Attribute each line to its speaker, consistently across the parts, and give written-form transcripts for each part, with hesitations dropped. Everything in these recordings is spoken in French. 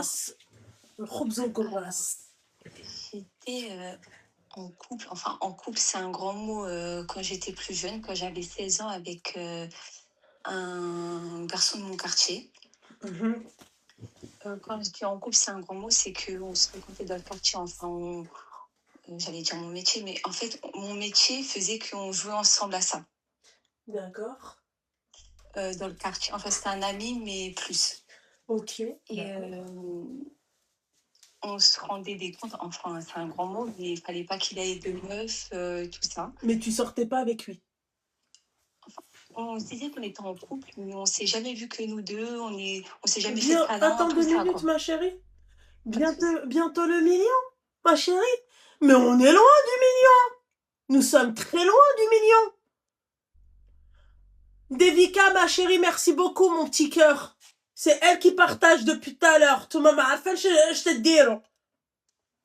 Speaker 1: Alors,
Speaker 2: الكراس الخبز
Speaker 1: alors,
Speaker 2: والكراس.
Speaker 1: j'étais en couple, enfin en couple, c'est un grand mot quand j'étais plus jeune, quand j'avais 16 ans avec un garçon de mon quartier.
Speaker 2: Mhm.
Speaker 1: Quand je dis en couple, c'est un grand mot, c'est qu'on se fréquentait dans le quartier, enfin, j'allais dire mon métier, mais en fait, mon métier faisait qu'on jouait ensemble à ça,
Speaker 2: D'accord.
Speaker 1: dans le quartier. Enfin, c'était un ami, mais plus.
Speaker 2: Ok,
Speaker 1: Et
Speaker 2: d'accord.
Speaker 1: on se rendait des comptes, enfin, c'est un grand mot, mais il fallait pas qu'il ait de meufs, tout ça.
Speaker 2: Mais tu sortais pas avec lui?
Speaker 1: Enfin, on se disait qu'on était en couple, mais on s'est jamais vu que nous deux, on s'est jamais fait de
Speaker 2: Bien,
Speaker 1: câlins,
Speaker 2: attends
Speaker 1: tout
Speaker 2: deux
Speaker 1: ça,
Speaker 2: minutes,
Speaker 1: quoi.
Speaker 2: ma chérie.
Speaker 1: Pas de souci.
Speaker 2: Bientôt le million, ma chérie. Mais on est loin du million. Nous sommes très loin du million. Devika, ma chérie, merci beaucoup, mon petit cœur. C'est elle qui partage depuis tout à l'heure. Tu m'as fait, je te dire.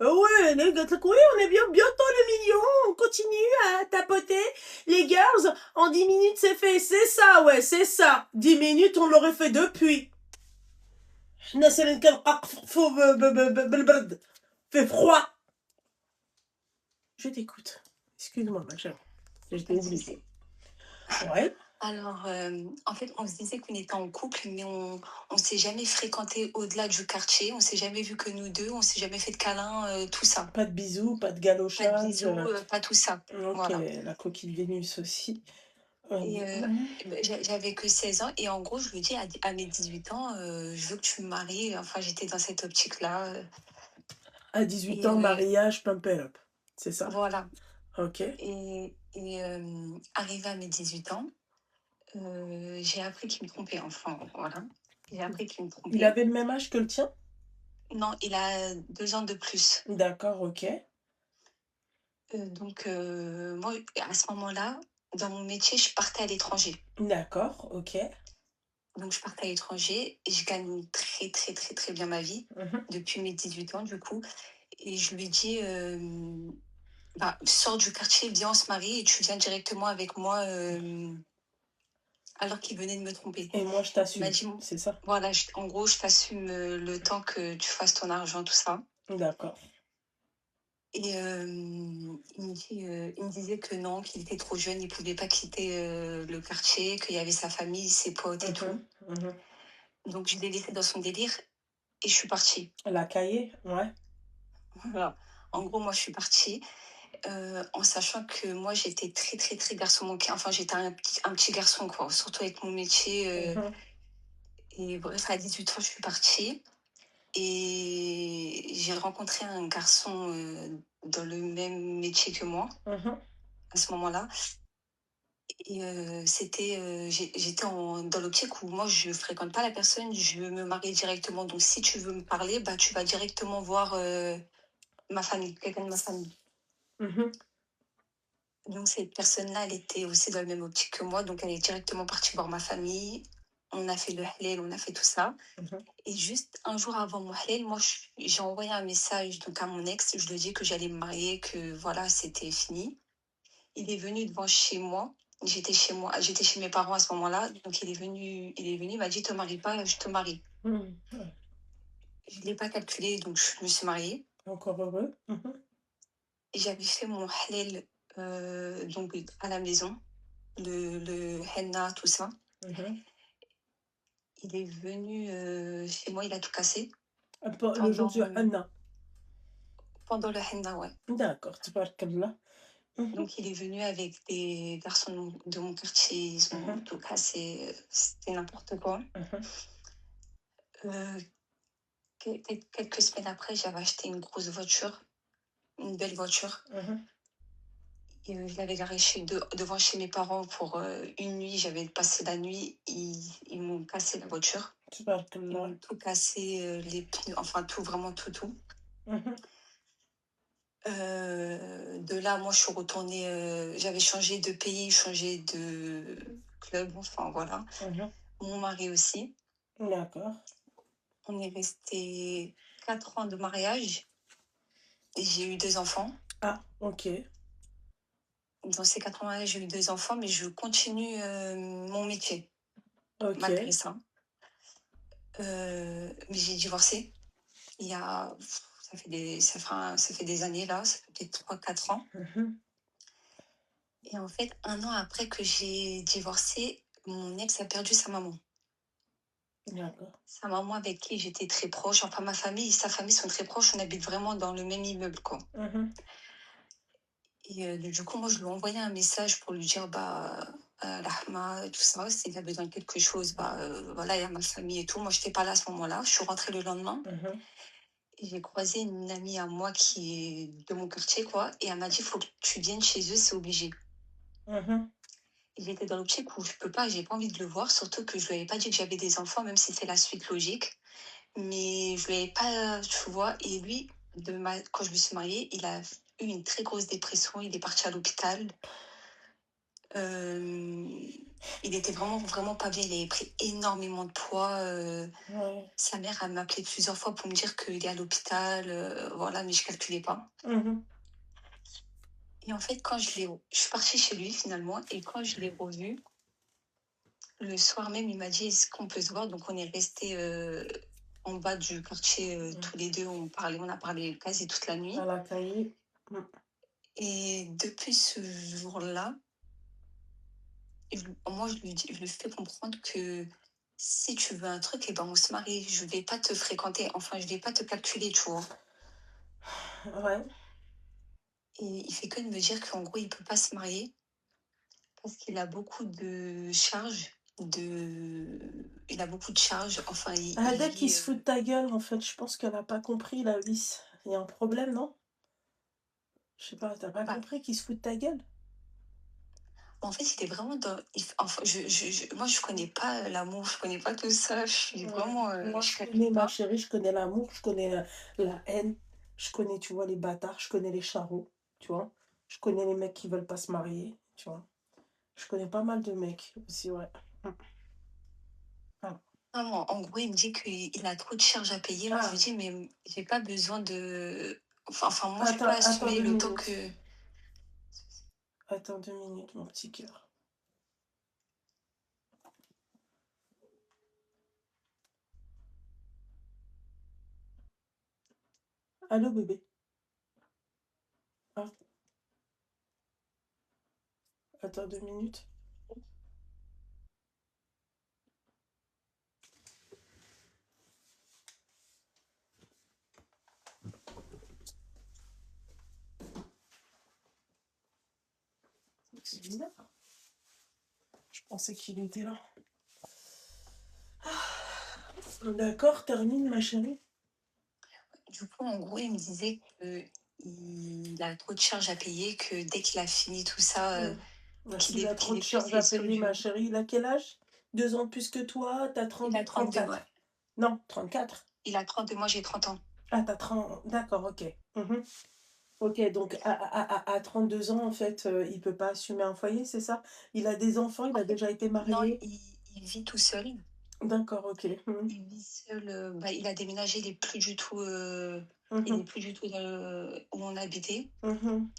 Speaker 2: Oui, les gars, oui, on est bien, bientôt le million. On continue à tapoter. Les girls, en 10 minutes, c'est fait. C'est ça, ouais, c'est ça. 10 minutes, on l'aurait fait depuis. الناس اللي كنقفوا بالبرد fait froid. Je t'écoute. Excuse-moi, ma chérie. J'étais
Speaker 1: Pas de
Speaker 2: obligée.
Speaker 1: souci.
Speaker 2: Ouais.
Speaker 1: Alors, en fait, on se disait qu'on était en couple, mais on s'est jamais fréquenté au-delà du quartier. On s'est jamais vu que nous deux. On s'est jamais fait de câlins, tout ça.
Speaker 2: Pas de bisous, pas de
Speaker 1: Pas de
Speaker 2: galochage.
Speaker 1: bisous, pas tout ça.
Speaker 2: Ok,
Speaker 1: Voilà.
Speaker 2: la coquille de Vénus aussi.
Speaker 1: Et
Speaker 2: Mhm.
Speaker 1: j'avais que 16 ans. Et en gros, je lui dis à mes 18 ans, je veux que tu me maries. Enfin, j'étais dans cette optique-là.
Speaker 2: À 18
Speaker 1: Et
Speaker 2: ans, mariage, pump it up. C'est ça.
Speaker 1: voilà.
Speaker 2: Ok.
Speaker 1: Et arrivé à mes 18 ans, j'ai appris qu'il me trompait. Enfin, voilà. J'ai appris qu'il me
Speaker 2: Il
Speaker 1: trompait.
Speaker 2: avait le même âge que le tien?
Speaker 1: Non, il a 2 ans de plus.
Speaker 2: D'accord, ok.
Speaker 1: Donc, moi, à ce moment-là, dans mon métier, je partais à l'étranger.
Speaker 2: D'accord, ok.
Speaker 1: Donc, je partais à l'étranger et je gagne très, très, très, très bien ma vie
Speaker 2: Mhm.
Speaker 1: depuis mes 18 ans, du coup. Et je lui dis, bah, sors du quartier, viens, on se marie et tu viens directement avec moi, alors qu'il venait de me tromper.
Speaker 2: Et moi, je
Speaker 1: Il m'a
Speaker 2: t'assume,
Speaker 1: dit,
Speaker 2: c'est ça?
Speaker 1: voilà, en gros, je t'assume le temps que tu fasses ton argent, tout ça.
Speaker 2: D'accord.
Speaker 1: Et il me disait que non, qu'il était trop jeune, il pouvait pas quitter le quartier, qu'il y avait sa famille, ses potes et tout.
Speaker 2: Mhm, mhm.
Speaker 1: Donc je l'ai laissé dans son délire et je suis partie.
Speaker 2: La cahier, ouais.
Speaker 1: Voilà. En gros, moi, je suis partie en sachant que moi, j'étais très, très, très garçon manqué. Enfin, j'étais un petit garçon, quoi, surtout avec mon métier.
Speaker 2: Mhm,
Speaker 1: Et bref, à 18 ans, je suis partie et j'ai rencontré un garçon dans le même métier que moi
Speaker 2: mhm.
Speaker 1: à ce moment-là. Et c'était, j'étais dans l'optique où moi, je fréquente pas la personne, je veux me marier directement. Donc, si tu veux me parler, bah, tu vas directement voir ma famille, quelqu'un de ma famille.
Speaker 2: Mhm.
Speaker 1: Donc, cette personne-là, elle était aussi dans la même optique que moi. Donc, elle est directement partie voir ma famille. On a fait le halal, on a fait tout ça.
Speaker 2: Mhm.
Speaker 1: Et juste un jour avant mon halal, moi, j'ai envoyé un message donc, à mon ex. Je lui ai dit que j'allais me marier, que voilà, c'était fini. Il est venu devant chez moi. J'étais chez mes parents à ce moment-là. Donc il m'a dit, te marie pas, je te marie.
Speaker 2: Mhm. Ouais.
Speaker 1: Je l'ai pas calculé, donc je me suis mariée.
Speaker 2: Encore heureux. Mhm.
Speaker 1: Et j'avais fait mon halal donc à la maison, le henna, tout ça.
Speaker 2: Mhm.
Speaker 1: Il est venu chez moi, il a tout cassé
Speaker 2: Le jour
Speaker 1: pendant,
Speaker 2: du Hanna.
Speaker 1: pendant le henna, ouais.
Speaker 2: D'accord, tabarakallah. Mhm.
Speaker 1: Donc il est venu avec des garçons de mon quartier, ils ont
Speaker 2: Mhm.
Speaker 1: tout cassé, c'était n'importe quoi.
Speaker 2: Mhm.
Speaker 1: Euh, quelques semaines après, j'avais acheté une grosse voiture, une belle voiture.
Speaker 2: Mhm.
Speaker 1: Et je l'avais garée devant chez mes parents pour une nuit. J'avais passé la nuit. Ils m'ont cassé la voiture. Ils
Speaker 2: Tabarakallah.
Speaker 1: m'ont tout cassé, les pneus, enfin tout, vraiment tout, tout.
Speaker 2: Mhm.
Speaker 1: De là, moi, je suis retournée. J'avais changé de pays, changé de club, enfin voilà.
Speaker 2: Mhm.
Speaker 1: Mon mari aussi.
Speaker 2: D'accord.
Speaker 1: On est resté 4 ans de mariage et j'ai eu 2 enfants.
Speaker 2: Ah, ok.
Speaker 1: Dans ces 4 ans, j'ai eu 2 enfants, mais je continue mon métier
Speaker 2: Ok.
Speaker 1: malgré ça. Mais j'ai divorcé. il y a, ça fait des années là, ça fait peut-être 3 4 ans.
Speaker 2: Mhm.
Speaker 1: Et en fait, 1 an après que j'ai divorcé, mon ex a perdu sa maman.
Speaker 2: D'accord.
Speaker 1: Sa maman avec qui j'étais très proche, enfin ma famille, sa famille sont très proches, on habite vraiment dans le même immeuble, quoi.
Speaker 2: Mhm.
Speaker 1: Et du coup, moi, je lui ai envoyé un message pour lui dire, bah, Rahma, tout ça, s'il a besoin de quelque chose, bah, voilà, il y a ma famille et tout. Moi, j'étais pas là à ce moment-là. Je suis rentrée le lendemain
Speaker 2: Mhm.
Speaker 1: et j'ai croisé une amie à moi qui est de mon quartier, quoi. Et elle m'a dit, faut que tu viennes chez eux, c'est obligé.
Speaker 2: Mhm.
Speaker 1: Et j'étais dans l'optique où je peux pas, j'ai pas envie de le voir, surtout que je lui avais pas dit que j'avais des enfants, même si c'est la suite logique. Mais je lui avais pas, tu vois. Et lui, quand je me suis mariée, il a eu une très grosse dépression. Il est parti à l'hôpital. Euh, il était vraiment, vraiment pas bien. Il avait pris énormément de poids.
Speaker 2: Ouais.
Speaker 1: Sa mère a m'appelé plusieurs fois pour me dire qu'il est à l'hôpital. Voilà, mais je calculais pas.
Speaker 2: Mhm.
Speaker 1: Et en fait, je suis partie chez lui finalement. Et quand je l'ai revu, le soir même, il m'a dit, est-ce qu'on peut se voir? Donc, on est resté en bas du quartier tous les deux. On a parlé quasi toute la
Speaker 2: À
Speaker 1: nuit.
Speaker 2: la cahier.
Speaker 1: Et depuis ce jour-là, moi, je lui fais comprendre que si tu veux un truc, eh ben, on se marie. Je vais pas te fréquenter. Enfin, je vais pas te calculer, tu vois.
Speaker 2: Ouais.
Speaker 1: Et il fait que de me dire qu'en gros, il peut pas se marier parce qu'il a beaucoup de charges. Il a beaucoup de charges. Enfin,
Speaker 2: Ah,
Speaker 1: il
Speaker 2: dès qu'il
Speaker 1: vit.
Speaker 2: se fout de ta gueule, en fait, je pense qu'elle a pas compris la vis. Il y a un problème, non? Je sais pas, t'as pas
Speaker 1: Bah,
Speaker 2: compris qu'il se fout de ta gueule?
Speaker 1: en fait, il est vraiment dans. Enfin, moi, je connais pas l'amour. Je connais pas tout ça. Je suis
Speaker 2: Ouais.
Speaker 1: vraiment.
Speaker 2: Moi,
Speaker 1: Je
Speaker 2: je
Speaker 1: calcule
Speaker 2: connais ma
Speaker 1: pas.
Speaker 2: chérie, je connais l'amour, je connais la haine, je connais, tu vois, les bâtards, je connais les charros, tu vois. Je connais les mecs qui veulent pas se marier, tu vois. Je connais pas mal de mecs aussi, ouais. Mm. Ah.
Speaker 1: Non, en gros, il me dit qu'il a trop de charges à payer. Moi, je lui
Speaker 2: Ah,
Speaker 1: dis, mais j'ai pas besoin de. Enfin, moi, je peux
Speaker 2: attends
Speaker 1: assumer
Speaker 2: deux
Speaker 1: le temps
Speaker 2: minutes.
Speaker 1: que.
Speaker 2: Attends 2 minutes, mon petit cœur. Allô, bébé? Ah, attends 2 minutes. C'est bizarre. Je pensais qu'il était là. D'accord, termine, ma chérie.
Speaker 1: Du coup, en gros, il me disait que il a trop de charges à payer, que dès qu'il a fini tout ça,
Speaker 2: Mm. Bah, s'il a trop
Speaker 1: qu'il
Speaker 2: de
Speaker 1: est plus
Speaker 2: charges
Speaker 1: les
Speaker 2: à
Speaker 1: seuls
Speaker 2: payer,
Speaker 1: du
Speaker 2: ma
Speaker 1: monde.
Speaker 2: chérie, il a quel âge? 2 ans de plus que toi, t'as
Speaker 1: Il a 32, ouais.
Speaker 2: 34. Non, 34.
Speaker 1: Il a 32, moi j'ai 30 ans.
Speaker 2: Ah, t'as 30. D'accord, ok. Mhm. Ok, donc à 32 ans, en fait, il peut pas assumer un foyer, c'est ça? Il a des enfants, il
Speaker 1: En
Speaker 2: a
Speaker 1: fait,
Speaker 2: déjà été
Speaker 1: non,
Speaker 2: marié?
Speaker 1: il vit tout seul.
Speaker 2: D'accord, ok. Mhm.
Speaker 1: Il vit seul. Bah, il a déménagé, il est
Speaker 2: Mhm.
Speaker 1: plus du tout où on habitait.
Speaker 2: Mhm.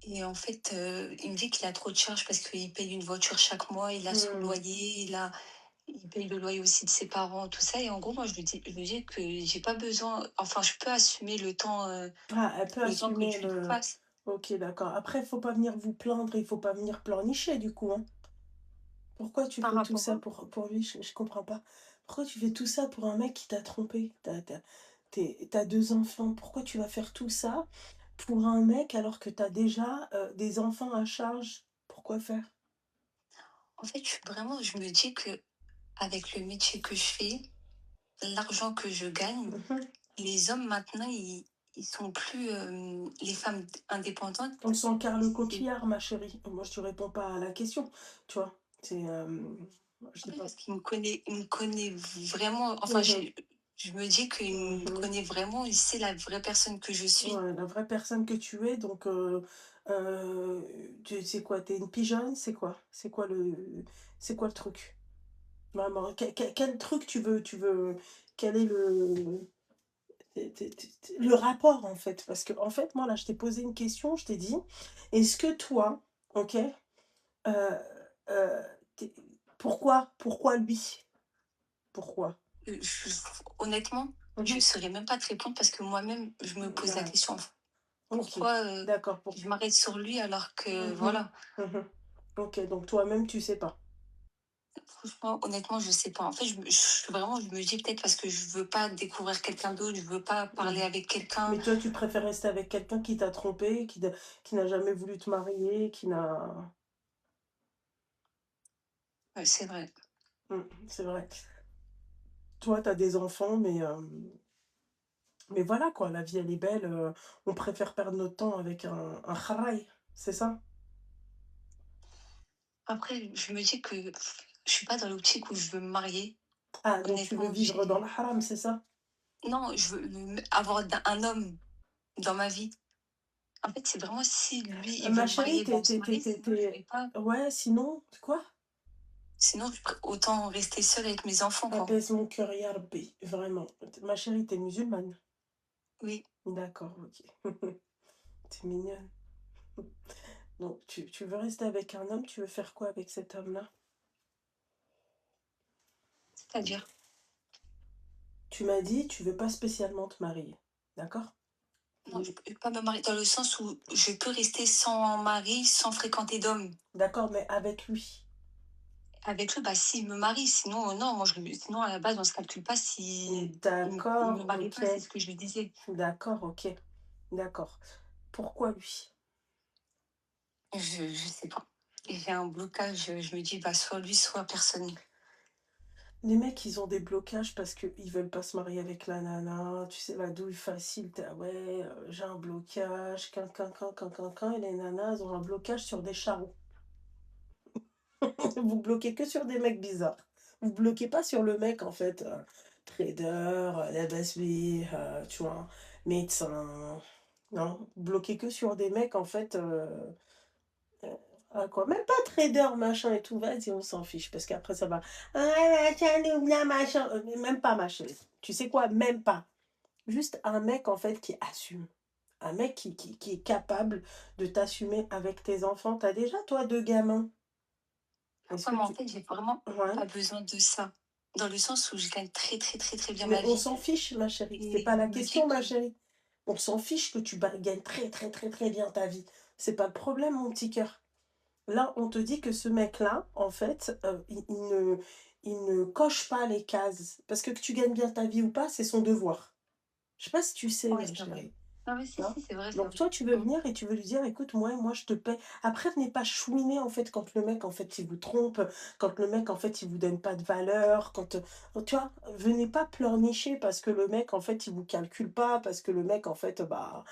Speaker 1: Et en fait, il me dit qu'il a trop de charges parce qu'il paye une voiture chaque mois, il a son
Speaker 2: Mhm.
Speaker 1: loyer, il paye le loyer aussi de ses parents, tout ça. Et en gros, moi, je lui dis que j'ai pas besoin, enfin, je peux assumer
Speaker 2: Ah, elle peut
Speaker 1: le temps que
Speaker 2: assumer
Speaker 1: tu
Speaker 2: le...
Speaker 1: fasses
Speaker 2: Ok, d'accord. Après, il faut pas venir vous plaindre, il faut pas venir pleurnicher, du coup, hein. Pourquoi tu
Speaker 1: par
Speaker 2: fais tout
Speaker 1: rapport
Speaker 2: ça
Speaker 1: à.
Speaker 2: pour lui? Je comprends pas. Pourquoi tu fais tout ça pour un mec qui t'a trompé? T'as 2 enfants. Pourquoi tu vas faire tout ça pour un mec alors que t'as déjà des enfants à charge? Pourquoi faire?
Speaker 1: En fait, je me dis que avec le métier que je fais, l'argent que je gagne,
Speaker 2: Mhm.
Speaker 1: les hommes maintenant, ils sont plus les femmes indépendantes.
Speaker 2: On sent Carle
Speaker 1: C'est
Speaker 2: Coquillard, ma chérie. Moi, je te réponds pas à la question, tu vois. C'est... je sais pas.
Speaker 1: parce qu'il me connaît vraiment. Enfin,
Speaker 2: Mhm.
Speaker 1: je me dis qu'il me
Speaker 2: Mhm.
Speaker 1: connaît vraiment. Il sait la vraie personne que je suis.
Speaker 2: Ouais, la vraie personne que tu es, donc c'est quoi? T'es une pigeonne? C'est quoi? C'est quoi le truc? Maman, quel truc quel est le rapport en fait? Parce que en fait, moi là, je t'ai posé une question, je t'ai dit, est-ce que toi, ok, euh, euh, pourquoi lui? Pourquoi?
Speaker 1: Honnêtement. Je ne
Speaker 2: Mhm.
Speaker 1: saurais même pas te répondre parce que moi-même, je me pose la
Speaker 2: Ouais,
Speaker 1: question,
Speaker 2: ok,
Speaker 1: pourquoi,
Speaker 2: d'accord.
Speaker 1: je m'arrête sur lui alors que
Speaker 2: Mhm.
Speaker 1: voilà.
Speaker 2: Mhm. Ok, donc toi-même, tu sais pas.
Speaker 1: Franchement, honnêtement, je sais pas. En fait, je me dis peut-être parce que je veux pas découvrir quelqu'un d'autre, je veux pas parler
Speaker 2: Mhm.
Speaker 1: avec quelqu'un.
Speaker 2: Mais toi, tu préfères rester avec quelqu'un qui t'a trompé, qui n'a jamais voulu te marier, qui n'a...
Speaker 1: Ouais, c'est vrai.
Speaker 2: C'est vrai. Toi, tu as des enfants, mais voilà quoi, la vie, elle est belle. On préfère perdre notre temps avec un kharaï, c'est ça?
Speaker 1: Après, je me dis que je suis pas dans l'optique où je veux me marier.
Speaker 2: Ah, donc tu veux
Speaker 1: Honnêtement,
Speaker 2: vivre dans le
Speaker 1: j'ai
Speaker 2: haram, c'est ça?
Speaker 1: non, je veux avoir un homme dans ma vie. En fait, c'est vraiment si lui, il veut
Speaker 2: Ma
Speaker 1: me
Speaker 2: chérie,
Speaker 1: marier, ben, on se marie, sinon je vais pas.
Speaker 2: Ouais, sinon, quoi?
Speaker 1: Sinon, autant rester seule avec mes enfants, quoi.
Speaker 2: Apaise mon cœur, ya Rabbi, vraiment. Ma chérie, t'es musulmane?
Speaker 1: Oui.
Speaker 2: D'accord, ok. T'es mignonne. Donc, tu veux rester avec un homme, tu veux faire quoi avec cet homme-là?
Speaker 1: C'est-à-dire?
Speaker 2: Tu m'as dit, tu veux pas spécialement te marier, d'accord?
Speaker 1: Non, je peux pas me marier dans le sens où je peux rester sans mari, sans fréquenter d'hommes.
Speaker 2: D'accord, mais avec lui.
Speaker 1: Avec lui, bah, s'il me marie, sinon, non, moi, sinon, à la base, on se calcule pas si il me
Speaker 2: D'accord,
Speaker 1: marie
Speaker 2: ok.
Speaker 1: pas, c'est ce que je lui disais.
Speaker 2: D'accord, ok. D'accord. Pourquoi lui?
Speaker 1: Je sais pas. Et j'ai un blocage, je me dis, bah, soit lui, soit personne.
Speaker 2: Les mecs, ils ont des blocages parce qu'ils veulent pas se marier avec la nana. Tu sais, la douille facile, t'es, ah ouais, j'ai un blocage, et les nanas, elles ont un blocage sur des charros. Vous bloquez que sur des mecs bizarres. Vous bloquez pas sur le mec, en fait, trader, la basby, tu vois, médecin. Non, vous bloquez que sur des mecs, en fait, ah, quoi, même pas trader, machin et tout, vas-y, on s'en fiche, parce qu'après ça va. Ah, machin, oublia, machin. Même pas, ma chérie. Tu sais quoi, même pas. Juste un mec, en fait, qui assume. Un mec qui est capable de t'assumer avec tes enfants. T'as déjà, toi, deux gamins. Est-ce
Speaker 1: Ouais,
Speaker 2: que
Speaker 1: mais en
Speaker 2: tu.
Speaker 1: fait, j'ai vraiment
Speaker 2: Ouais.
Speaker 1: pas besoin de ça. Dans le sens où je gagne très, très, très, très bien
Speaker 2: Mais
Speaker 1: ma
Speaker 2: on
Speaker 1: vie.
Speaker 2: s'en fiche, ma chérie. C'est
Speaker 1: Et
Speaker 2: pas
Speaker 1: je
Speaker 2: la
Speaker 1: me
Speaker 2: question,
Speaker 1: dis
Speaker 2: ma
Speaker 1: que,
Speaker 2: chérie. On s'en fiche que tu gagnes très, très, très, très bien ta vie. C'est pas le problème, mon petit cœur. Là, on te dit que ce mec-là, en fait, il ne coche pas les cases. Parce que tu gagnes bien ta vie ou pas, c'est son devoir. Je sais pas si tu sais,
Speaker 1: ouais,
Speaker 2: ma
Speaker 1: c'est vrai.
Speaker 2: chérie.
Speaker 1: Non, mais si,
Speaker 2: Hein.
Speaker 1: si, c'est vrai, c'est
Speaker 2: Donc
Speaker 1: vrai.
Speaker 2: toi, tu veux
Speaker 1: Mm.
Speaker 2: venir et tu veux lui dire, écoute, moi, je te paie. Après, venez pas chouiner, en fait, quand le mec, en fait, il vous trompe, quand le mec, en fait, il vous donne pas de valeur, tu vois, venez pas pleurnicher parce que le mec, en fait, il vous calcule pas, parce que le mec, en fait, bah,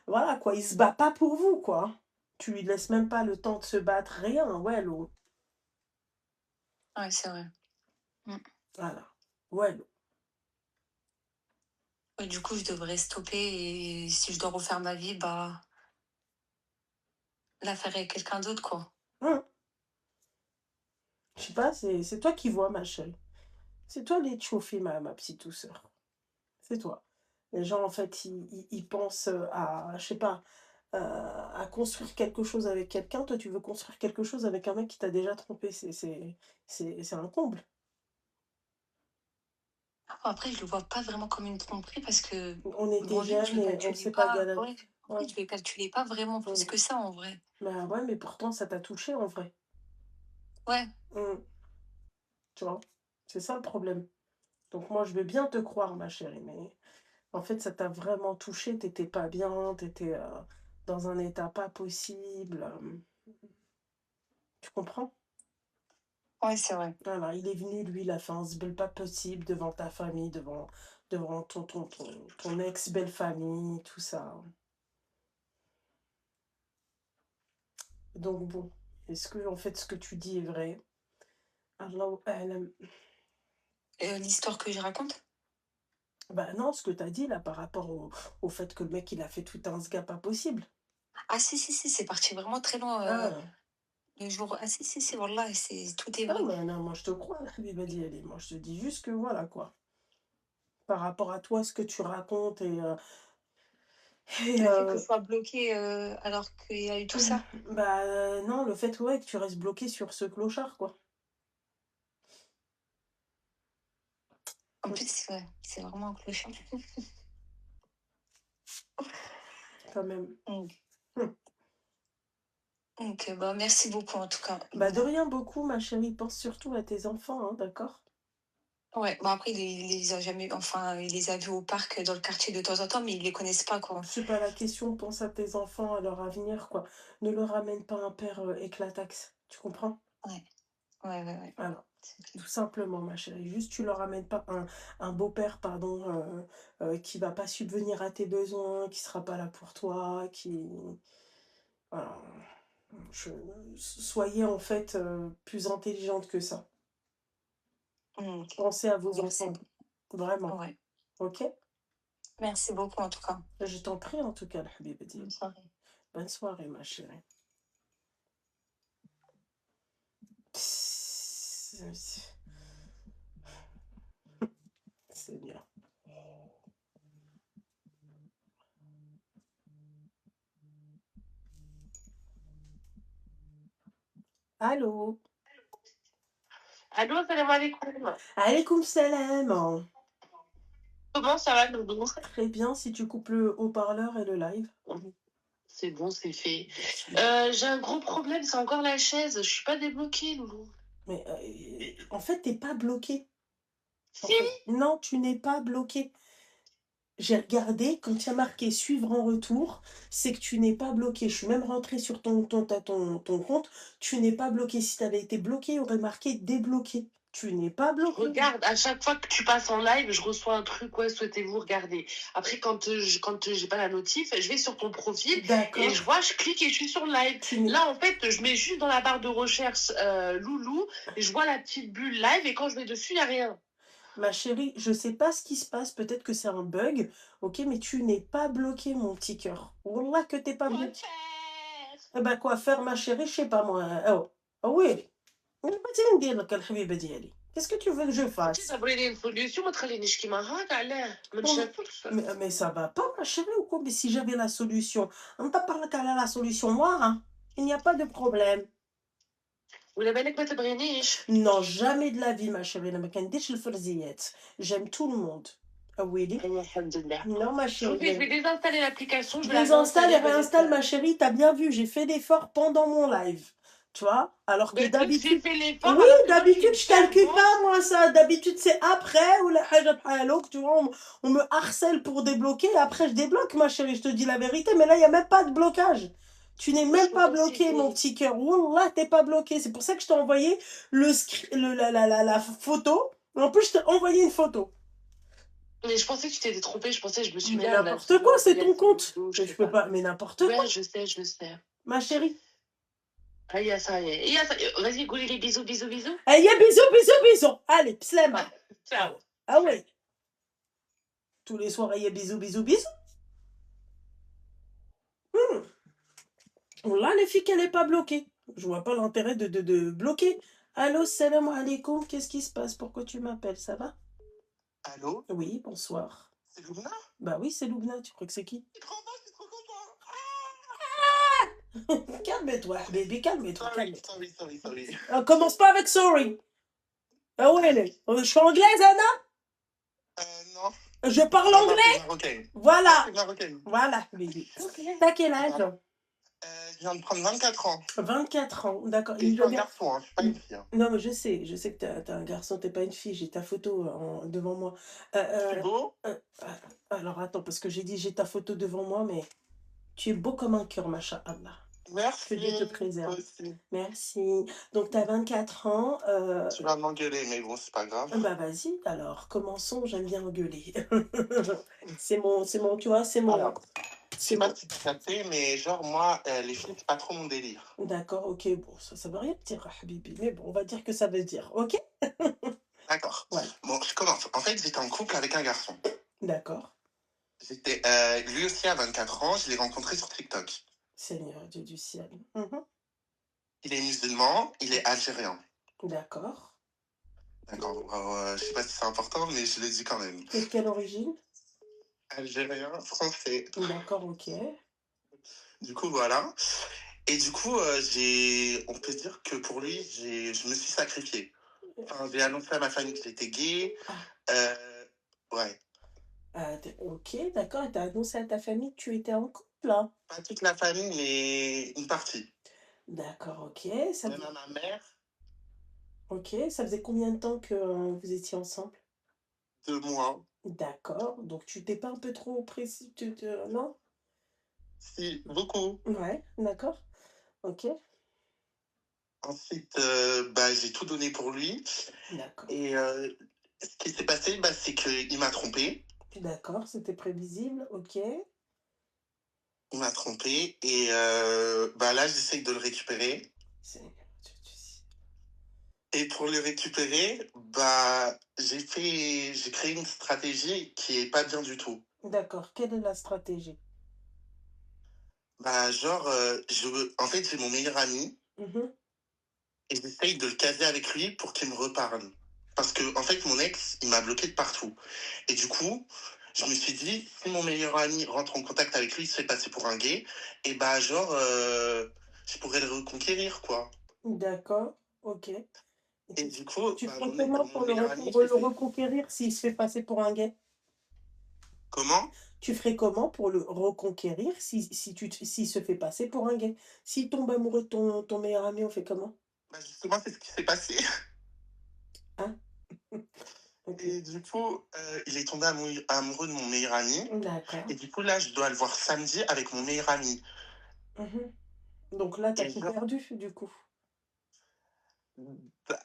Speaker 2: voilà, quoi, il se bat pas pour vous, quoi. Tu lui laisses même pas le temps de se battre, rien, ouais, l'eau.
Speaker 1: Ouais, c'est vrai. Mm.
Speaker 2: Voilà. Ouais, l'eau.
Speaker 1: Ouais, du coup, je devrais stopper et si je dois refaire ma vie, bah, la faire avec quelqu'un d'autre, quoi.
Speaker 2: Hum. Je sais pas, c'est toi qui vois, ma chérie. C'est toi les chauffés, ma petite douceur. C'est toi. Les gens, en fait, ils pensent à, je sais pas, à construire quelque chose avec quelqu'un. Toi, tu veux construire quelque chose avec un mec qui t'a déjà trompé. C'est un comble.
Speaker 1: Après, je le vois pas vraiment comme une tromperie parce que,
Speaker 2: On était
Speaker 1: bon, lui, je
Speaker 2: jeunes
Speaker 1: le
Speaker 2: et on
Speaker 1: calculais
Speaker 2: sait pas
Speaker 1: pas.
Speaker 2: galant.
Speaker 1: Ouais, en
Speaker 2: Ouais.
Speaker 1: fait, je le calculais pas vraiment plus
Speaker 2: Mm.
Speaker 1: que ça, en vrai.
Speaker 2: Bah ouais, mais pourtant, ça t'a touché en vrai.
Speaker 1: Ouais,
Speaker 2: Mm. Tu vois? C'est ça le problème. Donc moi, je veux bien te croire, ma chérie, mais en fait, ça t'a vraiment touché. T'étais pas bien, t'étais dans un état pas possible. Tu comprends?
Speaker 1: ouais, c'est vrai.
Speaker 2: Voilà, il est venu, lui, il a fait un sbel pas possible devant ta famille, devant ton ex-belle-famille, tout ça. Donc bon, est-ce que en fait ce que tu dis est vrai? Allahu a'lam.
Speaker 1: L'histoire que je raconte?
Speaker 2: Bah non, ce que tu as dit là par rapport au fait que le mec il a fait tout un sgap pas possible.
Speaker 1: Ah si, si, si, c'est parti vraiment très loin,
Speaker 2: Ah,
Speaker 1: le jour ah si, si, si, wallah, c'est tout est
Speaker 2: ah
Speaker 1: vrai.
Speaker 2: bah non, moi je te crois, Habiba Dialé. Moi je te dis juste que voilà quoi. Par rapport à toi, ce que tu racontes et
Speaker 1: Le fait que je sois bloquée, alors qu'il y a eu tout ça?
Speaker 2: bah non, le fait ouais, que tu restes bloqué sur ce clochard quoi.
Speaker 1: plus, ouais, c'est vraiment un clochard.
Speaker 2: quand même.
Speaker 1: Donc,
Speaker 2: Hum.
Speaker 1: bah, merci beaucoup en tout cas.
Speaker 2: Bah, de rien beaucoup, ma chérie. Pense surtout à tes enfants, hein, d'accord?
Speaker 1: Ouais, bah après, il les a jamais, enfin, il les a vus au parc dans le quartier de temps en temps, mais ils les connaissent pas, quoi.
Speaker 2: C'est pas la question, pense à tes enfants, à leur avenir, quoi. Ne leur ramène pas un père éclataxe, tu comprends?
Speaker 1: Ouais, ouais, ouais, ouais.
Speaker 2: Voilà,
Speaker 1: C'est
Speaker 2: tout
Speaker 1: clair.
Speaker 2: simplement, ma chérie. Juste, tu leur ramènes pas un beau-père, pardon, qui va pas subvenir à tes besoins, qui sera pas là pour toi, qui... Voilà. Je... Soyez en fait plus intelligente que ça.
Speaker 1: Ok.
Speaker 2: Pensez à vos
Speaker 1: Merci.
Speaker 2: enfants, vraiment,
Speaker 1: Ouais.
Speaker 2: ok?
Speaker 1: Merci beaucoup en tout cas.
Speaker 2: Je t'en prie, en tout cas, la habiba
Speaker 1: Bonne
Speaker 2: diali.
Speaker 1: soirée.
Speaker 2: Bonne soirée, ma chérie. C'est bien. Allô?
Speaker 3: Allô, salam alaikum.
Speaker 2: Alaykoum salam.
Speaker 3: Comment ça va, Loulou?
Speaker 2: Très bien, si tu coupes le haut-parleur et le live.
Speaker 3: C'est bon, c'est fait. J'ai un gros problème, c'est encore la chaise. Je suis pas débloquée, Loulou.
Speaker 2: Mais en fait, t'es pas bloqué. En
Speaker 3: Si,
Speaker 2: fait, non, tu n'es pas bloqué. J'ai regardé, quand il y a marqué suivre en retour, c'est que tu n'es pas bloqué. Je suis même rentrée sur ton compte, tu n'es pas bloqué. Si tu avais été bloqué, il y aurait marqué débloqué. Tu n'es pas bloqué.
Speaker 3: regarde, à chaque fois que tu passes en live, je reçois un truc, ouais, souhaitez-vous regarder. Après, quand j'ai pas la notif, je vais sur ton profil
Speaker 2: D'accord.
Speaker 3: et je vois, je clique et je suis sur le live.
Speaker 2: Tu n'es-
Speaker 3: Là, en fait, je mets juste dans la barre de recherche Loulou et je vois la petite bulle live et quand je vais dessus, il n'y a rien.
Speaker 2: Ma chérie, je sais pas ce qui se passe, peut-être que c'est un bug, ok, mais tu n'es pas bloqué, mon petit cœur. Wallah que t'es pas
Speaker 3: Quoi
Speaker 2: bloqué.
Speaker 3: faire?
Speaker 2: Eh ben, quoi faire, ma chérie, je sais pas moi. Oh, oh oui. Qu'est-ce que tu veux que je fasse?
Speaker 3: تبغي لي solution ما تخلينيش كيما هاك علاه ما نشافكش.
Speaker 2: Mais ça va pas, ma chérie, ou quoi? Mais si j'avais la solution, on t'a parlé qu'elle a la solution, moi, hein? Il n'y a pas de problème.
Speaker 3: ولا بالك ما تبغينيش.
Speaker 2: Non, jamais de la vie, ma chérie. ما كنديرش الفرزيات. J'aime tout le monde. Ah oui,
Speaker 3: الحمد لله.
Speaker 2: non, ma chérie.
Speaker 3: Je vais désinstaller l'application, je vais la
Speaker 2: Désinstalle et
Speaker 3: réinstaller.
Speaker 2: réinstalle, ma chérie. T'as bien vu, j'ai fait l'effort pendant mon live. Tu vois? Alors que
Speaker 3: J'ai
Speaker 2: d'habitude.
Speaker 3: fait l'effort.
Speaker 2: Oui,
Speaker 3: alors que moi,
Speaker 2: d'habitude, je
Speaker 3: suis une
Speaker 2: calcule
Speaker 3: servante.
Speaker 2: pas, moi, ça. D'habitude, c'est après ou la haja bhalok, tu vois. On me harcèle pour débloquer et après, je débloque, ma chérie. Je te dis la vérité, mais là, il n'y a même pas de blocage. Tu n'es même pas bloqué, mon petit cœur. Wallah, t'es pas bloqué. C'est pour ça que je t'ai envoyé la photo. En plus, je t'ai envoyé une photo.
Speaker 3: Mais je pensais que tu t'étais trompée, je me suis dit,
Speaker 2: Mais
Speaker 3: merde,
Speaker 2: n'importe quoi, c'est ton compte.
Speaker 3: Je
Speaker 2: Je peux pas, mais n'importe quoi,
Speaker 3: Ouais, je sais.
Speaker 2: ma chérie.
Speaker 3: Ah, il y a ça. Vas-y, goulez les bisous.
Speaker 2: Allez, bisous. Allez, pslema.
Speaker 3: Ciao.
Speaker 2: Ah ouais. Tous les soirs, il y a bisous. Là, les filles, qu'elle n'est pas bloquée. Je vois pas l'intérêt de bloquer. Allô, salam alaikum. Qu'est-ce qui se passe? Pourquoi tu m'appelles? Ça va?
Speaker 4: Allô?
Speaker 2: Oui, bonsoir.
Speaker 4: C'est Loubna?
Speaker 2: Bah oui, c'est Loubna. Tu crois que c'est qui?
Speaker 4: Je suis trop content.
Speaker 2: Calme-toi, baby, calme-toi.
Speaker 4: Sorry.
Speaker 2: Commence pas avec sorry. Ah ouais, je suis anglaise, Anna?
Speaker 4: Non.
Speaker 2: Je parle
Speaker 4: Non,
Speaker 2: anglais?
Speaker 4: c'est marocaine.
Speaker 2: Voilà.
Speaker 4: C'est marocaine.
Speaker 2: Voilà, baby. T'as quel âge?
Speaker 4: Je viens de prendre 24 ans.
Speaker 2: 24 ans, d'accord.
Speaker 4: Et je suis un garçon, hein, je suis pas une fille. Hein.
Speaker 2: Non, mais je sais que t'es un garçon, t'es pas une fille, j'ai ta photo devant moi.
Speaker 4: Je suis beau?
Speaker 2: Alors attends, parce que j'ai dit j'ai ta photo devant moi, mais tu es beau comme un cœur, Masha'Allah.
Speaker 4: Merci.
Speaker 2: Que Dieu te préserve.
Speaker 4: Toi aussi.
Speaker 2: Merci. Donc t'as 24 ans.
Speaker 4: Tu vas m'engueuler, mais bon, c'est pas grave.
Speaker 2: Bah vas-y, alors commençons, j'aime bien engueuler. c'est mon, tu vois, c'est mon...
Speaker 4: Alors, je sais pas si tu captais, mais genre, moi, les filles, c'est pas trop mon délire.
Speaker 2: D'accord, ok, bon, ça veut rien dire, Habibi, mais bon, on va dire que ça veut dire, ok?
Speaker 4: D'accord.
Speaker 2: Ouais.
Speaker 4: Bon, je commence. En fait, j'étais en couple avec un garçon.
Speaker 2: D'accord.
Speaker 4: J'étais, lui aussi à 24 ans, je l'ai rencontré sur TikTok.
Speaker 2: Seigneur Dieu du ciel.
Speaker 4: Il est musulman, il est algérien.
Speaker 2: D'accord.
Speaker 4: D'accord. Je sais pas si c'est important, mais je le dis quand même.
Speaker 2: De quelle origine?
Speaker 4: Algérien, français.
Speaker 2: D'accord, ok.
Speaker 4: Du coup, voilà. Et du coup, on peut dire que pour lui, je me suis sacrifiée. Enfin, j'ai annoncé à ma famille que j'étais gay. Ouais.
Speaker 2: Ok, d'accord. Et t'as annoncé à ta famille que tu étais en couple, là?
Speaker 4: Pas toute la famille, mais une partie.
Speaker 2: D'accord, ok. Ça
Speaker 4: Même
Speaker 2: faisait...
Speaker 4: à ma mère,
Speaker 2: Ok, ça faisait combien de temps que vous étiez ensemble?
Speaker 4: 2 mois.
Speaker 2: D'accord. Donc tu t'es pas un peu trop précis, non?
Speaker 4: Si, beaucoup.
Speaker 2: Ouais, d'accord. Ok,
Speaker 4: Ensuite, bah, j'ai tout donné pour lui.
Speaker 2: d'accord.
Speaker 4: Et ce qui s'est passé, bah, c'est qu'il m'a trompé.
Speaker 2: D'accord, c'était prévisible, ok.
Speaker 4: Il m'a trompé. Et bah, là, j'essaye de le récupérer.
Speaker 2: C'est...
Speaker 4: Et pour le récupérer, bah, j'ai créé une stratégie qui est pas bien du tout.
Speaker 2: D'accord, quelle est la stratégie?
Speaker 4: Bah, genre, en fait, j'ai mon meilleur ami
Speaker 2: Mhm.
Speaker 4: et j'essaye de le caser avec lui pour qu'il me reparle. Parce que, en fait, mon ex, il m'a bloqué de partout. Et du coup, je me suis dit, si mon meilleur ami rentre en contact avec lui, il se fait passer pour un gay, et bah, genre, je pourrais le reconquérir, quoi.
Speaker 2: D'accord, ok. Et
Speaker 4: Et du coup,
Speaker 2: tu
Speaker 4: bah,
Speaker 2: ferais comment
Speaker 4: mon
Speaker 2: pour
Speaker 4: meilleur ami,
Speaker 2: le reconquérir s'il se fait passer pour un gay?
Speaker 4: comment?
Speaker 2: Tu ferais comment pour le reconquérir s'il se fait passer pour un gay? S'il tombe amoureux de ton meilleur ami, on fait comment?
Speaker 4: Bah, justement, c'est ce qui s'est passé.
Speaker 2: Hein? Ok.
Speaker 4: Et du coup, il est tombé amoureux de mon meilleur ami.
Speaker 2: D'accord.
Speaker 4: Et du coup, là, je dois le voir samedi avec mon meilleur ami.
Speaker 2: Mhm. Donc là, t'as
Speaker 4: Et
Speaker 2: tout
Speaker 4: genre,
Speaker 2: perdu, du coup.
Speaker 4: bah,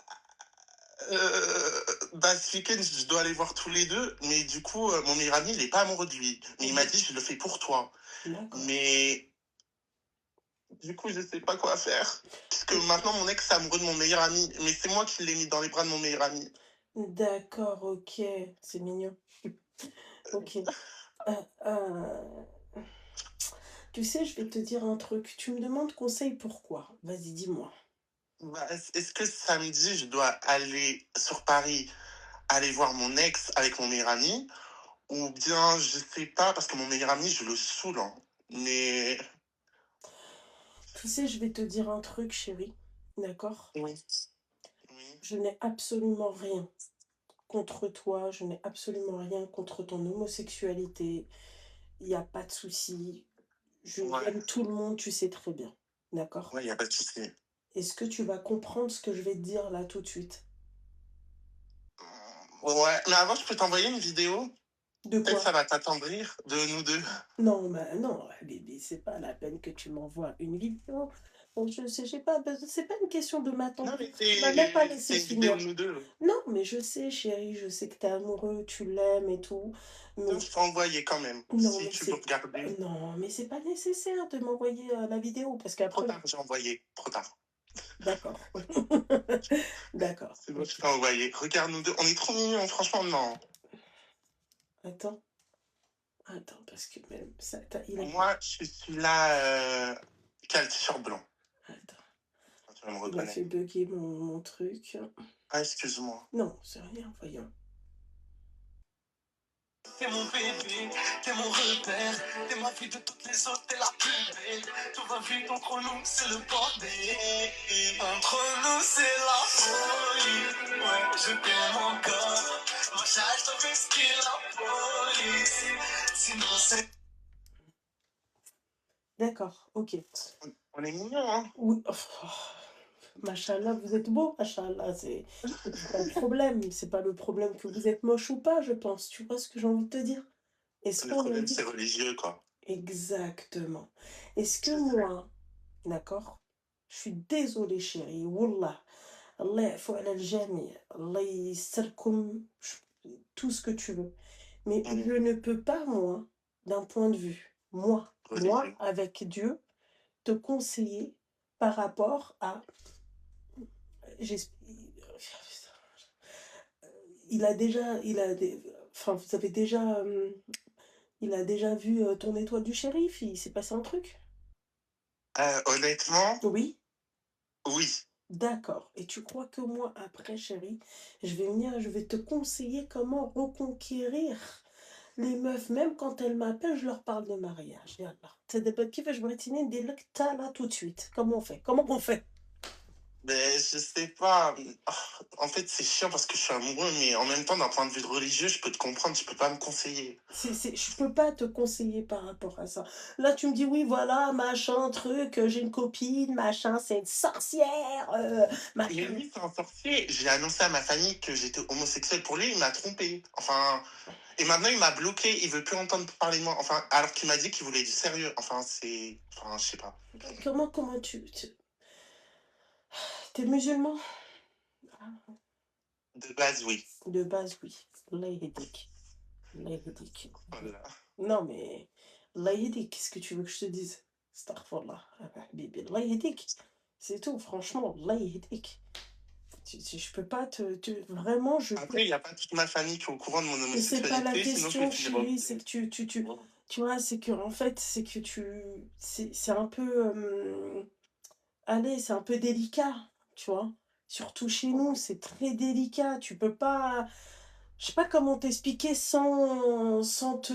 Speaker 4: bah, ce week-end, je dois aller voir tous les deux. Mais du coup, mon meilleur ami, il est pas amoureux de lui. Mais il m'a
Speaker 2: Mhm.
Speaker 4: dit, je le fais pour toi.
Speaker 2: D'accord.
Speaker 4: Mais du coup, je sais pas quoi faire. Puisque maintenant, mon ex est amoureux de mon meilleur ami. Mais c'est moi qui l'ai mis dans les bras de mon meilleur ami.
Speaker 2: D'accord, ok. C'est mignon. Ok. Euh, euh, Tu sais, je vais te dire un truc. Tu me demandes conseil pourquoi? Vas-y, dis-moi.
Speaker 4: Bah, est-ce que samedi, je dois aller sur Paris, aller voir mon ex avec mon meilleur ami? Ou bien, je sais pas, parce que mon meilleur ami, je le saoule, hein. Mais
Speaker 2: Tu sais, je vais te dire un truc, chérie. D'accord?
Speaker 4: oui, oui,
Speaker 2: Je n'ai absolument rien contre toi. Je n'ai absolument rien contre ton homosexualité. Il n'y a pas de souci.
Speaker 4: ouais,
Speaker 2: J'aime tout le monde, tu sais très bien. D'accord?
Speaker 4: ouais, y a pas de souci.
Speaker 2: Est-ce que tu vas comprendre ce que je vais te dire là tout de suite?
Speaker 4: Ouais, mais avant, je peux t'envoyer une vidéo.
Speaker 2: De
Speaker 4: Peut-être
Speaker 2: quoi?
Speaker 4: ça va t'attendrir de nous deux.
Speaker 2: Non, mais non, bébé, c'est pas la peine que tu m'envoies une vidéo. Bon, je sais pas, c'est pas une question de
Speaker 4: Non, mais
Speaker 2: m'attendrir. Tu m'as même pas laissé
Speaker 4: c'est une vidéo
Speaker 2: finir.
Speaker 4: de nous deux.
Speaker 2: Non, mais je sais, chérie, je sais que t'es amoureux, tu l'aimes et tout.
Speaker 4: Donc,
Speaker 2: Mais
Speaker 4: je peux envoyer quand même,
Speaker 2: non,
Speaker 4: si
Speaker 2: mais
Speaker 4: tu veux
Speaker 2: c'est
Speaker 4: regarder.
Speaker 2: non, mais c'est pas nécessaire de m'envoyer la vidéo parce
Speaker 4: Trop
Speaker 2: qu'après,
Speaker 4: tard, j'ai envoyé. Trop tard.
Speaker 2: d'accord. D'accord.
Speaker 4: C'est bon, je
Speaker 2: Ok.
Speaker 4: t'ai envoyé. Regarde nous deux. On est trop mignons, franchement, non.
Speaker 2: Attends, attends, parce que même ça, il a.
Speaker 4: Moi, je suis là, qui a le t-shirt blanc.
Speaker 2: Attends,
Speaker 4: Tu vas me
Speaker 2: il a
Speaker 4: reconnaître.
Speaker 2: fait bugger mon truc.
Speaker 4: Ah, excuse-moi.
Speaker 2: Non, c'est rien, voyons.
Speaker 4: T'es mon bébé, t'es mon repère, t'es ma vie de toutes les autres, t'es la plus belle. Tout va vite entre nous, c'est le bordel. Entre nous, c'est la folie. Ouais, je t'aime encore. Moi, je te risquer la police. Sinon, c'est.
Speaker 2: D'accord, ok.
Speaker 4: On est mignons, hein?
Speaker 2: Oui, oh, machallah, vous êtes beau, machallah, c'est pas le problème. C'est pas le problème que vous êtes moche ou pas, je pense. Tu vois ce que j'ai envie de te dire? Est-ce
Speaker 4: Le
Speaker 2: qu'on a
Speaker 4: problème,
Speaker 2: dit
Speaker 4: c'est religieux, quoi.
Speaker 2: exactement? Est-ce que
Speaker 4: C'est ça.
Speaker 2: moi, d'accord? Je suis désolée, chérie, wallah. Allah يعفو على الجميع. Allah يستركم, tout ce que tu veux. Mais je ne peux pas, moi, d'un point de vue, moi,
Speaker 4: Religieux.
Speaker 2: avec Dieu, te conseiller par rapport à j'esp il a déjà enfin, vous avez déjà, il a déjà vu, ton étoile du shérif? Il s'est passé un truc?
Speaker 4: Honnêtement,
Speaker 2: Oui?
Speaker 4: oui.
Speaker 2: D'accord. Et tu crois que moi, après, chérie, je vais te conseiller comment reconquérir les meufs, même quand elles m'appellent, je leur parle de mariage. Yallah. C'est des كيفاش بغيتيني ندير لك تا là tout de suite. Comment on fait? Comment on fait?
Speaker 4: Mais je sais pas. En fait, c'est chiant parce que je suis amoureux, mais en même temps, d'un point de vue religieux, je peux te comprendre, tu peux pas me conseiller.
Speaker 2: Je peux pas te conseiller par rapport à ça. Là, tu me dis, oui, voilà, machin, truc, j'ai une copine, machin, c'est une sorcière,
Speaker 4: Mais
Speaker 2: machin.
Speaker 4: lui, c'est un sorcier. J'ai annoncé à ma famille que j'étais homosexuel pour lui, il m'a trompé. Enfin, et maintenant, il m'a bloqué, il veut plus entendre parler de moi. Enfin, alors qu'il m'a dit qu'il voulait du sérieux. Enfin, c'est. Enfin, je sais pas.
Speaker 2: Comment t'es musulman?
Speaker 4: De base, oui.
Speaker 2: De base, oui. Allah yahdik. Allah yahdik.
Speaker 4: Voilà.
Speaker 2: Non, mais Allah yahdik, qu'est-ce que tu veux que je te dise? Astaghfirullah. Habibi, Allah yahdik. C'est tout, franchement, Allah yahdik. Je peux pas vraiment, je peux.
Speaker 4: Après, il n'y a pas toute ma famille qui est au courant de mon
Speaker 2: Mais c'est pas la
Speaker 4: homosexualité, sinon je
Speaker 2: question,
Speaker 4: vais finir au.
Speaker 2: chérie, c'est que tu vois, c'est que, en fait, c'est que c'est un peu, allez, c'est un peu délicat, tu vois. Surtout chez nous, c'est très délicat. Tu peux pas, je sais pas comment t'expliquer sans te,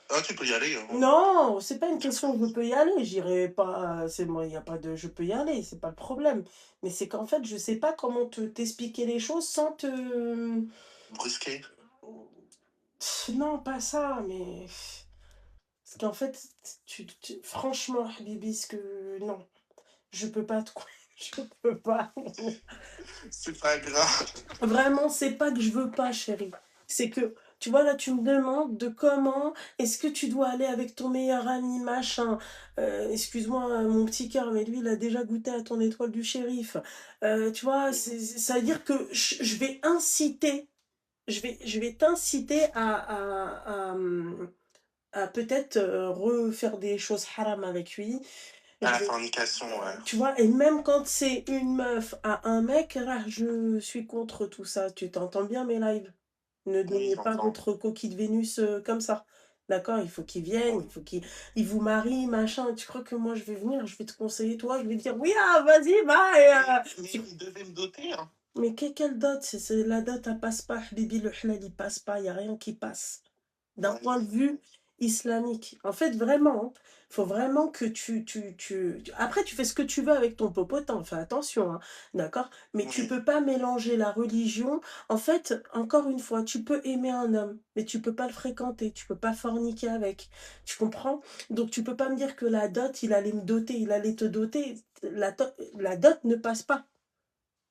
Speaker 4: Ah, tu peux y aller. Hein.
Speaker 2: non, c'est pas une question je peux y aller, j'irai pas, c'est moi, il y a pas de je peux y aller, c'est pas le problème. Mais c'est qu'en fait, je sais pas comment t'expliquer les choses sans te,
Speaker 4: Brusquer.
Speaker 2: non, pas ça, mais parce qu'en fait, franchement, Habibi, non, je peux pas te je peux pas.
Speaker 4: C'est pas grave.
Speaker 2: Vraiment, c'est pas que je veux pas, chérie. C'est que, tu vois, là, tu me demandes de comment est-ce que tu dois aller avec ton meilleur ami, machin. Excuse-moi, mon petit cœur, mais lui, il a déjà goûté à ton étoile du shérif. Tu vois, ça veut dire que je vais inciter, je vais t'inciter à peut-être refaire des choses haram avec lui.
Speaker 4: À la
Speaker 2: Je vais-
Speaker 4: fornication, ouais.
Speaker 2: Tu vois, et même quand c'est une meuf à un mec, là, je suis contre tout ça. Tu t'entends bien mes lives? Ne
Speaker 4: Oui,
Speaker 2: donnez pas
Speaker 4: j'entends.
Speaker 2: votre coquille de Vénus comme ça. D'accord? Il faut qu'il vienne, il faut qu'il vous marie, machin. Tu crois que moi je vais venir, je vais te conseiller, toi, je vais te dire oui, ah, vas-y, va.
Speaker 4: Mais il devait me doter, hein.
Speaker 2: Mais quelle dot? C'est la dot, elle passe pas, Bibi, le halal, il passe pas, il n'y a rien qui passe. D'un
Speaker 4: Ouais.
Speaker 2: point de vue islamique. En fait, vraiment, il faut vraiment que après, tu fais ce que tu veux avec ton popotin, fais attention, hein, d'accord? Mais tu
Speaker 4: Oui.
Speaker 2: peux pas mélanger la religion. En fait, encore une fois, tu peux aimer un homme, mais tu peux pas le fréquenter, tu peux pas forniquer avec. Tu comprends? Donc, tu peux pas me dire que la dot, il allait me doter, il allait te doter. La dot ne passe pas.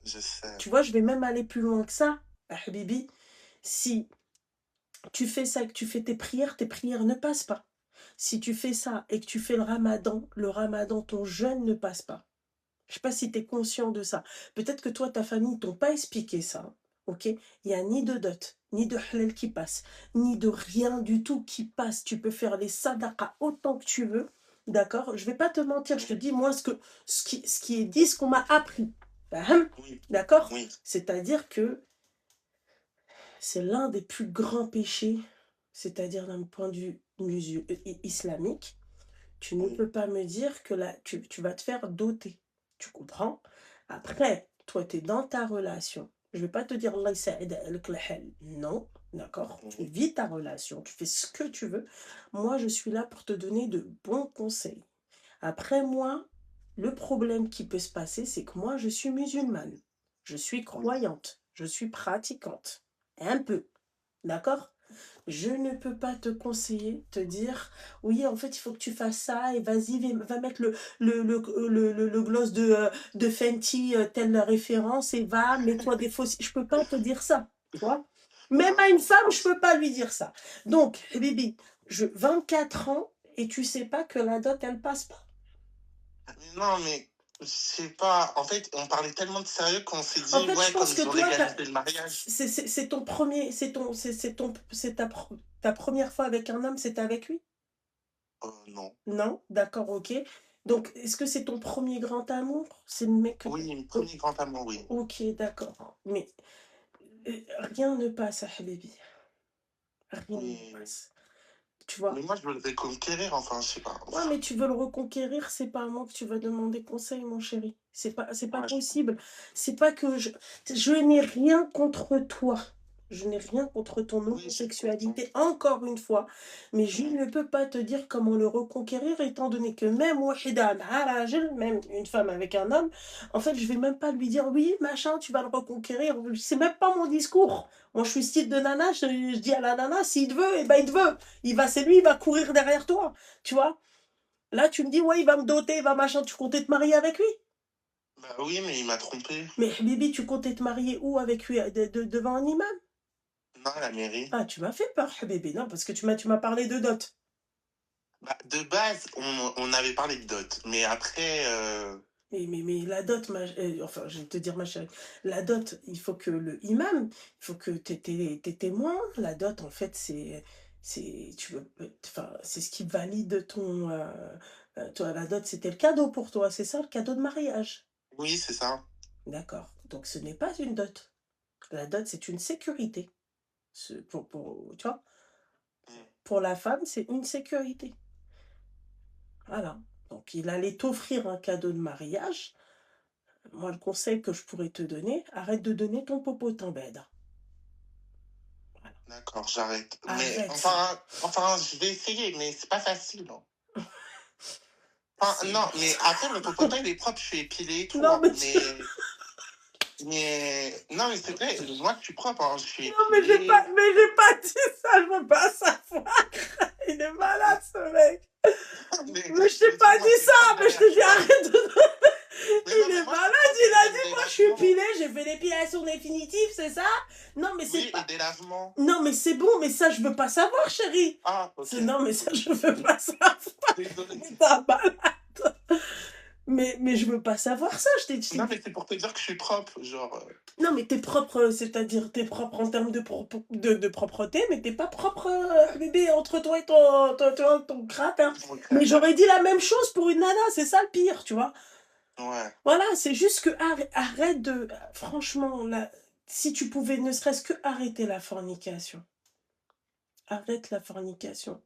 Speaker 4: Je sais.
Speaker 2: Tu vois, je vais même aller plus loin que ça, Habibi. Si tu fais ça, que tu fais tes prières ne passent pas. Si tu fais ça et que tu fais le ramadan, ton jeûne ne passe pas. Je sais pas si tu es conscient de ça. Peut-être que toi, ta famille t'ont pas expliqué ça. Ok? Il n'y a ni de dot, ni de halal qui passe, ni de rien du tout qui passe. Tu peux faire les sadaqas autant que tu veux. D'accord? Je vais pas te mentir, je te dis moi ce qui est dit, ce qu'on m'a appris.
Speaker 4: Oui.
Speaker 2: D'accord?
Speaker 4: Oui.
Speaker 2: C'est-à-dire que c'est l'un des plus grands péchés, c'est-à-dire d'un point de vue islamique. Tu ne
Speaker 4: Oui.
Speaker 2: peux pas me dire que là, tu vas te faire doter. Tu comprends? Après, toi, tu es dans ta relation. Je ne vais pas te dire Allah yasa'id al hal. Non, d'accord? Tu
Speaker 4: Oui.
Speaker 2: vis ta relation, tu fais ce que tu veux. Moi, je suis là pour te donner de bons conseils. Après, moi, le problème qui peut se passer, c'est que moi, je suis musulmane. Je suis croyante. Je suis pratiquante. Un peu. D'accord? Je ne peux pas te conseiller, te dire, oui, en fait, il faut que tu fasses ça et vas-y, va mettre le gloss de Fenty, telle référence et va, mets-toi des fausses. Je peux pas te dire ça, tu vois? Même à une femme, je peux pas lui dire ça. Donc, Bibi, 24 ans et tu sais pas que la dot, elle passe pas.
Speaker 4: Non, mais je sais pas. En fait, on parlait tellement de sérieux qu'on s'est dit,
Speaker 2: En fait, je
Speaker 4: ouais, comme
Speaker 2: pense que
Speaker 4: ils ont
Speaker 2: toi,
Speaker 4: légalisé le mariage.
Speaker 2: c'est ton premier, c'est ta première fois avec un homme, c'était avec lui?
Speaker 4: Non.
Speaker 2: Non? D'accord, OK. Donc, est-ce que c'est ton premier grand amour? C'est le mec que
Speaker 4: Oui, mon premier grand amour, oui.
Speaker 2: OK, d'accord. Mais rien ne passe à Habibi. Rien ne
Speaker 4: Mais,
Speaker 2: passe. Tu vois?
Speaker 4: mais moi, je voudrais conquérir, enfin, je sais pas.
Speaker 2: Ouais, mais tu veux le reconquérir, c'est pas à moi que tu vas demander conseil, mon chéri. C'est pas
Speaker 4: Ouais,
Speaker 2: possible. C'est pas que je n'ai rien contre toi. Je n'ai rien contre ton
Speaker 4: Oui, je comprends.
Speaker 2: homosexualité, encore une fois, mais je
Speaker 4: Mm.
Speaker 2: ne peux pas te dire comment le reconquérir, étant donné que même wahida ma'a rajel, même une femme avec un homme, en fait, je vais même pas lui dire oui, machin, tu vas le reconquérir. C'est même pas mon discours. Moi, je suis ce type de nana, je dis à la nana, s'il te veut, eh ben il te veut. C'est lui, il va courir derrière toi, tu vois. Là, tu me dis, ouais, il va me doter, il va machin, tu comptais te marier avec lui?
Speaker 4: Bah oui, mais il m'a trompé.
Speaker 2: Mais Bibi, tu comptais te marier où avec lui? Devant un imam?
Speaker 4: Non, la mairie.
Speaker 2: Ah, tu m'as fait peur, bébé, non, parce que tu m'as parlé de dot.
Speaker 4: Bah, de base, on avait parlé de dot, mais après,
Speaker 2: Mais la dot, enfin, je vais te dire, ma chérie, la dot, il faut que le imam, il faut que tes témoins, la dot, en fait, tu veux, enfin, c'est ce qui valide toi, la dot, c'était le cadeau pour toi, c'est ça, le cadeau de mariage.
Speaker 4: oui, c'est ça.
Speaker 2: D'accord. Donc, ce n'est pas une dot. La dot, c'est une sécurité. Tu vois,
Speaker 4: Mm.
Speaker 2: pour la femme, c'est une sécurité. Voilà. Donc, il allait t'offrir un cadeau de mariage. Moi, le conseil que je pourrais te donner, arrête de donner ton popotin bed. Voilà.
Speaker 4: D'accord, j'arrête. Mais
Speaker 2: Arrête ça.
Speaker 4: enfin, je vais essayer, mais c'est pas facile. Hein. Enfin,
Speaker 2: C'est-
Speaker 4: non, mais après, mon popotin, il est propre, je suis épilé et tout,
Speaker 2: Non,
Speaker 4: hein,
Speaker 2: mais
Speaker 4: non, mais c'est vrai, moi, je suis propre, hein, je suis
Speaker 2: non, mais j'ai
Speaker 4: épilé.
Speaker 2: pas dit ça, je veux pas savoir. Il est malade, ce mec. Mais je t'ai pas
Speaker 4: dis-moi,
Speaker 2: dit
Speaker 4: c'est
Speaker 2: ça,
Speaker 4: quoi
Speaker 2: mais je te dis
Speaker 4: derrière ça?
Speaker 2: arrête de...
Speaker 4: Mais non,
Speaker 2: Il
Speaker 4: mais
Speaker 2: est
Speaker 4: moi, je suis
Speaker 2: malade,
Speaker 4: propre,
Speaker 2: il
Speaker 4: et
Speaker 2: a
Speaker 4: même
Speaker 2: dit,
Speaker 4: des
Speaker 2: moi je suis
Speaker 4: lavements.
Speaker 2: épilé, j'ai fait l'épilation définitive, c'est ça? Non, mais c'est
Speaker 4: Oui,
Speaker 2: pas...
Speaker 4: et des lavements.
Speaker 2: Non, mais c'est bon, mais ça, je veux pas savoir, chérie.
Speaker 4: Ah, ok.
Speaker 2: Non, mais ça, je veux pas savoir.
Speaker 4: Désolé.
Speaker 2: T'es un malade. Mais je veux pas savoir ça, je t'ai
Speaker 4: Non,
Speaker 2: dit.
Speaker 4: mais c'est pour te dire que je suis propre, genre.
Speaker 2: Non, mais t'es propre, c'est-à-dire t'es propre en termes de propreté, mais t'es pas propre, bébé, entre toi et ton cratin.
Speaker 4: mon
Speaker 2: Mais
Speaker 4: crâne.
Speaker 2: j'aurais dit la même chose pour une nana, c'est ça le pire, tu vois.
Speaker 4: Ouais.
Speaker 2: Voilà, c'est juste que arrête de... Franchement, là, si tu pouvais ne serait-ce que arrêter la fornication. Arrête la fornication.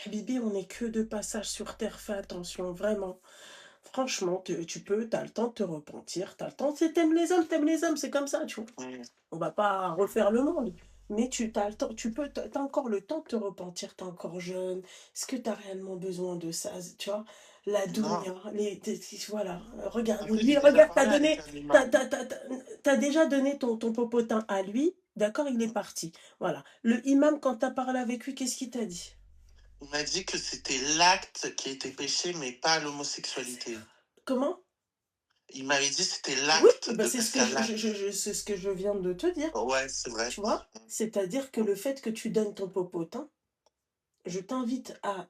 Speaker 2: Habibi, on n'est que de passage sur terre, fais attention, vraiment. Franchement, t'as le temps de te repentir, t'as le temps. Si t'aimes les hommes, c'est comme ça, tu vois.
Speaker 4: Mm.
Speaker 2: On va pas refaire le monde. Mais t'as le temps, t'as encore le temps de te repentir, t'es encore jeune. Est-ce que t'as réellement besoin de ça, tu vois? La
Speaker 4: Non.
Speaker 2: dounia, voilà. Regarde,
Speaker 4: Après,
Speaker 2: lui,
Speaker 4: j'ai déjà
Speaker 2: regarde,
Speaker 4: parlé avec un
Speaker 2: t'as,
Speaker 4: imam.
Speaker 2: t'as déjà donné ton popotin à lui, d'accord, il est parti. Voilà. Le imam, quand t'as parlé avec lui, qu'est-ce qu'il t'a dit?
Speaker 4: Il m'a dit que c'était l'acte qui était péché, mais pas l'homosexualité.
Speaker 2: Comment?
Speaker 4: Il m'avait dit que c'était
Speaker 2: Oui,
Speaker 4: l'acte
Speaker 2: bah
Speaker 4: de
Speaker 2: c'est ce que
Speaker 4: passer à l'acte.
Speaker 2: c'est ce que je viens de te dire,
Speaker 4: Ouais, c'est vrai.
Speaker 2: tu vois? C'est-à-dire que le fait que tu donnes ton popotin, je t'invite à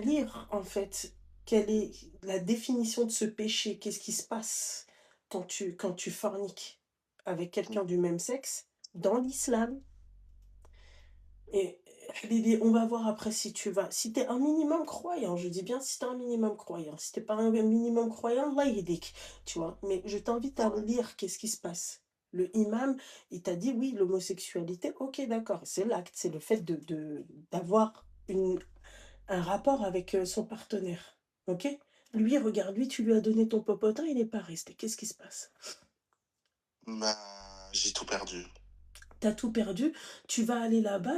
Speaker 2: lire, en fait, quelle est la définition de ce péché, qu'est-ce qui se passe quand tu forniques avec quelqu'un du même sexe dans l'islam. Et Habibi, on va voir après si tu es un minimum croyant, je dis bien si tu es un minimum croyant. Si tu pas un minimum croyant, Allah yahdik, tu vois. Mais je t'invite à
Speaker 4: Ouais.
Speaker 2: lire qu'est-ce qui se passe. Le imam, il t'a dit oui, l'homosexualité, ok, d'accord, c'est l'acte, c'est le fait d'avoir un rapport avec son partenaire, ok? Lui, regarde, lui, tu lui as donné ton popotin, il n'est pas resté. Qu'est-ce qui se passe?
Speaker 4: Bah, j'ai tout perdu.
Speaker 2: T'as tout perdu, tu vas aller là-bas,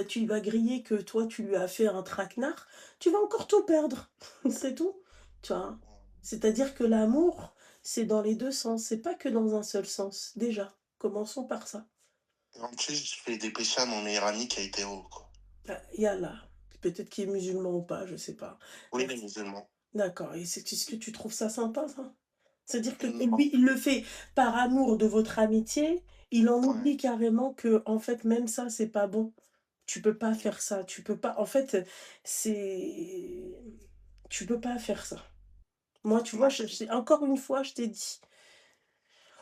Speaker 2: tu vas griller que toi tu lui as fait un traquenard, tu vas encore tout perdre, c'est tout, tu vois. C'est-à-dire que l'amour, c'est dans les deux sens, c'est pas que dans un seul sens. Déjà, commençons par ça.
Speaker 4: Et en plus, je fais des péchés à mon meilleur ami qui a été hétéro, quoi.
Speaker 2: Yallah, peut-être qu'il est musulman ou pas, je sais pas.
Speaker 4: Oui, les musulmans.
Speaker 2: D'accord, et est-ce que tu trouves ça sympa, ça? C'est-à-dire que
Speaker 4: Non.
Speaker 2: lui, il le fait par amour de votre amitié, il en
Speaker 4: Ouais.
Speaker 2: oublie carrément que, en fait, même ça, c'est pas bon. Tu peux pas faire ça, tu peux pas. En fait, c'est. Tu peux pas faire ça. Moi, tu vois, encore une fois, je t'ai dit,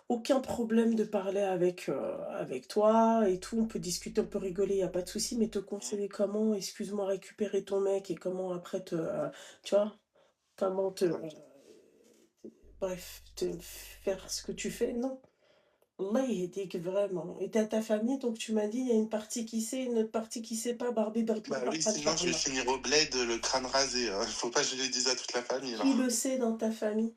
Speaker 2: aucun problème de parler avec toi et tout. On peut discuter, on peut rigoler, il n'y a pas de souci, mais te conseiller comment, excuse-moi, récupérer ton mec et comment après tu vois, comment bref, te faire ce que tu fais, non. Allah yahdik, vraiment. Et t'as ta famille, donc tu m'as dit, il y a une partie qui sait, une autre partie qui sait pas, Barbie,
Speaker 4: Bah oui, sinon je vais finir au bled, le crâne rasé. Hein. Faut pas que je le dise à toute la famille, là.
Speaker 2: Qui le sait dans ta famille?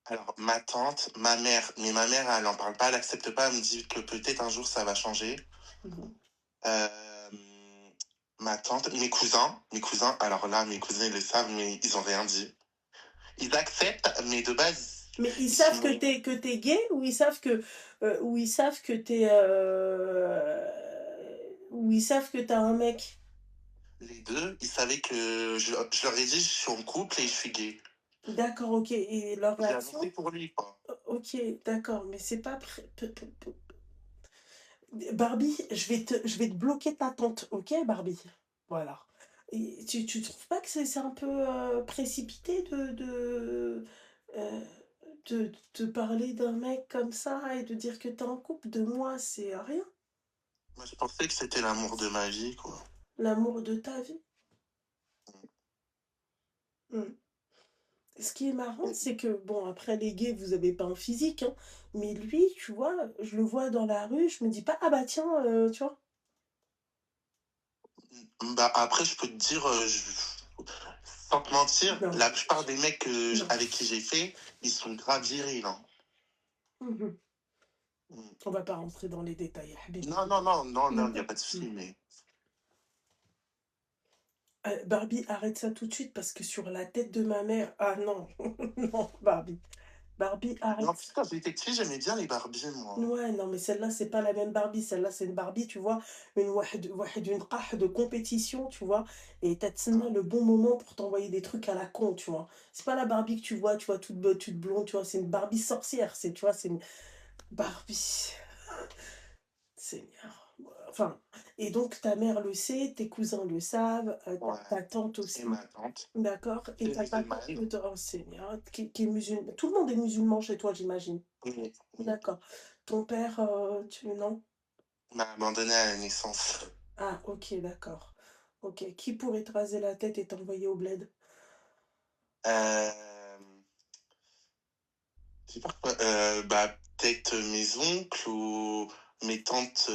Speaker 4: Alors, ma tante, ma mère, mais ma mère, elle en parle pas, elle accepte pas, elle me dit que peut-être un jour ça va changer.
Speaker 2: Mhm.
Speaker 4: Euh, Ma tante, mes cousins, alors là, mes cousins, ils le savent, mais ils ont rien dit. Ils acceptent, mais de base,
Speaker 2: Mais ils
Speaker 4: ils
Speaker 2: savent
Speaker 4: sont
Speaker 2: que t'es gay ou ils savent que t'es ou ils savent que t'as un mec.
Speaker 4: les deux, ils savaient que je leur ai dit, je suis en couple et je suis gay.
Speaker 2: D'accord, ok. Et leur
Speaker 4: J'ai annoncé
Speaker 2: réaction?
Speaker 4: pour lui, quoi.
Speaker 2: Ok, d'accord, mais c'est pas Barbie, je vais te bloquer ta tante, ok, Barbie? Voilà. Et tu trouves pas que c'est un peu précipité euh, de parler d'un mec comme ça et de dire que t'es en couple? De moi, c'est rien.
Speaker 4: Moi, je pensais que c'était l'amour de ma vie, quoi.
Speaker 2: L'amour de ta vie. Hmm. Ce qui est marrant, c'est que, bon, après les gays, vous avez pas un physique, hein, mais lui, tu vois, je le vois dans la rue, je me dis pas, ah bah tiens, tu vois.
Speaker 4: Bah, après, je peux te dire, sans te mentir,
Speaker 2: Non,
Speaker 4: la plupart des mecs
Speaker 2: non.
Speaker 4: avec qui j'ai fait, ils sont grave virils, hein.
Speaker 2: Mhm.
Speaker 4: Mm.
Speaker 2: On va pas rentrer dans les détails, Habib.
Speaker 4: Non, non, non, non, non, il n'y a
Speaker 2: D'accord.
Speaker 4: pas de souci, mais...
Speaker 2: Barbie, arrête ça tout de suite parce que sur la tête de ma mère. Ah non, non, Barbie. Barbie,
Speaker 4: Non,
Speaker 2: arrête.
Speaker 4: putain, quand j'étais petit, j'aimais bien les Barbies, moi.
Speaker 2: Ouais, non, mais celle-là, c'est pas la même Barbie. Celle-là, c'est une Barbie, tu vois, une qah de compétition, tu vois, et t'as
Speaker 4: Ah,
Speaker 2: le bon moment pour t'envoyer des trucs à la con, tu vois. C'est pas la Barbie que tu vois, toute blonde, tu vois, c'est une Barbie sorcière, tu vois, c'est une Barbie. Seigneur. Enfin, et donc ta mère le sait, tes cousins le savent,
Speaker 4: ouais.
Speaker 2: ta tante
Speaker 4: Et
Speaker 2: aussi.
Speaker 4: ma tante,
Speaker 2: D'accord. Et
Speaker 4: c'est
Speaker 2: ta papa,
Speaker 4: musulmane.
Speaker 2: oh Seigneur, qui est musulman. Tout le monde est musulman chez toi, j'imagine.
Speaker 4: Oui, oui.
Speaker 2: D'accord. Ton père, non?
Speaker 4: Il m'a abandonné à la naissance.
Speaker 2: Ah, ok, d'accord. Ok. Qui pourrait te raser la tête et t'envoyer au bled?
Speaker 4: Euh, je sais pas quoi. Bah, peut-être mes oncles ou mes tantes,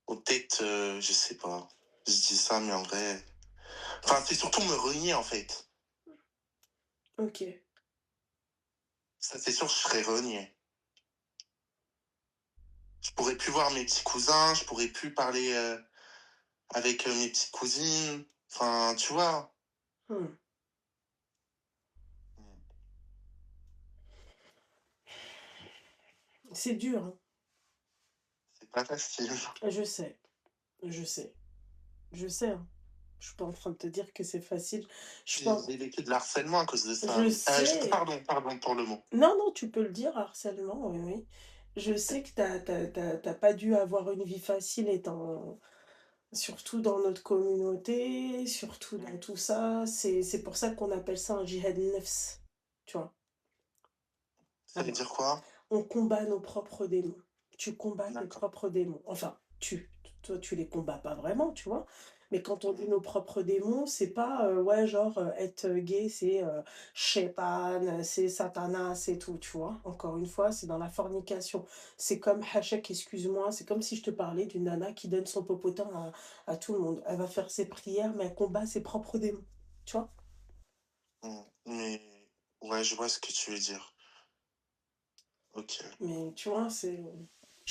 Speaker 4: ou peut-être, je sais pas. Je dis ça, mais en vrai... Enfin, c'est surtout me renier, en fait.
Speaker 2: Ok.
Speaker 4: Ça, c'est sûr, je serais renié. Je pourrais plus voir mes petits cousins, je pourrais plus parler avec mes petites cousines. Enfin, tu vois.
Speaker 2: Hmm. C'est dur, hein.
Speaker 4: C'est pas facile.
Speaker 2: Je sais, je sais, je sais, hein. Je suis pas en train de te dire que c'est facile. Je suis
Speaker 4: J'ai
Speaker 2: pas...
Speaker 4: j'ai vécu de l'harcèlement à cause de ça.
Speaker 2: Je sais.
Speaker 4: Pardon pour le mot.
Speaker 2: Non, non, tu peux le dire, harcèlement, oui, oui. Je sais que t'as pas dû avoir une vie facile étant, surtout dans notre communauté, surtout dans tout ça. C'est pour ça qu'on appelle ça un jihad nefs, tu vois.
Speaker 4: Ça veut
Speaker 2: Voilà.
Speaker 4: dire quoi?
Speaker 2: On combat nos propres démons. Tu combats tes
Speaker 4: D'accord.
Speaker 2: propres démons. Enfin, toi, tu les combats pas vraiment, tu vois. Mais quand on dit
Speaker 4: Mhm.
Speaker 2: nos propres démons, c'est pas, ouais, genre, être gay, c'est shaitan, c'est Satanas, c'est tout, tu vois. Encore une fois, c'est dans la fornication. C'est comme Hachek, excuse-moi, c'est comme si je te parlais d'une nana qui donne son popotin à tout le monde. Elle va faire ses prières, mais elle combat ses propres démons, tu vois.
Speaker 4: Mais ouais, je vois ce que tu veux dire. Ok.
Speaker 2: Mais tu vois, je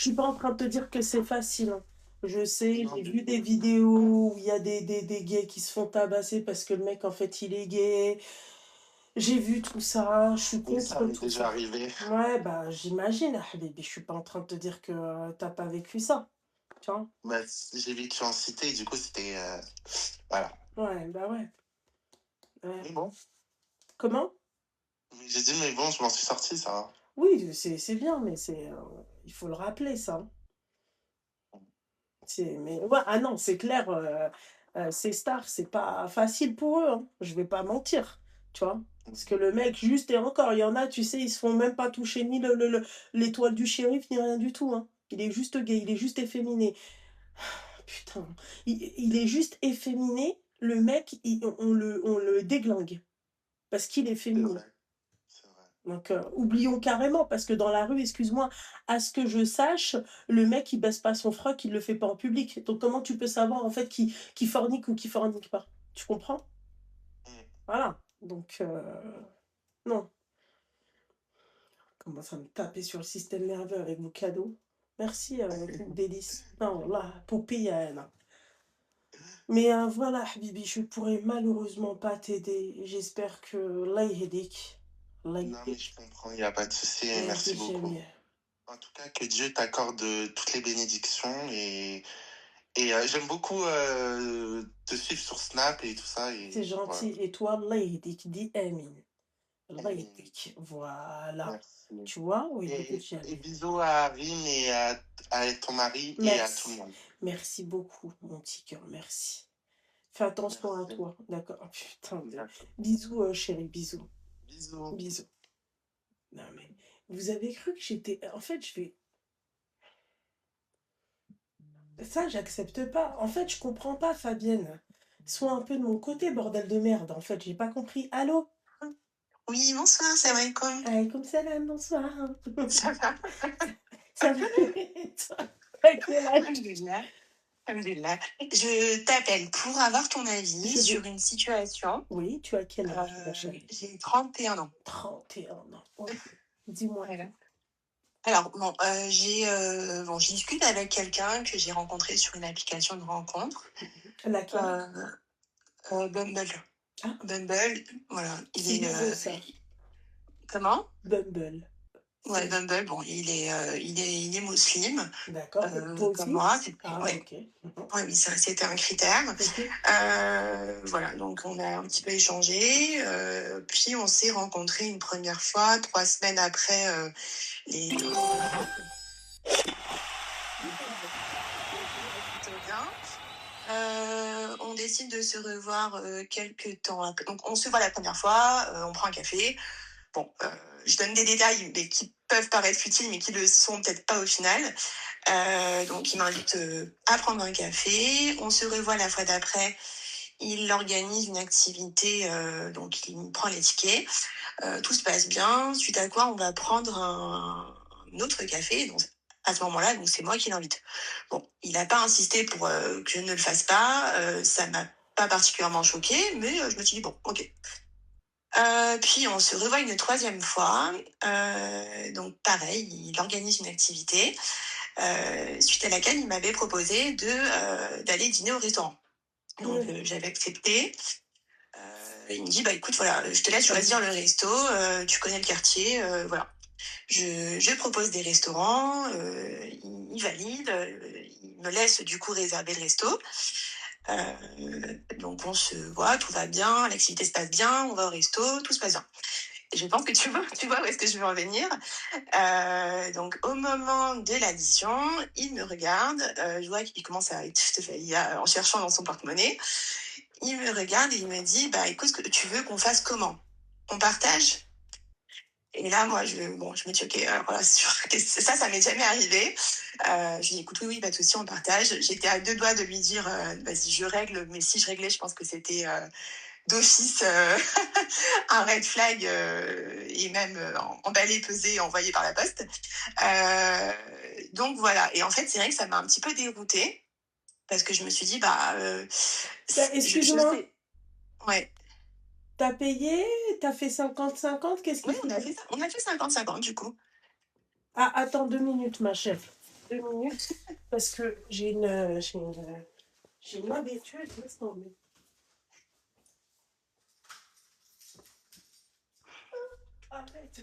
Speaker 2: suis pas en train de te dire que c'est facile, hein. Je sais,
Speaker 4: Non,
Speaker 2: j'ai
Speaker 4: du
Speaker 2: vu des
Speaker 4: tout.
Speaker 2: vidéos où il y a des gays qui se font tabasser parce que le mec, en fait, il est gay. J'ai vu tout ça, je suis
Speaker 4: Oui, ça
Speaker 2: contre
Speaker 4: m'est
Speaker 2: tout
Speaker 4: déjà
Speaker 2: ça.
Speaker 4: arrivé.
Speaker 2: Ouais, bah, j'imagine, Habibi, je suis pas en train de te dire que t'as pas vécu ça, tu vois.
Speaker 4: Bah, j'ai vécu en cité, du coup, c'était... voilà.
Speaker 2: Ouais, bah ouais. Ouais.
Speaker 4: Mais bon.
Speaker 2: Comment?
Speaker 4: Mais j'ai dit, mais bon, je m'en suis sorti, ça va.
Speaker 2: Oui, c'est bien, mais il faut le rappeler, ça, hein. Mais ouais, ah non, c'est clair, ces stars, c'est pas facile pour eux, hein, je vais pas mentir, tu vois. Parce que
Speaker 4: Mhm.
Speaker 2: le mec, juste et encore, il y en a, tu sais, ils se font même pas toucher ni l'étoile du shérif, ni rien du tout, hein. Il est juste gay, il est juste efféminé. Putain, il est juste efféminé, le mec, on le déglingue parce qu'il est
Speaker 4: C'est
Speaker 2: féminin.
Speaker 4: vrai, c'est vrai.
Speaker 2: Donc, oublions carrément, parce que dans la rue, excuse-moi, à ce que je sache, le mec, il baisse pas son froc, il le fait pas en public. Donc, comment tu peux savoir, en fait, qui fornique ou qui fornique pas? Tu comprends?
Speaker 4: Mm.
Speaker 2: Voilà. Donc, non. Commence à me taper sur le système nerveux avec vos cadeaux. Merci, délice. Non, là, poupée, non. Mais voilà, Habibi, je pourrais malheureusement pas t'aider. J'espère que Allah yahdik. Allah
Speaker 5: Non, mais
Speaker 2: yahdik.
Speaker 5: je comprends, il n'y a pas de souci.
Speaker 2: Allah
Speaker 5: Merci
Speaker 2: yahdik
Speaker 5: beaucoup.
Speaker 2: jamia.
Speaker 5: En tout cas, que Dieu t'accorde toutes les bénédictions. Et j'aime beaucoup te suivre sur Snap et tout ça. Et
Speaker 2: C'est
Speaker 5: voilà.
Speaker 2: gentil. Et toi, Allah yahdik, dis Amin. Allah
Speaker 5: Amin.
Speaker 2: yahdik. Voilà.
Speaker 5: Merci.
Speaker 2: Tu vois? Oui,
Speaker 5: Et bisous à Rim et à ton mari et à tout le
Speaker 2: Merci.
Speaker 5: monde.
Speaker 2: Merci beaucoup, mon petit cœur. Merci. Fais attention à
Speaker 5: Merci.
Speaker 2: toi. D'accord. Oh, putain.
Speaker 5: D'accord.
Speaker 2: Bisous, chérie. Bisous.
Speaker 5: Bisous.
Speaker 2: Bisous. Non, mais vous avez cru que j'étais. En fait, je vais. Ça, j'accepte pas. En fait, je comprends pas, Fabienne. Sois un peu de mon côté, bordel de merde. En fait, j'ai pas compris. Allô?
Speaker 6: Oui, bonsoir, salam alaikum.
Speaker 2: Alaykoum salam, bonsoir.
Speaker 6: Ça va?
Speaker 2: Ça va? Et toi? À quel âge?
Speaker 6: Alhamdulillah. Alhamdulillah. Je t'appelle pour avoir ton avis
Speaker 2: Je veux-
Speaker 6: sur une situation.
Speaker 2: Oui, tu as quel âge, ma chérie?
Speaker 6: J'ai 31 ans.
Speaker 2: 31 ans. Ok. Dis-moi.
Speaker 6: Voilà. Alors, bon, je discute avec quelqu'un que j'ai rencontré sur une application de rencontre.
Speaker 2: Laquelle?
Speaker 6: Bumble.
Speaker 2: Ah.
Speaker 6: Bumble, voilà.
Speaker 2: C'est
Speaker 6: Il est.
Speaker 2: nouveau, ça.
Speaker 6: Comment?
Speaker 2: Bumble.
Speaker 6: Ouais, Bumble, bon, il est musulman,
Speaker 2: D'accord. Toi aussi?
Speaker 6: comme moi.
Speaker 2: Ah,
Speaker 6: Ouais.
Speaker 2: ok. Mhm.
Speaker 6: Ouais, oui, ça, c'était un critère.
Speaker 2: Ok.
Speaker 6: Voilà, donc on a un petit peu échangé, puis on s'est rencontrés une première fois, 3 semaines après les... Plutôt bien. On décide de se revoir quelques temps après. Donc on se voit la première fois, on prend un café. Bon, je donne des détails mais qui peuvent paraître futiles, mais qui le sont peut-être pas au final. Donc il m'invite à prendre un café. On se revoit la fois d'après. Il organise une activité, donc il me prend les tickets. Tout se passe bien. Suite à quoi, on va prendre un autre café. Donc à ce moment-là, donc c'est moi qui l'invite. Bon, il n'a pas insisté pour que je ne le fasse pas. Ça m'a pas particulièrement choquée, mais je me suis dit bon, ok. Puis on se revoit une 3e fois. Donc pareil, il organise une activité, suite à laquelle il m'avait proposé d'aller dîner au restaurant. Donc j'avais accepté. Il me dit bah écoute voilà, je te laisse choisir le resto, tu connais le quartier, voilà. Je propose des restaurants, il valide, il me laisse du coup réserver le resto. Donc on se voit, tout va bien, l'activité se passe bien, on va au resto, tout se passe bien. Et je pense que tu vois où est-ce que je veux en venir. Donc au moment de l'addition, il me regarde, je vois qu'il commence à en cherchant dans son porte-monnaie. Il me regarde et il me dit bah écoute, tu veux qu'on fasse comment? On partage? Et là, moi, je me dis, ok, alors voilà, ça m'est jamais arrivé. Je lui dis, écoute, oui, pas de souci, on partage. J'étais à 2 doigts de lui dire, vas-y, je règle, mais si je réglais, je pense que c'était d'office un red flag et même emballé, pesé, envoyé par la poste. Donc voilà. Et en fait, c'est vrai que ça m'a un petit peu déroutée parce que je me suis dit,
Speaker 2: excuse-moi.
Speaker 6: Ouais.
Speaker 2: T'as payé? T'as fait 50-50? Qu'est-ce qu'il
Speaker 6: Oui, on a fait 50-50 du coup.
Speaker 2: Ah, attends 2 minutes, ma chère. 2 minutes. Parce que j'ai une habitude. Laisse tomber. Arrête.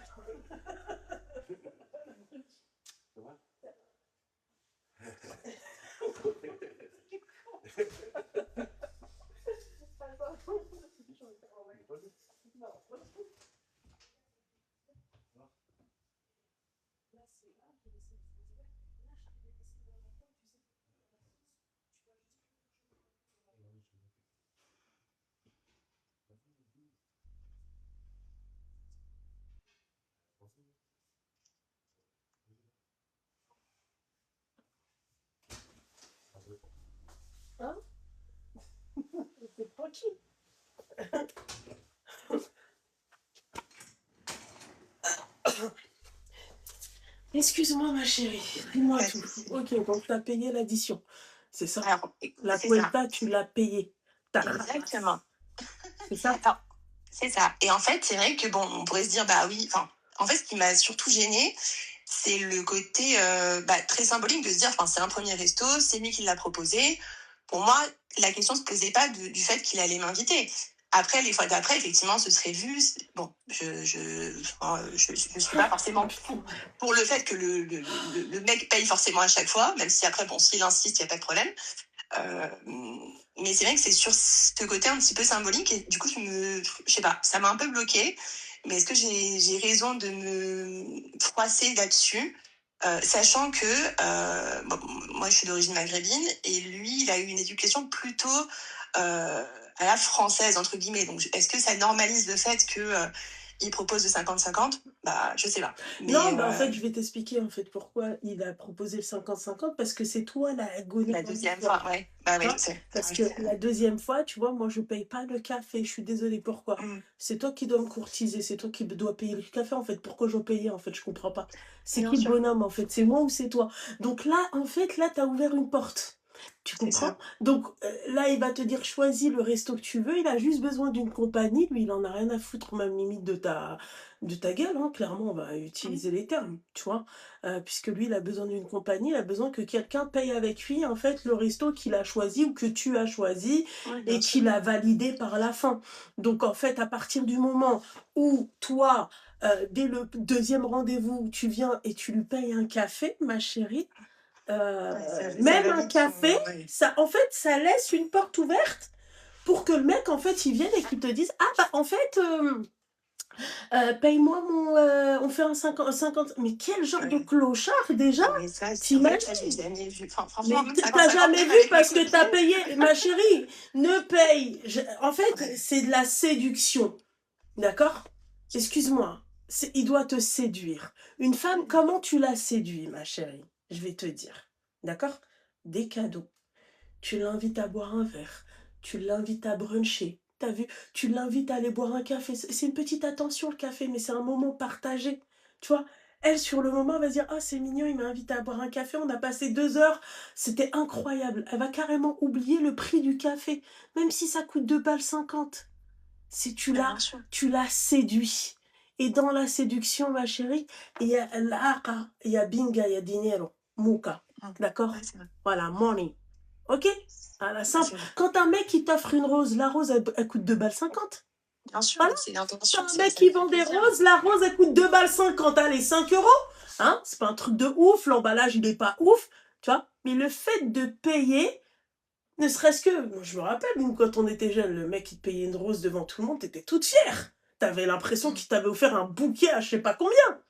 Speaker 2: Hein? C'est tranquille. Excuse-moi, ma chérie. Dis-moi tout. Ok, donc tu as payé l'addition. C'est ça.
Speaker 6: Alors,
Speaker 2: la cuenta, tu l'as payée.
Speaker 6: Exactement.
Speaker 2: C'est ça.
Speaker 6: Alors, c'est ça. Et en fait, c'est vrai que bon, on pourrait se dire, bah oui, enfin, En fait, ce qui m'a surtout gênée, c'est le côté très symbolique de se dire, enfin, c'est un premier resto, c'est lui qui l'a proposé. Pour moi, la question se posait pas du fait qu'il allait m'inviter. Après, les fois d'après, effectivement, ce serait vu. Bon, je suis pas forcément pour le fait que le mec paye forcément à chaque fois, même si après, bon, s'il insiste, il n'y a pas de problème. Mais c'est vrai que c'est sur ce côté un petit peu symbolique et du coup, je sais pas, ça m'a un peu bloquée. Mais est-ce que j'ai raison de me froisser là-dessus, sachant que moi, je suis d'origine maghrébine et lui, il a eu une éducation plutôt à la française, entre guillemets. Donc, est-ce que ça normalise le fait que il propose de 50-50? Bah, je sais pas. Mais,
Speaker 2: Non, en fait, je vais t'expliquer en fait pourquoi il a proposé le 50-50 parce que c'est toi la gonne.
Speaker 6: la deuxième fois, ouais. Bah oui,
Speaker 2: Hein,
Speaker 6: je sais.
Speaker 2: parce que la deuxième fois, tu vois, moi je paye pas le café, je suis désolée, pourquoi? C'est toi qui dois me courtiser, c'est toi qui dois payer le café en fait, pourquoi je dois payer en fait, je comprends pas. C'est
Speaker 6: Bien
Speaker 2: qui le
Speaker 6: sûr.
Speaker 2: bonhomme en fait, c'est moi ou c'est toi? Donc là, en fait, là, t'as ouvert une porte. Tu
Speaker 6: C'est
Speaker 2: comprends?
Speaker 6: ça.
Speaker 2: Donc là, il va te dire choisis le resto que tu veux, il a juste besoin d'une compagnie, lui, il en a rien à foutre, même limite de ta gueule, hein, clairement, on va utiliser les termes, tu vois, puisque lui, il a besoin d'une compagnie, il a besoin que quelqu'un paye avec lui, en fait, le resto qu'il a choisi ou que tu as choisi
Speaker 6: Ouais, bien
Speaker 2: et
Speaker 6: sûr.
Speaker 2: qu'il a validé par la fin. Donc, en fait, à partir du moment où toi, dès le deuxième rendez-vous, tu viens et tu lui payes un café, ma chérie,
Speaker 6: Ça
Speaker 2: même un
Speaker 6: valide
Speaker 2: café,
Speaker 6: ouais.
Speaker 2: ça, en fait, ça laisse une porte ouverte pour que le mec, en fait, il vienne et qu'il te dise, ah bah, en fait, paye-moi mon, on fait un 50. Mais quel genre de
Speaker 6: Ouais.
Speaker 2: clochard déjà?
Speaker 6: Non, mais ça, en fait,
Speaker 2: T'imagines?
Speaker 6: ça, j'ai jamais vu. Enfin,
Speaker 2: Mais
Speaker 6: franchement, même
Speaker 2: t'as
Speaker 6: 50-50,
Speaker 2: jamais
Speaker 6: même
Speaker 2: vu
Speaker 6: avec mes
Speaker 2: parce que t'as
Speaker 6: copines.
Speaker 2: payé, ma chérie, ne paye. En fait,
Speaker 6: Ouais.
Speaker 2: c'est de la séduction, d'accord? Excuse-moi, il doit te séduire. Une femme, comment tu la séduis, ma chérie? Je vais te dire, d'accord? Des cadeaux. Tu l'invites à boire un verre, tu l'invites à bruncher. T'as vu? Tu l'invites à aller boire un café. C'est une petite attention le café, mais c'est un moment partagé. Tu vois? Elle, sur le moment, elle va se dire, ah, c'est mignon, il m'a invité à boire un café, on a passé 2 heures, c'était incroyable. Elle va carrément oublier le prix du café, même si ça coûte 2,50 balles. Si
Speaker 6: Bien sûr.
Speaker 2: tu l'as séduit. Et dans la séduction, ma chérie, il y a l'aka, il y a binga, il y a dinero, muka. D'accord?
Speaker 6: Ouais, c'est vrai.
Speaker 2: Voilà, money. Ok? À la simple.
Speaker 6: C'est vrai.
Speaker 2: Quand un mec qui t'offre une rose, la rose, elle coûte 2,50 balles.
Speaker 6: Bien sûr,
Speaker 2: Voilà.
Speaker 6: c'est
Speaker 2: Quand
Speaker 6: l'intention.
Speaker 2: un mec qui vend des roses, la rose, elle coûte 2,50 balles. Allez, 5 euros. Hein? C'est pas un truc de ouf. L'emballage, il est pas ouf. Tu vois? Mais le fait de payer, ne serait-ce que, moi, je me rappelle, nous, quand on était jeunes, le mec qui te payait une rose devant tout le monde, t'étais toute fière. T'avais l'impression qu'il t'avait offert un bouquet à je sais pas combien.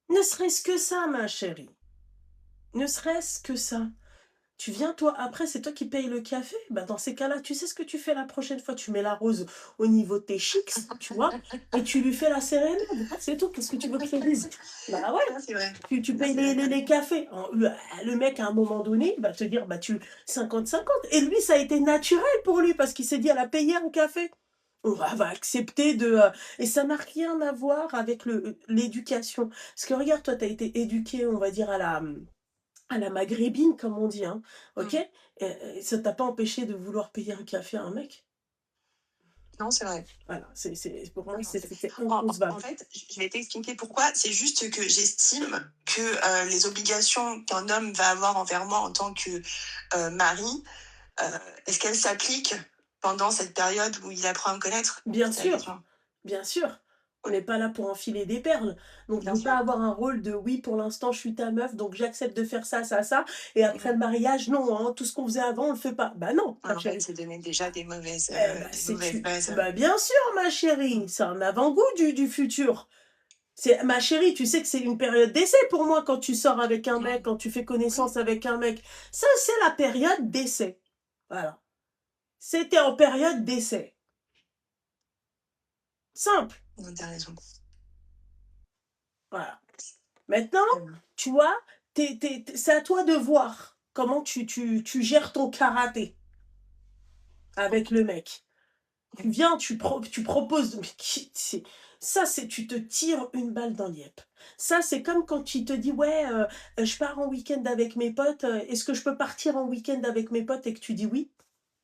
Speaker 2: Ne serait-ce que ça, ma chérie. Ne serait-ce que ça. Tu viens, toi, après, c'est toi qui payes le café. Bah, dans ces cas-là, tu sais ce que tu fais la prochaine fois. Tu mets la rose au niveau de tes chics, tu vois, et tu lui fais la sérénade. C'est tout. Qu'est-ce que tu veux que je te dise? Bah ouais.
Speaker 6: C'est vrai.
Speaker 2: Tu payes les cafés. Le mec, à un moment donné, il va te dire, bah, 50-50. Et lui, ça a été naturel pour lui parce qu'il s'est dit, elle a payé un café. On va accepter de... et ça n'a rien à voir avec l'éducation. Parce que regarde, toi, tu as été éduqué, on va dire, à la maghrébine, comme on dit, hein, ok? Ça t'a pas empêché de vouloir payer un café à un mec?
Speaker 6: Non, c'est vrai.
Speaker 2: Voilà, pour moi, c'était
Speaker 6: En
Speaker 2: inconcevable.
Speaker 6: fait, je vais t'expliquer pourquoi. C'est juste que j'estime que les obligations qu'un homme va avoir envers moi en tant que mari, est-ce qu'elles s'appliquent pendant cette période où il apprend à me connaître?
Speaker 2: Bien
Speaker 6: C'est la
Speaker 2: sûr,
Speaker 6: question.
Speaker 2: bien sûr. On n'est pas là pour enfiler des perles. Donc,
Speaker 6: Bien
Speaker 2: ne
Speaker 6: sûr.
Speaker 2: pas avoir un rôle de oui, pour l'instant, je suis ta meuf, donc j'accepte de faire ça, ça, ça. Et après le mariage, non, hein, tout ce qu'on faisait avant, on le fait pas. Bah non, ma
Speaker 6: En
Speaker 2: chérie.
Speaker 6: fait, c'est donner déjà des mauvaises, bases.
Speaker 2: Bah bien sûr, ma chérie, c'est un avant-goût du futur. Ma chérie, tu sais que c'est une période d'essai pour moi quand tu sors avec un mec, quand tu fais connaissance avec un mec. Ça, c'est la période d'essai. Voilà. C'était en période d'essai. Simple.
Speaker 6: Non, t'as raison.
Speaker 2: Voilà. Maintenant, tu vois, c'est à toi de voir comment tu gères ton karaté avec le mec. Tu viens, tu proposes. Ça, tu te tires une balle dans l'IEP. Ça, c'est comme quand tu te dis, ouais, je pars en week-end avec mes potes. Est-ce que je peux partir en week-end avec mes potes et que tu dis oui?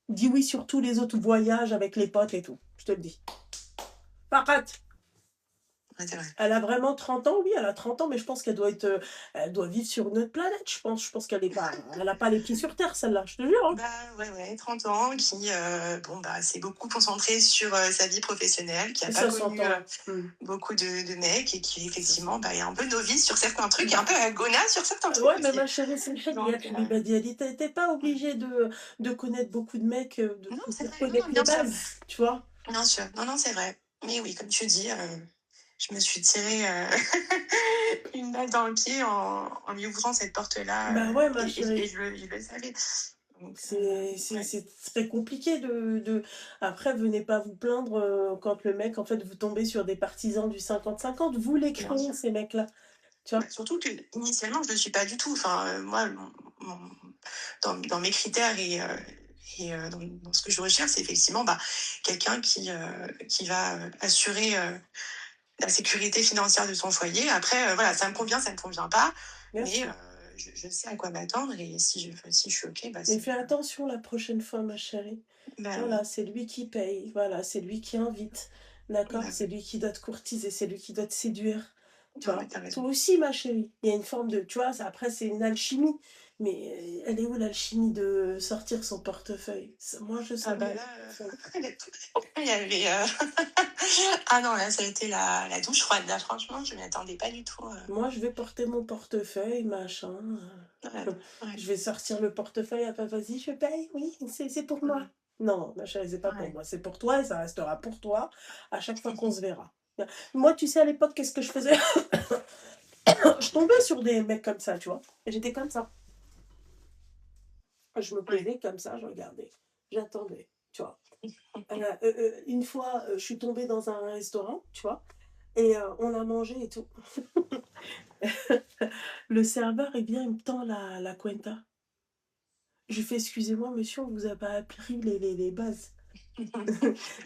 Speaker 2: Dis oui sur tous les autres voyages avec les potes et tout. Je te le dis. Parate.
Speaker 6: Ouais, c'est vrai.
Speaker 2: Elle a vraiment 30 ans, oui, elle a 30 ans, mais je pense qu'elle doit être, elle doit vivre sur une autre planète, je pense. Je pense qu'elle est pas, elle a pas les pieds sur terre, celle-là, je te jure, hein.
Speaker 6: Bah, ouais, 30 ans, qui, bon, bah, s'est beaucoup concentrée sur sa vie professionnelle, qui n'a
Speaker 2: Et
Speaker 6: pas
Speaker 2: ça
Speaker 6: connu
Speaker 2: s'entend.
Speaker 6: beaucoup de mecs et qui,
Speaker 2: Ça
Speaker 6: effectivement,
Speaker 2: s'entend.
Speaker 6: bah, est un peu novice sur certains trucs et
Speaker 2: Bah,
Speaker 6: un peu agona sur certains trucs
Speaker 2: ouais, mais
Speaker 6: aussi.
Speaker 2: ma chérie, c'est le Hadiyat,
Speaker 6: Donc,
Speaker 2: Habiba Diali. T'es pas
Speaker 6: ouais.
Speaker 2: obligée de connaître beaucoup de mecs
Speaker 6: Non, c'est
Speaker 2: pour
Speaker 6: vrai,
Speaker 2: connaître les
Speaker 6: bien sûr.
Speaker 2: bases, tu vois.
Speaker 6: Bien sûr. Non, c'est vrai. Mais oui, comme tu dis, je me suis tiré une balle dans le pied en lui ouvrant cette porte-là
Speaker 2: Bah ouais, ma
Speaker 6: et
Speaker 2: chérie.
Speaker 6: je le savais. Donc,
Speaker 2: C'est
Speaker 6: ouais,
Speaker 2: c'est très compliqué de... Après, venez pas vous plaindre quand le mec, en fait, vous tombez sur des partisans du 50-50. Vous les
Speaker 6: bien sûr.
Speaker 2: créez, ces mecs-là. Tu
Speaker 6: Bah,
Speaker 2: vois?
Speaker 6: surtout que initialement, je ne le suis pas du tout. Enfin, moi, dans mes critères et dans ce que je recherche, c'est effectivement bah, quelqu'un qui va assurer la sécurité financière de son foyer. Après, voilà, ça me convient, ça ne me convient pas,
Speaker 2: Bien
Speaker 6: mais
Speaker 2: sûr.
Speaker 6: je sais à quoi m'attendre et si je suis OK, bah,
Speaker 2: Mais
Speaker 6: c'est...
Speaker 2: fais attention la prochaine fois, ma chérie.
Speaker 6: Bah
Speaker 2: Voilà,
Speaker 6: oui,
Speaker 2: c'est lui qui paye. Voilà, c'est lui qui invite. D'accord?
Speaker 6: bah
Speaker 2: C'est
Speaker 6: oui.
Speaker 2: lui qui doit te courtiser, c'est lui qui doit te séduire. Tu
Speaker 6: Non, mais
Speaker 2: vois?
Speaker 6: t'as raison.
Speaker 2: Toi aussi, ma chérie. Il y a une forme de... Tu vois, après, c'est une alchimie. Mais elle est où l'alchimie de sortir son portefeuille? Moi, je
Speaker 6: Ah
Speaker 2: sors
Speaker 6: bah
Speaker 2: mon
Speaker 6: là,
Speaker 2: portefeuille.
Speaker 6: il y avait... ah non, là, ça a été la douche froide. Là, franchement, je m'y attendais pas du tout.
Speaker 2: Moi, je vais porter mon portefeuille, machin.
Speaker 6: Ouais, ouais,
Speaker 2: Je vais sortir le portefeuille. Ah, bah, vas-y, je paye. Oui, c'est pour moi.
Speaker 6: ouais,
Speaker 2: Non, ma chérie, c'est pas pour
Speaker 6: ouais.
Speaker 2: moi. C'est pour toi et ça restera pour toi à chaque fois qu'on se verra. Moi, tu sais, à l'époque, qu'est-ce que je faisais? Je tombais sur des mecs comme ça, tu vois. Et j'étais comme ça. Je me
Speaker 6: Ouais.
Speaker 2: posais comme ça, je regardais. J'attendais, tu vois. Une fois, je suis tombée dans un restaurant, tu vois. Et on a mangé et tout. Le serveur, il vient, il me tend la cuenta. Je lui fais, excusez-moi, monsieur, on vous a pas appris les bases.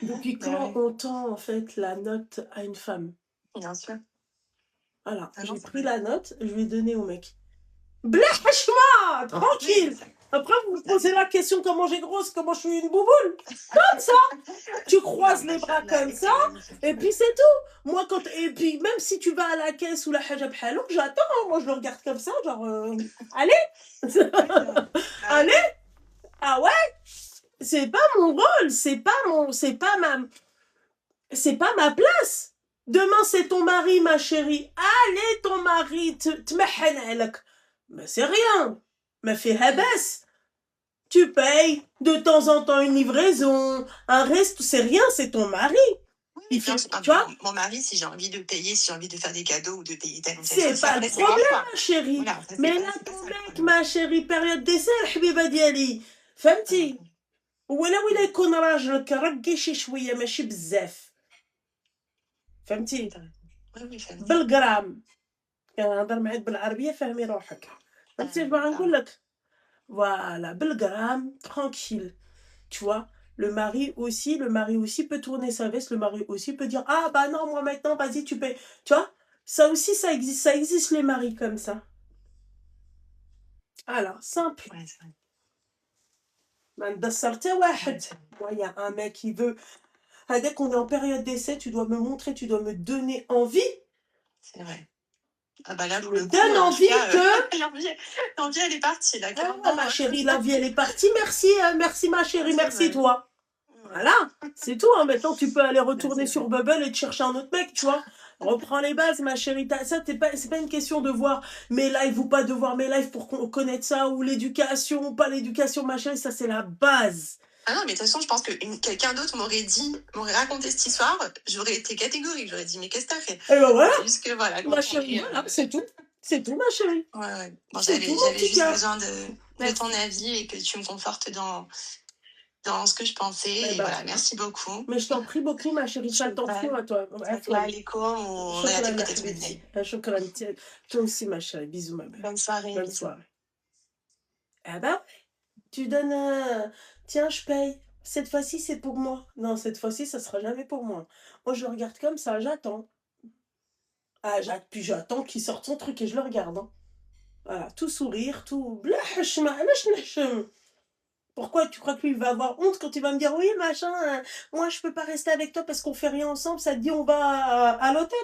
Speaker 2: Depuis
Speaker 6: Bah
Speaker 2: quand
Speaker 6: ouais,
Speaker 2: on tend, en fait, la note à une femme?
Speaker 6: bien sûr.
Speaker 2: Voilà,
Speaker 6: Ah non,
Speaker 2: j'ai
Speaker 6: c'est
Speaker 2: pris
Speaker 6: vrai.
Speaker 2: la note, je lui ai donné au mec. Blâche-moi!
Speaker 6: Oui,
Speaker 2: Tranquille! Après, vous me
Speaker 6: ça-
Speaker 2: posez la question comment j'ai grosse, comment je suis une bouboule. Comme ça! Tu croises
Speaker 6: non,
Speaker 2: les bras
Speaker 6: machallah,
Speaker 2: comme
Speaker 6: elle
Speaker 2: ça,
Speaker 6: était magnifique.
Speaker 2: et puis c'est tout. Moi, quand... Et puis, même si tu vas à la caisse ou la hajab halok, j'attends, hein. Moi, je le regarde comme ça, genre, allez!
Speaker 6: Ouais, c'est vrai. Bah
Speaker 2: Allez!
Speaker 6: ouais.
Speaker 2: Ah ouais? C'est pas mon rôle, c'est pas ma place. Demain, c'est ton mari, ma chérie. Allez, ton mari, تمحن عليك. Mais c'est rien. Mais fais habas. Tu payes de temps en temps une livraison, un resto, c'est rien, c'est ton mari.
Speaker 6: Oui,
Speaker 2: Il
Speaker 6: bien
Speaker 2: fait,
Speaker 6: sûr. Ah,
Speaker 2: tu vois,
Speaker 6: mon mari, si j'ai envie de payer, si j'ai envie de faire des cadeaux ou de payer telle ou telle
Speaker 2: c'est
Speaker 6: chose, ça,
Speaker 2: pas le
Speaker 6: après, c'est mon
Speaker 2: problème,
Speaker 6: choix.
Speaker 2: ma chérie.
Speaker 6: Voilà, ça,
Speaker 2: Mais là,
Speaker 6: c'est pas
Speaker 2: ton
Speaker 6: ça le
Speaker 2: mec,
Speaker 6: problème.
Speaker 2: ma chérie, période d'essai, الحبيبة ديالي. فهمتي؟ ولا يكون راجلك رقي شي شوية ماشي بزاف. فهمتي؟
Speaker 6: Oui, oui, famille.
Speaker 2: بالجرام. كنهضر معاك بالعربية فهمي روحك. فهمتي اش باغا نقول لك؟ Voilà, بالجرام, tranquille. Tu vois, le mari aussi peut tourner sa veste, le mari aussi peut dire ah bah non, moi maintenant, vas-y, tu payes. Tu vois, ça aussi, ça existe les maris comme ça. Alors, simple.
Speaker 6: Ouais, c'est vrai.
Speaker 2: ما ندسر حتى
Speaker 6: Ouais,
Speaker 2: واحد.
Speaker 6: c'est vrai.
Speaker 2: Moi, il y a un mec qui veut. Ah, dès qu'on est en période d'essai, tu dois me montrer, tu dois me donner envie.
Speaker 6: C'est vrai. Ah bah là,
Speaker 2: Tu
Speaker 6: pour
Speaker 2: me
Speaker 6: le coup,
Speaker 2: donnes
Speaker 6: en tout
Speaker 2: envie
Speaker 6: cas,
Speaker 2: que.
Speaker 6: l'envie, elle est partie, là,
Speaker 2: Ah,
Speaker 6: clairement.
Speaker 2: ma chérie, la vie, elle est partie. Merci, merci, ma chérie,
Speaker 6: C'est
Speaker 2: merci,
Speaker 6: vrai.
Speaker 2: toi.
Speaker 6: Ouais.
Speaker 2: Voilà, c'est tout. Hein. Maintenant, tu peux aller
Speaker 6: Bah,
Speaker 2: retourner
Speaker 6: c'est
Speaker 2: sur
Speaker 6: vrai.
Speaker 2: Bubble et te chercher un autre mec, tu vois. Reprends les bases, ma chérie. Ça, c'est pas une question de voir mes lives ou pas de voir mes lives pour connaître ça, ou l'éducation ou pas l'éducation, ma chérie. Ça, c'est la base.
Speaker 6: Ah non, mais de toute façon, je pense que quelqu'un d'autre m'aurait raconté cette histoire, j'aurais été catégorique, j'aurais dit, mais qu'est-ce que t'as fait?
Speaker 2: Et ben voilà,
Speaker 6: C'est juste que voilà,
Speaker 2: ma
Speaker 6: quand on
Speaker 2: chérie,
Speaker 6: est...
Speaker 2: voilà, c'est tout. C'est tout, ma chérie.
Speaker 6: Ouais. Bon,
Speaker 2: C'est tout, mon
Speaker 6: j'avais
Speaker 2: petit
Speaker 6: juste
Speaker 2: cœur.
Speaker 6: besoin de ton avis et que tu me confortes dans ce que je pensais.
Speaker 2: Eh
Speaker 6: Et
Speaker 2: ben,
Speaker 6: voilà, merci beaucoup.
Speaker 2: mais je t'en prie beaucoup, ma chérie. Fais attention à toi.
Speaker 6: À toi, Aléco, on est à tes
Speaker 2: Shukran,
Speaker 6: côtés de
Speaker 2: Habibti. Shukran. Toi aussi, ma chérie. Bisous, ma belle.
Speaker 6: Bonne soirée.
Speaker 2: Bonne
Speaker 6: bisous.
Speaker 2: soirée. Ah bah, tu donnes tiens, je paye. Cette fois-ci, c'est pour moi. Non, cette fois-ci, ça sera jamais pour moi. Moi, je le regarde comme ça, j'attends. Ah, puis j'attends qu'il sorte son truc et je le regarde. Hein. Voilà, tout sourire, tout. Blah, hachma, alash nahchem. Pourquoi tu crois que lui il va avoir honte quand il va me dire oui, machin, moi je peux pas rester avec toi parce qu'on fait rien ensemble, ça te dit on va à l'hôtel.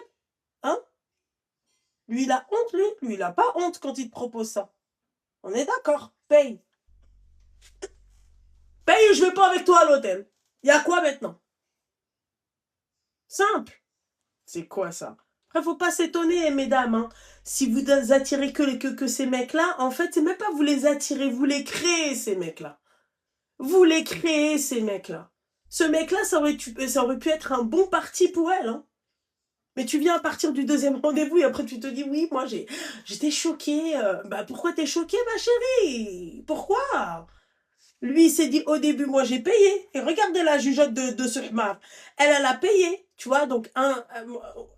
Speaker 2: Lui, il a honte, lui. Lui, il a pas honte quand il te propose ça. On est d'accord. Paye. Paye ou je vais pas avec toi à l'hôtel. Il y a quoi maintenant? Simple. C'est quoi ça? Après, faut pas s'étonner, mesdames. Hein. Si vous attirez que ces mecs-là, en fait, c'est même pas vous les attirez, vous les créez, ces mecs-là. Vous les créez, ces mecs-là. Ce mec-là, ça aurait pu être un bon parti pour elle. Hein. Mais tu viens à partir du deuxième rendez-vous et après tu te dis, oui, moi j'étais choquée. Bah pourquoi t'es choquée, ma chérie? Pourquoi? Lui, il s'est dit au début, moi j'ai payé. Et regardez la jugeote de ce hmar. Elle a payé. Tu vois, donc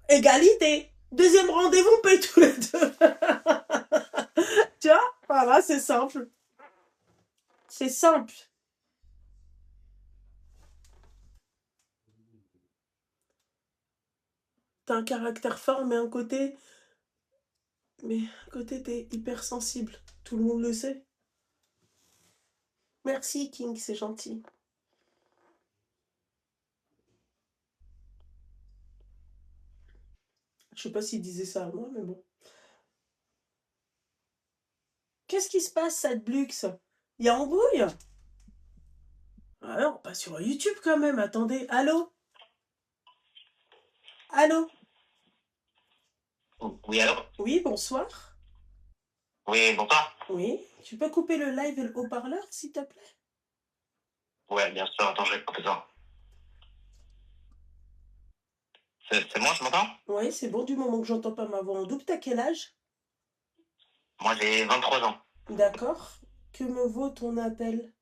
Speaker 2: égalité. Deuxième rendez-vous, on paye tous les deux. Tu vois, voilà, c'est simple. C'est simple. T'as un caractère fort, mais un côté t'es hypersensible. Tout le monde le sait. Merci, King, c'est gentil. Je sais pas s'il disait ça à moi, mais bon. Qu'est-ce qui se passe, cette Blux? Il y a embrouille? Ah non, pas sur YouTube quand même, attendez. Allô? Allô?
Speaker 7: Oui, allô?
Speaker 2: Oui, bonsoir.
Speaker 7: Oui, bonsoir.
Speaker 2: Oui, tu peux couper le live et le haut-parleur, s'il te plaît?
Speaker 7: Ouais, bien sûr, attends, je vais couper ça. C'est moi, tu m'entends?
Speaker 2: Oui, c'est bon, du moment que j'entends pas ma voix en double. T'as quel âge?
Speaker 7: Moi, j'ai 23 ans.
Speaker 2: D'accord. Que me vaut ton appel?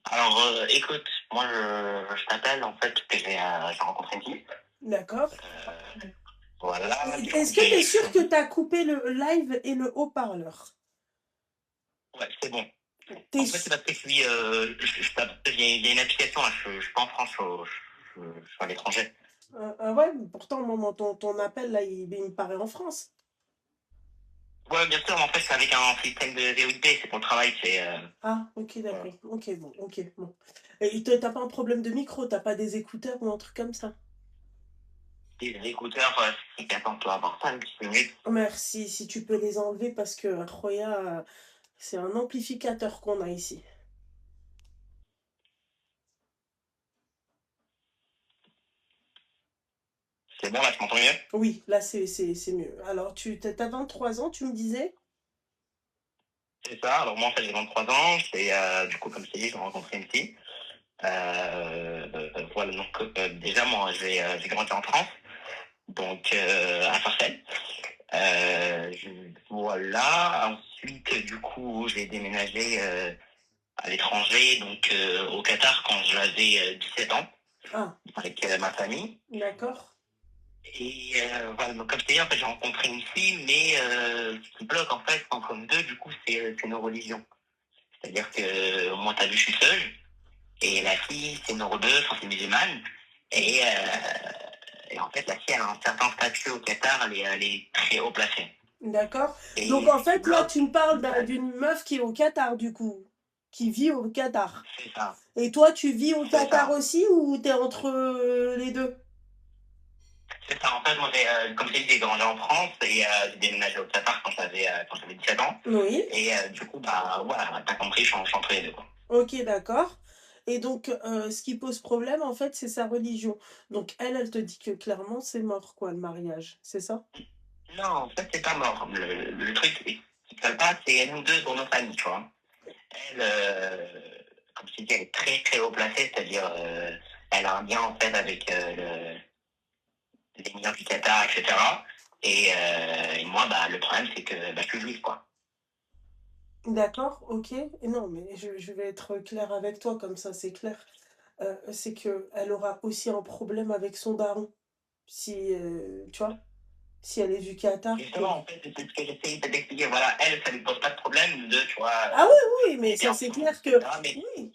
Speaker 7: Alors, écoute, moi, je t'appelle, en fait, parce que j'ai rencontré une fille.
Speaker 2: D'accord.
Speaker 7: Voilà.
Speaker 2: Est-ce que t'es sûr que t'as coupé le live et le haut-parleur?
Speaker 7: Ouais, c'est bon.
Speaker 2: T'es
Speaker 7: En fait, c'est parce que je suis... il y a une application, là, je suis pas en France, je suis à l'étranger.
Speaker 2: ouais, pourtant, maman, ton appel, là, il me paraît en France.
Speaker 7: Ouais, bien sûr, mais en fait, c'est avec un système de VOIP, c'est pour le travail, c'est...
Speaker 2: Ah, ok, d'accord. Ok, bon. Et t'as pas un problème de micro, t'as pas des écouteurs ou un truc comme ça?
Speaker 7: Des écouteurs, c'est qu'attends, tu vas avoir ça, une petite minute.
Speaker 2: Merci, si tu peux les enlever parce que Roya, c'est un amplificateur qu'on a ici.
Speaker 7: C'est bon, là, tu m'entends mieux?
Speaker 2: Oui, là, c'est mieux. Alors, t'as 23 ans, tu me disais?
Speaker 7: C'est ça, alors moi en fait j'ai 23 ans, du coup comme je t'ai dit, j'ai rencontré une fille. Voilà, donc déjà moi j'ai grandi en France, donc à Sarcelles. Voilà, ensuite du coup j'ai déménagé à l'étranger, donc au Qatar quand j'avais 17 ans, avec ma famille.
Speaker 2: D'accord.
Speaker 7: Et voilà, donc comme je t'ai dit, en fait j'ai rencontré une fille, mais ce qui bloque en fait entre nous deux, du coup c'est nos religions. C'est-à-dire que moi, t'as vu, je suis seul. Et la fille, c'est une eurobeuse, enfin, c'est musulmane. Et en fait, la fille, elle a un certain statut au Qatar, elle est très haut placée.
Speaker 2: D'accord.
Speaker 7: Et
Speaker 2: donc, en fait, là, tu me parles d'une meuf qui est au Qatar, du coup. Qui vit au Qatar.
Speaker 7: C'est ça.
Speaker 2: Et toi, tu vis au Qatar aussi ou t'es entre les deux?
Speaker 7: C'est ça. En fait, moi, comme je t'ai dit, j'ai grandi en France et j'ai déménagé au Qatar quand j'avais 17 ans.
Speaker 2: Oui.
Speaker 7: Et du coup, bah voilà, t'as compris, je suis entre les deux, quoi.
Speaker 2: Ok, d'accord. Et donc, ce qui pose problème, en fait, c'est sa religion. Donc, elle te dit que clairement, c'est mort, quoi, le mariage. C'est ça?
Speaker 7: Non, en fait, c'est pas mort. Le truc, c'est que pas, c'est nous deux pour nos familles, tu vois. Elle, comme je t'ai dit, elle est très très haut placée, c'est-à-dire elle a un lien en fait avec les miens du Qatar, etc. Et moi, bah, le problème, c'est que bah, je suis juif, quoi.
Speaker 2: D'accord, ok. Et non, mais je vais être claire avec toi, comme ça, c'est clair. C'est qu'elle aura aussi un problème avec son daron. Si, tu vois, si elle est du Qatar.
Speaker 7: Justement, en fait, c'est ce que j'essaie de t'expliquer. Voilà, elle, ça lui pose pas de problème, nous deux, tu vois.
Speaker 2: Ah oui, mais ça, c'est clair que...
Speaker 7: Oui.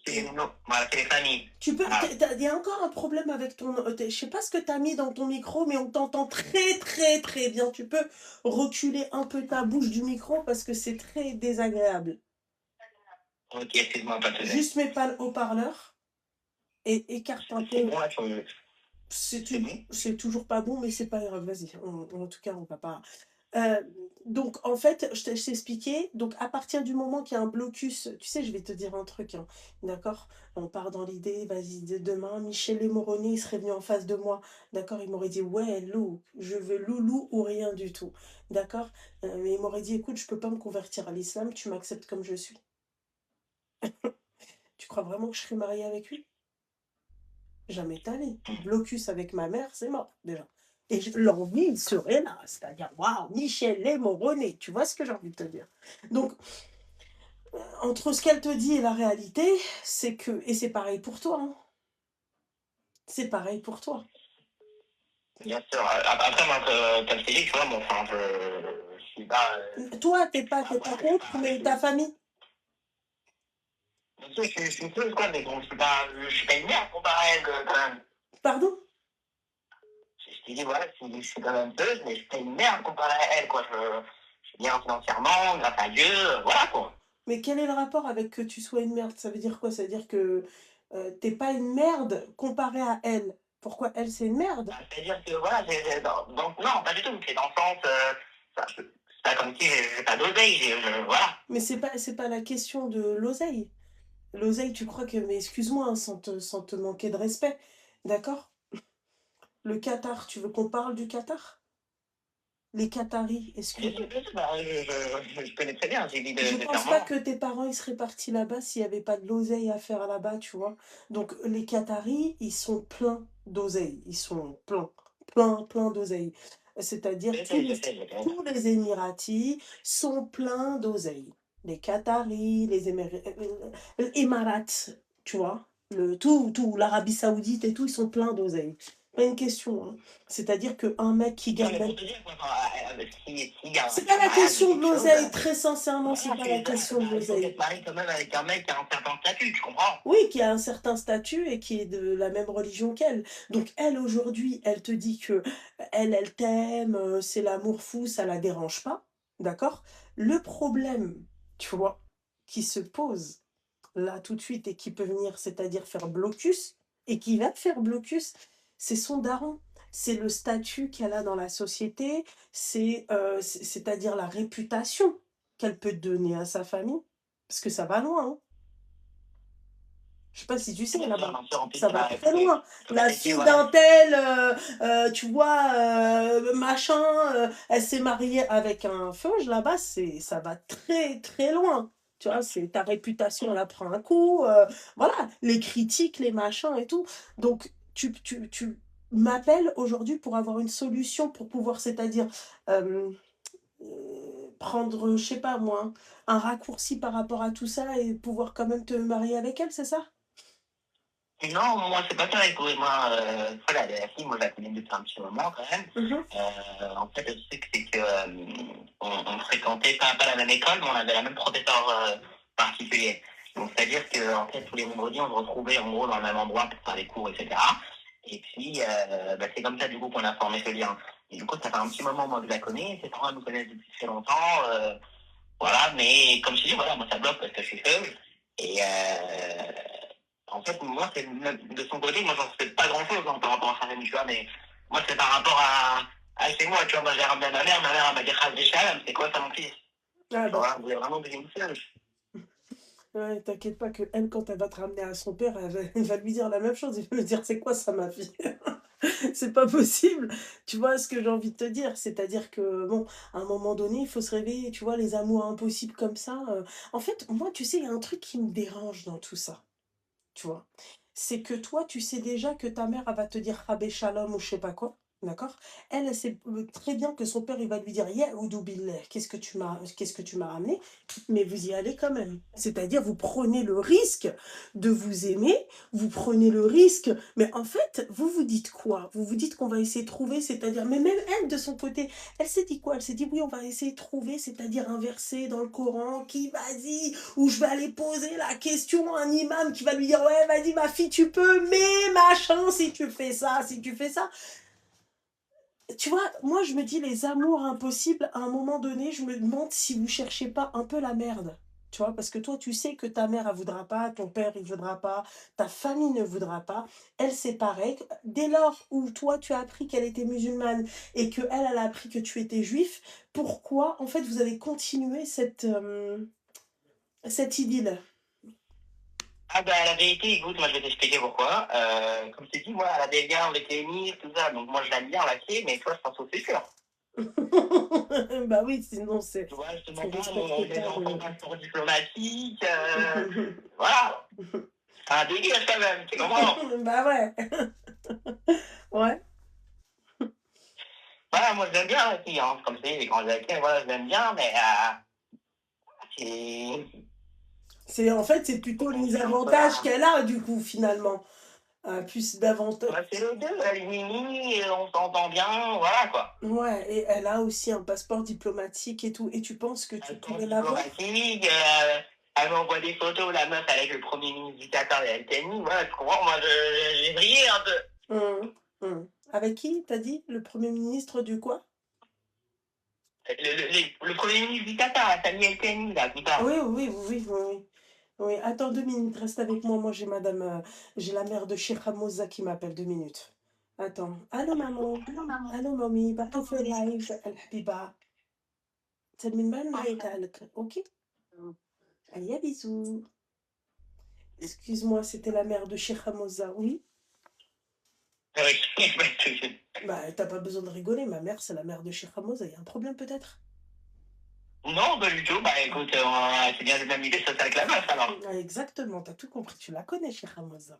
Speaker 7: Voilà, c'est les familles.
Speaker 2: Tu peux... Il y a encore un problème avec ton... Je sais pas ce que tu as mis dans ton micro, mais on t'entend très, très, très bien. Tu peux reculer un peu ta bouche du micro parce que c'est très désagréable.
Speaker 7: Ok, excuse-moi, pas de soucis.
Speaker 2: Juste mets pas le haut-parleur et écarte un peu.
Speaker 7: Bon, là,
Speaker 2: C'est
Speaker 7: C'est bon.
Speaker 2: toujours pas bon, mais c'est pas grave, vas-y. En tout cas, on va pas. Euh, donc, en fait, je t'ai expliqué. Donc, à partir du moment qu'il y a un blocus, tu sais, je vais te dire un truc, hein, d'accord? On part dans l'idée, vas-y, demain, Michel et Moroney, il serait venu en face de moi, d'accord? Il m'aurait dit, ouais, Lou, je veux loulou ou rien du tout, d'accord? Mais il m'aurait dit, écoute, je peux pas me convertir à l'islam, tu m'acceptes comme je suis. Tu crois vraiment que je serais mariée avec lui? Jamais allé. Blocus avec ma mère, c'est mort, déjà. Et l'envie serait là, c'est-à-dire, waouh, Michel et Moroney, tu vois ce que j'ai envie de te dire. Donc, entre ce qu'elle te dit et la réalité, c'est que, et c'est pareil pour toi, hein, c'est pareil pour toi.
Speaker 7: Bien sûr. Après, moi, comme je t'ai dit, tu vois, moi, enfin, je suis pas.
Speaker 2: Toi, t'es pas
Speaker 7: Voilà,
Speaker 2: contre, mais ta famille.
Speaker 7: bien sûr, je suis peu, quoi, mais bon, je suis pas une merde comparé à elle, quand même.
Speaker 2: Pardon?
Speaker 7: Je t'ai dit, voilà, je suis quand même peu, mais je suis pas une merde comparé à elle, quoi. Je suis bien financièrement, grâce à Dieu, voilà, quoi.
Speaker 2: Mais quel est le rapport avec que tu sois une merde? Ça veut dire quoi? Ça veut dire que t'es pas une merde comparée à elle. Pourquoi elle, c'est une merde?
Speaker 7: Bah, c'est-à-dire que, voilà, non, pas du tout, c'est dans le sens, c'est pas comme si j'ai pas d'oseille, voilà.
Speaker 2: Mais c'est pas la question de l'oseille. L'oseille, tu crois que... Mais excuse-moi, hein, sans te manquer de respect, d'accord? Le Qatar, tu veux qu'on parle du Qatar? Les Qataris, excuse-moi.
Speaker 7: Bah, je connais très bien, j'ai dit
Speaker 2: Je
Speaker 7: de
Speaker 2: pense
Speaker 7: faire
Speaker 2: pas
Speaker 7: moment.
Speaker 2: que tes parents ils seraient partis là-bas s'il n'y avait pas de l'oseille à faire là-bas, tu vois. Donc les Qataris, ils sont pleins d'oseille. Ils sont pleins d'oseille. C'est-à-dire
Speaker 7: Je sais, je sais, je connais.
Speaker 2: tous les Émiratis sont pleins d'oseille. Les Qataris, les Émirats, tu vois. Tout, l'Arabie Saoudite et tout, ils sont pleins d'oseille. Pas une question, hein. C'est-à-dire qu'un mec qui
Speaker 7: Non,
Speaker 2: gagne...
Speaker 7: mais pour te dire, quoi, s'il y a
Speaker 2: C'est
Speaker 7: un
Speaker 2: pas la
Speaker 7: mariage ou
Speaker 2: question de
Speaker 7: quelque chose,
Speaker 2: l'oseille, très sincèrement, c'est
Speaker 7: voilà,
Speaker 2: pas la question de
Speaker 7: il faut
Speaker 2: l'oseille.
Speaker 7: qu'elle se marie quand même avec un mec qui a un certain statut, tu comprends?
Speaker 2: Oui, qui a un certain statut et qui est de la même religion qu'elle. Donc elle, aujourd'hui, elle te dit que elle t'aime, c'est l'amour fou, ça la dérange pas, d'accord? Le problème, tu vois, qui se pose là tout de suite et qui peut venir, c'est-à-dire faire blocus, et qui va faire blocus, c'est son daron. C'est le statut qu'elle a dans la société, c'est-à-dire la réputation qu'elle peut donner à sa famille, parce que ça va loin, hein. Je sais pas si tu sais,
Speaker 7: Bien sûr,
Speaker 2: là-bas,
Speaker 7: bien sûr, en plus,
Speaker 2: ça va très loin.
Speaker 7: faut
Speaker 2: La
Speaker 7: pas laisser,
Speaker 2: fille
Speaker 7: voilà.
Speaker 2: d'un tel, tu vois, machin, elle s'est mariée avec un feuge, là-bas, ça va très très loin. Tu vois, ta réputation, elle a pris un coup. Voilà, les critiques, les machins et tout. Donc, tu m'appelles aujourd'hui pour avoir une solution, pour pouvoir, c'est-à-dire, euh, prendre, je sais pas moi, un raccourci par rapport à tout ça et pouvoir quand même te marier avec elle, c'est ça?
Speaker 7: Non, moi, c'est pas ça, écoute, moi, voilà, la fille, moi, je la connais depuis un petit moment, quand même.
Speaker 2: Mhm.
Speaker 7: En fait, le truc, c'est que, on fréquentait pas la même école, mais on avait la même professeur, particulier. Donc, c'est-à-dire que, en fait, tous les vendredis, on se retrouvait, en gros, dans le même endroit pour faire les cours, etc. Et puis, bah, c'est comme ça, du coup, qu'on a formé ce lien. Et du coup, ça fait un petit moment, moi, que je la connais, ses parents nous connaissent depuis très longtemps, voilà, mais comme je dis, voilà, moi, ça bloque parce que je suis seul. Et, en fait, moi, c'est de son côté, moi, j'en sais pas grand-chose, hein, par rapport à sa famille, tu vois, mais moi, c'est par rapport à chez moi, tu vois, moi, j'ai ramené ma mère elle m'a dit, ah, c'est quoi ça, mon fils?
Speaker 2: Ah,
Speaker 7: Tu vois, vous voulez vraiment que j'ai une seule.
Speaker 2: ouais, t'inquiète pas que elle, quand elle va te ramener à son père, elle va lui dire la même chose. Il va lui dire, c'est quoi ça, ma fille? C'est pas possible. Tu vois ce que j'ai envie de te dire? C'est-à-dire que, bon, à un moment donné, il faut se réveiller, tu vois, les amours impossibles comme ça. En fait, moi, tu sais, il y a un truc qui me dérange dans tout ça, tu vois. C'est que toi, tu sais déjà que ta mère, elle va te dire Rabbi Shalom ou je sais pas quoi, d'accord? Elle sait très bien que son père, il va lui dire Yeah, Oudou Billah, qu'est-ce que tu m'as ramené? Mais vous y allez quand même. C'est-à-dire, vous prenez le risque de vous aimer, vous prenez le risque. Mais en fait, vous vous dites quoi? Vous vous dites qu'on va essayer de trouver, c'est-à-dire, mais même elle, de son côté, elle s'est dit quoi? Elle s'est dit Oui, on va essayer de trouver, c'est-à-dire un verset dans le Coran qui, vas-y, où je vais aller poser la question à un imam qui va lui dire ouais vas-y ma fille tu peux mais machin si tu fais ça tu vois, moi je me dis les amours impossibles à un moment donné je me demande si vous cherchez pas un peu la merde, Tu vois? Parce que toi, tu sais que ta mère, elle voudra pas, ton père, il voudra pas, ta famille ne voudra pas. Elle, c'est pareil. Dès lors où toi, tu as appris qu'elle était musulmane et qu'elle, elle a appris que tu étais juif, pourquoi, en fait, vous avez continué cette idylle?
Speaker 7: Ah bah la vérité, écoute, moi je vais t'expliquer pourquoi. Comme je t'ai dit, moi à la DLA, on était émis, tout ça, donc moi je l'aime bien, la clé, mais toi je pense au futur.
Speaker 2: Bah oui, sinon c'est
Speaker 7: Tu vois, je te
Speaker 2: tu
Speaker 7: demande pas mon
Speaker 2: respectes
Speaker 7: mes
Speaker 2: pas
Speaker 7: enfants
Speaker 2: le
Speaker 7: passeport diplomatique, voilà. C'est un délire quand même, tu comprends?
Speaker 2: bah ouais. Ouais.
Speaker 7: Voilà, moi je l'aime bien la fille, hein. Comme je dis, j'ai grandi avec elle, voilà, je l'aime bien, mais c'est...
Speaker 2: En fait, c'est plutôt les avantages qu'elle a, du coup, finalement. Plus d'avantages.
Speaker 7: Bah, c'est les deux, elle est mimi, on s'entend bien, voilà quoi.
Speaker 2: Ouais, et elle a aussi un passeport diplomatique et tout. Et tu penses que tu
Speaker 7: Passeport
Speaker 2: pourrais l'avoir?
Speaker 7: diplomatique, elle m'envoie des photos, la meuf avec le premier ministre du Qatar et elle tennis, voilà, tu comprends, moi j'ai brillé un peu.
Speaker 2: Avec qui, t'as dit? Le Premier ministre du quoi?
Speaker 7: Le premier ministre du Qatar, Sami El Khaimi, là, tout ça.
Speaker 2: Oui, oui, oui, oui, oui, oui. Oui, attends 2 minutes, reste avec moi. Moi, j'ai la mère de Sheikh Hamza qui m'appelle 2 minutes. Attends. Allô, maman. Allô, mamie. Batou في live الحبيبة. تلمين بان معي تاعلك. Ok? Allez, à bisous. Excuse-moi, c'était la mère de Sheikh Hamza, oui? Bah, t'as pas besoin de rigoler, ma mère, c'est la mère de Sheikh Hamza. Il y a un problème peut-être?
Speaker 7: Non, pas du tout, bah écoute, c'est bien le même idée, ça avec la meuf alors.
Speaker 2: Ah, exactement, t'as tout compris. Tu la connais, Sheikh Hamza.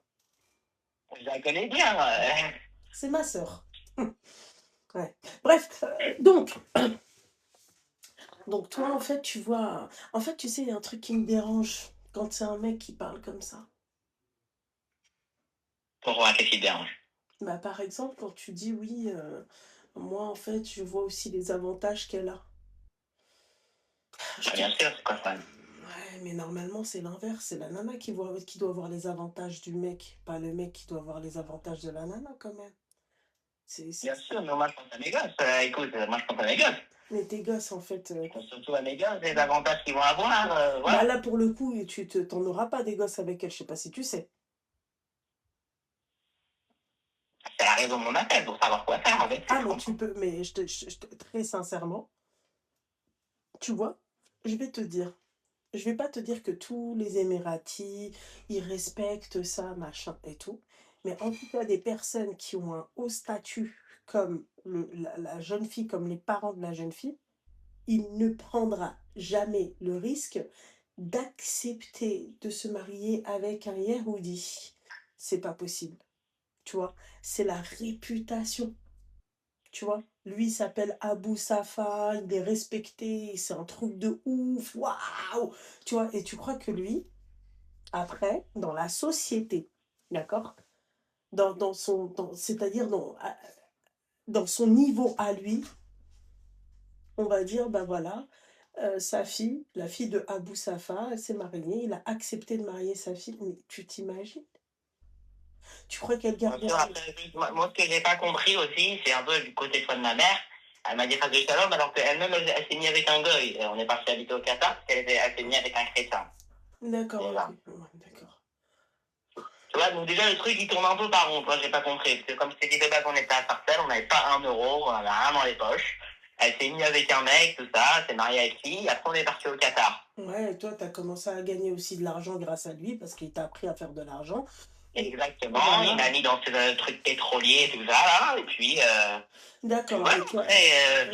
Speaker 7: Je la connais bien.
Speaker 2: C'est ma sœur. Ouais. Bref, donc toi, en fait, tu vois, en fait, tu sais, il y a un truc qui me dérange quand c'est un mec qui parle comme ça.
Speaker 7: Pourquoi, qu'est-ce qui te dérange?
Speaker 2: Bah, par exemple, quand tu dis oui, moi, en fait, je vois aussi les avantages qu'elle a. Je te-
Speaker 7: Bien sûr, c'est quoi ça?
Speaker 2: Ouais, mais normalement, c'est l'inverse. C'est la nana qui doit avoir les avantages du mec, pas le mec qui doit avoir les avantages de la nana, quand même.
Speaker 7: Bien sûr, mais moi je pense à mes gosses. Écoute, moi je pense à mes gosses.
Speaker 2: Mais tes gosses, en fait.
Speaker 7: Je pense surtout à mes gosses, les avantages qu'ils vont avoir,
Speaker 2: Bah
Speaker 7: voilà.
Speaker 2: là, pour le coup, t'en auras pas des gosses avec elle, je sais pas si tu sais.
Speaker 7: C'est la raison de mon appel, pour savoir quoi faire avec.
Speaker 2: Ah, mais tu peux, mais très sincèrement, tu vois, je vais te dire, je vais pas te dire que tous les Émiratis, ils respectent ça, machin et tout, mais en tout cas, des personnes qui ont un haut statut, comme la jeune fille, comme les parents de la jeune fille, il ne prendra jamais le risque d'accepter de se marier avec un Yehudi. C'est pas possible, tu vois. C'est la réputation, tu vois. Lui, il s'appelle Abou Safa, il est respecté, c'est un truc de ouf, waouh, tu vois. Et tu crois que lui, après, dans la société, d'accord, c'est-à-dire dans son niveau à lui, on va dire, bah voilà, sa fille, la fille de Abou Safa, elle s'est mariée, il a accepté de marier sa fille. Mais tu t'imagines? Tu crois qu'elle
Speaker 7: Bien
Speaker 2: garde...
Speaker 7: sûr, après, moi, ce que j'ai pas compris aussi, c'est un peu du côté de ma mère. Elle m'a dit Khadr Shalom, alors qu'elle-même, elle s'est mise avec un goy. On est parti habiter au Qatar, parce qu'elle s'est mise avec un chrétien.
Speaker 2: D'accord,
Speaker 7: Déjà.
Speaker 2: ok. Ouais, d'accord.
Speaker 7: Tu vois, donc déjà, le truc, il tourne un peu par rond. Toi, j'ai pas compris. Parce que comme je t'ai dit de base, on était à Sarcelles, on n'avait pas 1 euro, on avait rien dans les poches. Elle s'est mise avec un mec, tout ça, elle s'est mariée avec lui, après on est parti au Qatar.
Speaker 2: Ouais, et toi, tu as commencé à gagner aussi de l'argent grâce à lui, parce qu'il t'a appris à faire de l'argent.
Speaker 7: Exactement,
Speaker 2: Voilà.
Speaker 7: il m'a mis dans ce truc pétrolier, tout ça, là, et puis,
Speaker 2: D'accord,
Speaker 7: ouais,
Speaker 2: et toi...
Speaker 7: après,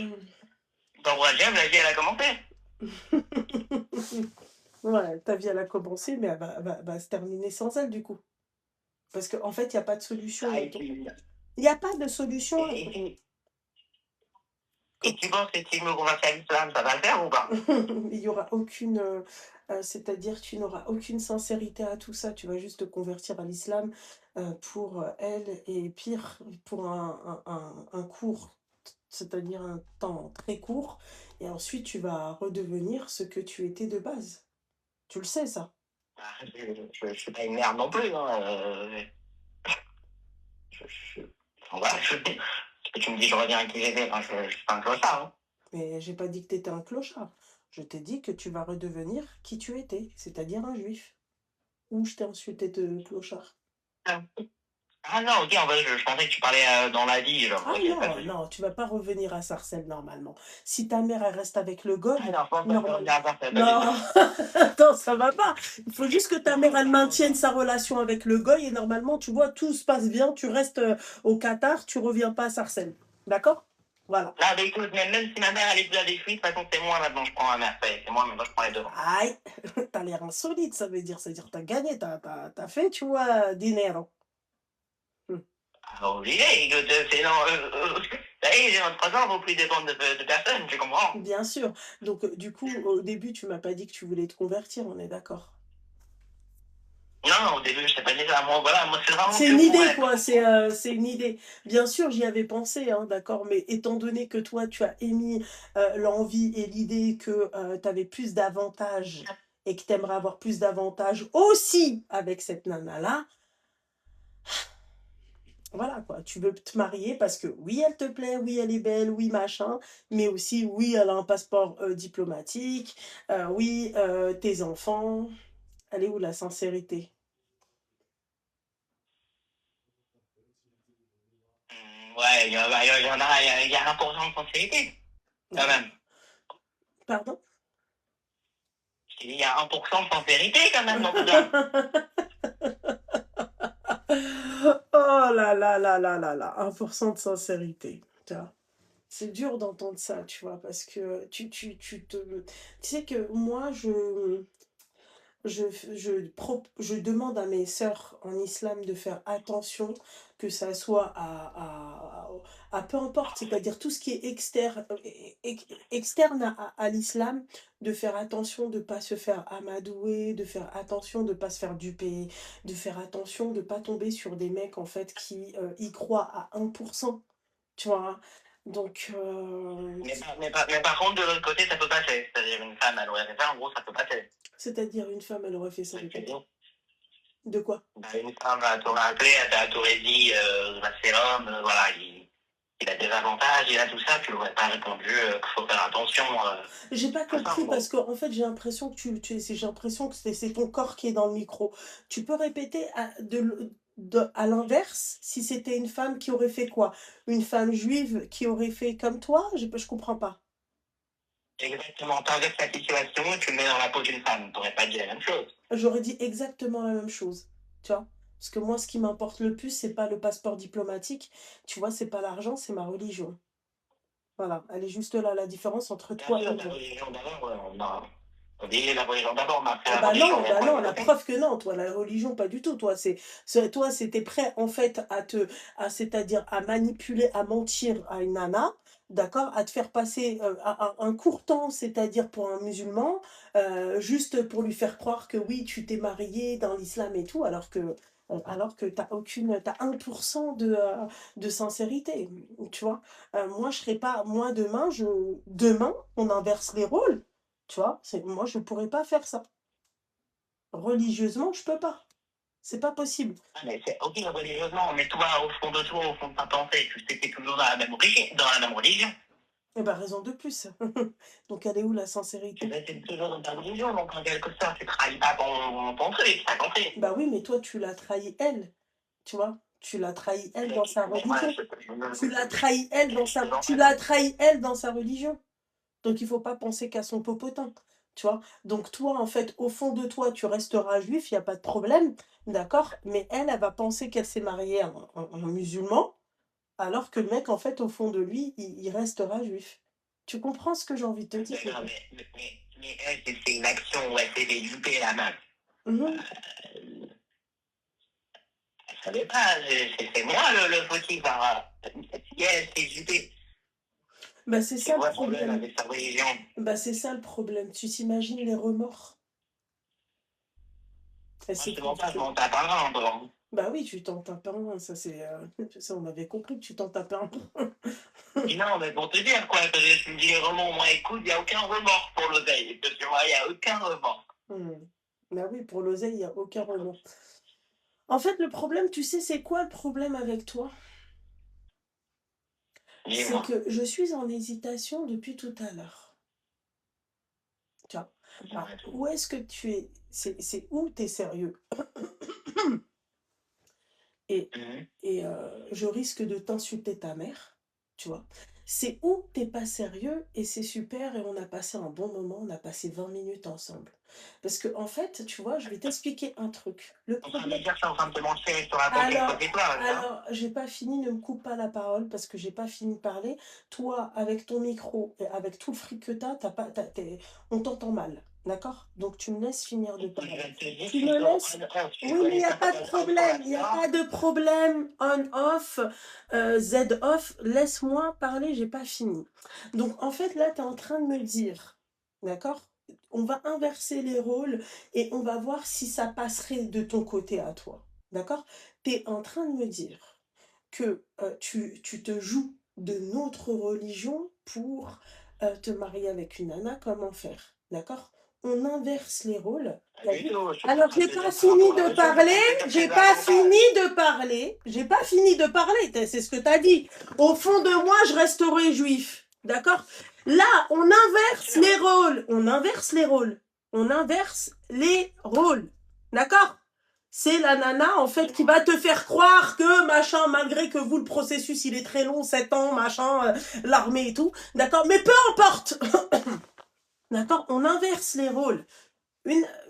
Speaker 7: dans Rajab, la vie, elle a commencé.
Speaker 2: Ouais, ta vie, elle a commencé, mais elle va se terminer sans elle, du coup. Parce qu'en fait, il n'y a pas de solution.
Speaker 7: Ah, et puis,
Speaker 2: Il n'y a pas de solution.
Speaker 7: et tu penses que si je me convertis à l'islam, ça va le faire ou pas?
Speaker 2: Il n'y aura aucune... c'est-à-dire, tu n'auras aucune sincérité à tout ça. Tu vas juste te convertir à l'islam pour elle, et pire, pour un court, c'est-à-dire un temps très court. Et ensuite, tu vas redevenir ce que tu étais de base. Tu le sais, ça.
Speaker 7: Je suis pas une merde non plus, hein. Enfin, voilà, tu me dis je reviens à qui j'étais, enfin, je suis pas un clochard, hein.
Speaker 2: Mais j'ai pas dit que tu étais un clochard. Je t'ai dit que tu vas redevenir qui tu étais, c'est-à-dire un juif. Ou je t'ai insulté de clochard.
Speaker 7: Ah non, ok, en fait, je pensais que tu parlais dans la vie, genre,
Speaker 2: Ah
Speaker 7: ok, pas de
Speaker 2: non,
Speaker 7: souci.
Speaker 2: non, tu vas pas revenir à Sarcelles normalement. Si ta mère, elle reste avec le goy,
Speaker 7: Ah non, je pense pas que tu
Speaker 2: normalement...
Speaker 7: reviens à ça, pas du
Speaker 2: Non,
Speaker 7: tout.
Speaker 2: attends, ça va pas. Il faut juste que ta mère, elle maintienne sa relation avec le goy et normalement, tu vois, tout se passe bien, tu restes au Qatar, tu reviens pas à Sarcelles. D'accord? Voilà.
Speaker 7: Là, bah, écoute, même si ma mère, elle est plus avec lui, de toute façon, c'est moi maintenant, je prends ma mère. C'est moi, maintenant, je prends les devants.
Speaker 2: Aïe, t'as l'air insolite, ça veut dire. C'est-à-dire t'as gagné, t'as fait, tu vois, dinero.
Speaker 7: Ah, obligé, écoute, sinon, ça y est, dans 3 ans, faut plus dépendre de personne, tu comprends?
Speaker 2: Bien sûr. Donc, du coup, au début, tu m'as pas dit que tu voulais te convertir, on est d'accord?
Speaker 7: Non, au début, je t'ai pas dit ça. Moi, voilà, moi, c'est vraiment
Speaker 2: C'est
Speaker 7: que
Speaker 2: une
Speaker 7: pour
Speaker 2: idée,
Speaker 7: être.
Speaker 2: quoi, c'est une idée. Bien sûr, j'y avais pensé, hein, d'accord, mais étant donné que toi, tu as émis l'envie et l'idée que tu avais plus d'avantages et que tu aimerais avoir plus d'avantages aussi avec cette nana-là, voilà, quoi, tu veux te marier parce que oui, elle te plaît, oui, elle est belle, oui, machin, mais aussi, oui, elle a un passeport diplomatique, oui, tes enfants. Elle est où la sincérité?
Speaker 7: Ouais, il y a 1% de sincérité, quand même.
Speaker 2: Pardon?
Speaker 7: Je t'ai dit, il y a 1% de sincérité, quand même, dans tout ça.
Speaker 2: Oh là là là là là là, 1% de sincérité. Tu vois. C'est dur d'entendre ça, tu vois, parce que tu sais que moi, je demande à mes sœurs en islam de faire attention, que ça soit à peu importe, c'est-à-dire tout ce qui est externe à l'islam, de faire attention de ne pas se faire amadouer, de faire attention de ne pas se faire duper, de faire attention de ne pas tomber sur des mecs en fait qui y croient à 1%, tu vois. Donc,
Speaker 7: Mais par contre, de l'autre côté, ça peut passer. C'est-à-dire, une femme, elle aurait fait ça, en gros, ça peut passer.
Speaker 2: c'est-à-dire une femme, elle aurait fait ça
Speaker 7: C'est
Speaker 2: de
Speaker 7: ce que je
Speaker 2: quoi?
Speaker 7: dis.
Speaker 2: De quoi?
Speaker 7: Bah, une femme, elle t'aurait appelé, elle t'aurait dit, bah, c'est l'homme, voilà, il a des avantages, il a tout ça, tu n'aurais pas répondu qu'il faut faire attention
Speaker 2: J'ai pas
Speaker 7: à ça,
Speaker 2: compris
Speaker 7: en
Speaker 2: parce
Speaker 7: gros.
Speaker 2: que en fait j'ai l'impression que j'ai l'impression que c'est ton corps qui est dans le micro. Tu peux répéter à l'inverse si c'était une femme qui aurait fait quoi? Une femme juive qui aurait fait comme toi? Je comprends pas.
Speaker 7: Exactement, t'inverses la situation, tu le mets dans la peau d'une femme, t'aurais pas dit la même chose.
Speaker 2: J'aurais dit exactement la même chose, tu vois? Parce que moi ce qui m'importe le plus c'est pas le passeport diplomatique, tu vois, c'est pas l'argent, c'est ma religion. Voilà, elle est juste là la différence entre
Speaker 7: Bien
Speaker 2: toi et
Speaker 7: sûr, ta
Speaker 2: moi.
Speaker 7: religion d'abord, on a oublié la religion d'abord, mais après
Speaker 2: Ah
Speaker 7: la religion, on
Speaker 2: bah
Speaker 7: prend
Speaker 2: non,
Speaker 7: les
Speaker 2: la
Speaker 7: autres.
Speaker 2: preuve que non, toi, la religion, pas du tout. Toi, toi, c'était prêt, en fait, c'est-à-dire à manipuler, à mentir à une nana, d'accord, à te faire passer un court temps, c'est-à-dire pour un musulman, juste pour lui faire croire que oui, tu t'es marié dans l'islam et tout, alors que t'as 1% de sincérité, tu vois. Moi, je serais pas, moi, demain, on inverse les rôles. Tu vois, moi, je pourrais pas faire ça. Religieusement, je peux pas. C'est pas possible.
Speaker 7: Ah, mais c'est ok religieusement, mais toi, au fond de toi, au fond de ta pensée, tu sais que t'es toujours dans la même origine, dans la même religion.
Speaker 2: Eh ben, raison de plus. Donc, elle est où la
Speaker 7: Tu
Speaker 2: sincérité?
Speaker 7: es toujours dans ta religion, donc en quelque sorte, tu trahis pas ton truc, t'as compris.
Speaker 2: Bah oui, mais toi, tu l'as trahi elle. Tu vois? Tu l'as trahi elle dans sa
Speaker 7: Mais moi,
Speaker 2: religion. Tu l'as trahi elle dans sa, tu l'as trahi elle dans sa religion. Donc, il faut pas penser qu'à son popotin. Tu vois? Donc, toi, en fait, au fond de toi, tu resteras juif, il n'y a pas de problème. D'accord? Mais elle va penser qu'elle s'est mariée à un musulman. Alors que le mec, en fait, au fond de lui, il restera juif. Tu comprends ce que j'ai envie de te dire?
Speaker 7: D'accord, mais elle, c'est une action où elle s'est fait duper la main.
Speaker 2: Mhm.
Speaker 7: Elle savait pas, c'est moi le fautif. Si elle s'est dupée,
Speaker 2: Bah, c'est
Speaker 7: c'est
Speaker 2: ça le
Speaker 7: quoi le problème
Speaker 2: problème.
Speaker 7: avec sa religion?
Speaker 2: Bah, c'est ça le problème. Tu t'imagines les remords? Elle
Speaker 7: Moi,
Speaker 2: s'est
Speaker 7: je te
Speaker 2: fait
Speaker 7: mens pas, je
Speaker 2: duper.
Speaker 7: m'en tape un peu.
Speaker 2: Bah oui, tu t'en tapes un, ça c'est... ça, on avait compris que tu t'en tapais un.
Speaker 7: Et non, mais pour te dire, quoi, que tu me dis les remords, moi, écoute, il n'y a aucun remords pour l'oseille. Parce que moi, il n'y a aucun remords.
Speaker 2: Bah oui, pour l'oseille, il n'y a aucun remords. En fait, le problème, tu sais, c'est quoi le problème avec toi? C'est
Speaker 7: Dis-moi.
Speaker 2: que je suis en hésitation depuis tout à l'heure. Alors, où est-ce que tu es? C'est où tu es sérieux? Et,
Speaker 7: Mhm.
Speaker 2: je risque de t'insulter ta mère, tu vois. C'est où t'es pas sérieux et c'est super et on a passé un bon moment, on a passé 20 minutes ensemble. Parce que en fait, tu vois, je vais t'expliquer un truc. Le
Speaker 7: En train de me
Speaker 2: problème.
Speaker 7: dire ça, en train de te mentir et de te raconter une fausse histoire, là.
Speaker 2: Alors, j'ai pas fini, ne me coupe pas la parole parce que j'ai pas fini de parler. Toi, avec ton micro et avec tout le fric que t'as pas, on t'entend mal, d'accord? Donc tu me laisses finir de
Speaker 7: Je
Speaker 2: parler.
Speaker 7: te dis
Speaker 2: Tu
Speaker 7: qu'ils
Speaker 2: me
Speaker 7: sont
Speaker 2: laisses.
Speaker 7: on-off. Tu
Speaker 2: Oui, mais il
Speaker 7: connais
Speaker 2: n'y a
Speaker 7: ça
Speaker 2: pas de
Speaker 7: s'appelle
Speaker 2: problème, il n'y a
Speaker 7: on-off.
Speaker 2: pas de problème. On-off, Z-off, laisse-moi parler, j'ai pas fini. Donc en fait, là, tu es en train de me dire, d'accord? On va inverser les rôles et on va voir si ça passerait de ton côté à toi, d'accord? Tu es en train de me dire que tu te joues de notre religion pour te marier avec une nana, comment faire, d'accord? On inverse les rôles.
Speaker 7: Pas du tout. Je suis en
Speaker 2: Alors,
Speaker 7: train de
Speaker 2: j'ai
Speaker 7: te
Speaker 2: pas
Speaker 7: dire par
Speaker 2: fini
Speaker 7: rapport à la
Speaker 2: de
Speaker 7: religion,
Speaker 2: parler,
Speaker 7: je suis en train de te dire
Speaker 2: j'ai
Speaker 7: tes
Speaker 2: pas
Speaker 7: avantages.
Speaker 2: fini de parler, j'ai pas fini de parler, c'est ce que tu as dit. Au fond de moi, je resterai juif, d'accord? Là, on
Speaker 7: Bien
Speaker 2: inverse
Speaker 7: sûr.
Speaker 2: les rôles, on inverse les rôles, on inverse les rôles, d'accord? C'est la nana, en fait, qui va te faire croire que, machin, malgré que vous, le processus, il est très long, 7 ans, machin, l'armée et tout, d'accord? Mais peu importe, d'accord? On inverse les rôles.